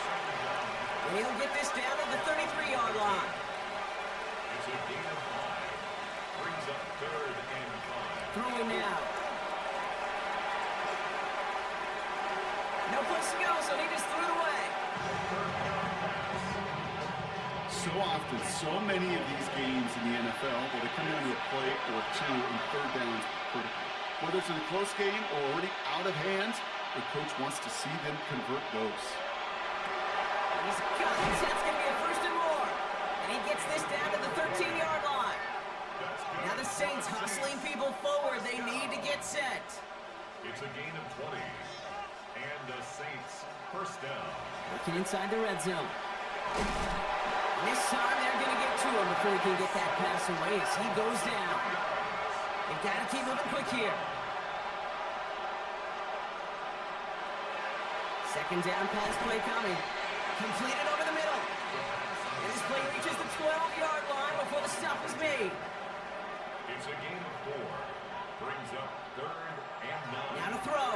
And he'll get this down to the 33-yard line. It's a gain of 5. Brings up 3rd and 5. Throwing now. No place to go, so he just threw it away. So often, so many of these games in the NFL where they come down to a play or 2 and 3rd downs critical. Whether it's in a close game or already out of hand, the coach wants to see them convert those. He's got this. That's going to be a 1st and more. And he gets this down to the 13-yard line. Now the Saints hustling people forward. They need to get set. It's a gain of 20. And the Saints first down. Looking inside the red zone. This time they're going to get to him before he can get that pass away as he goes down. They've got to keep moving quick here. 2nd down pass play coming. Completed over the middle. And this play reaches the 12-yard line before the stop is made. It's a gain of 4. Brings up 3rd and 9. Now to throw.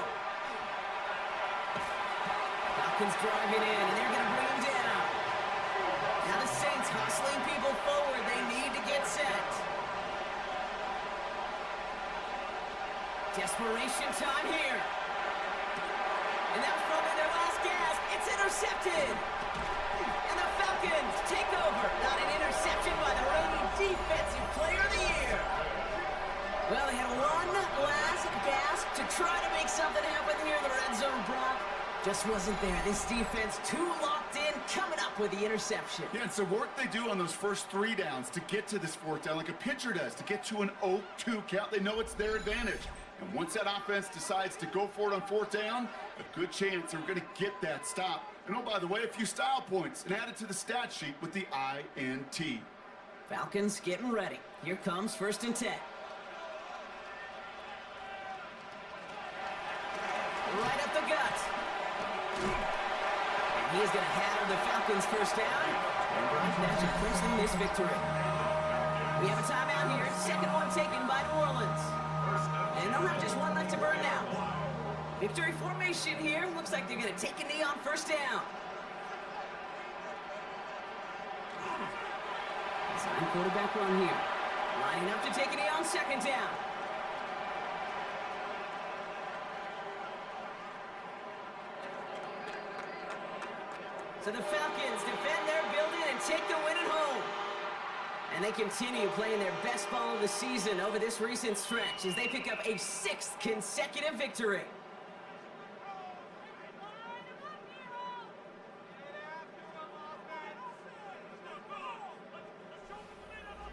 Falcons driving in, and they're going to bring him down. Now the Saints hustling people forward. They need to get set. Desperation time here. And that's probably their last gasp. It's intercepted. And the Falcons take over. Not an interception by the reigning Defensive Player of the Year. Well, they had one last gasp to try to make something happen here in the red zone, Brock. Just wasn't there. This defense too locked in, coming up with the interception. Yeah, it's the work they do on those first 3 downs to get to this 4th down, like a pitcher does, to get to an 0-2 count. They know it's their advantage. And once that offense decides to go for it on 4th down, a good chance they're going to get that stop. And oh, by the way, a few style points and add it to the stat sheet with the INT. Falcons getting ready. Here comes 1st and 10. Right up the gut. And he is going to have the Falcons first down. And Brock, that should clinch them this victory. We have a timeout here. 2nd one taken by New Orleans. And they'll have just one left to burn now. Victory formation here. Looks like they're going to take a knee on 1st down. Design quarterback run here. Lining up to take a knee on 2nd down. So the Falcons defend their building and take the win at home. And they continue playing their best ball of the season over this recent stretch as they pick up a 6th consecutive victory.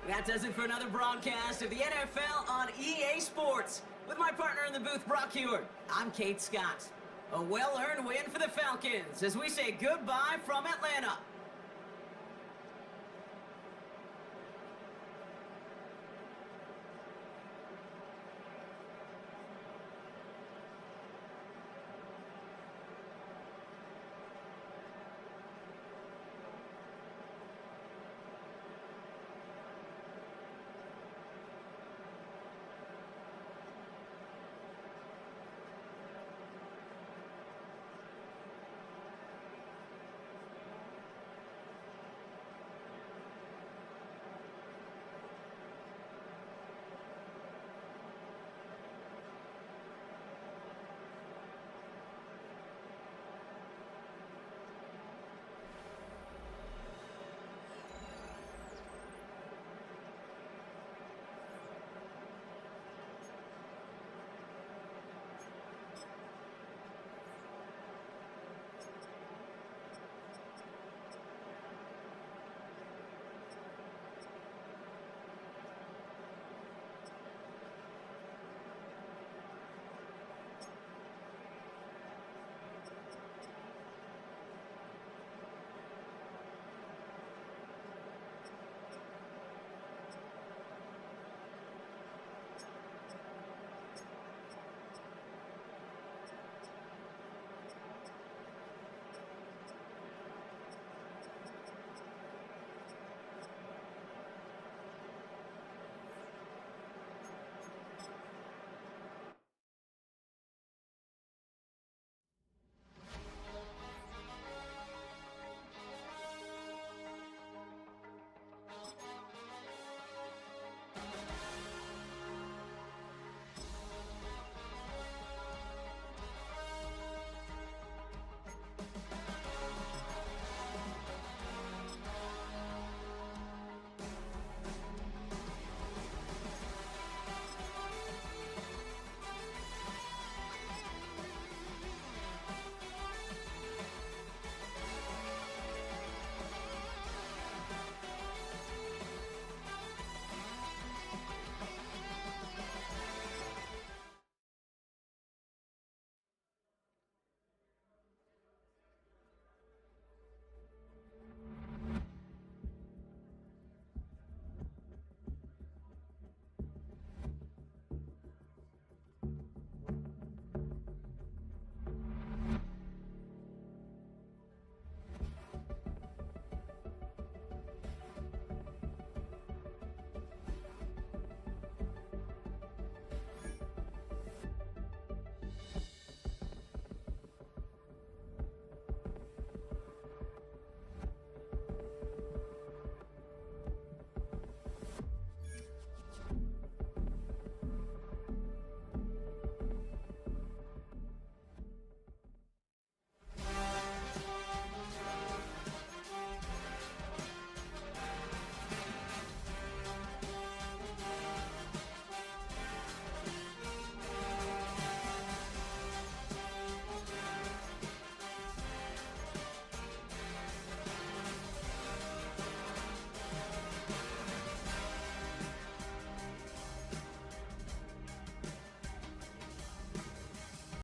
That does it for another broadcast of the NFL on EA Sports. With my partner in the booth, Brock Hewitt, I'm Kate Scott. A well-earned win for the Falcons as we say goodbye from Atlanta.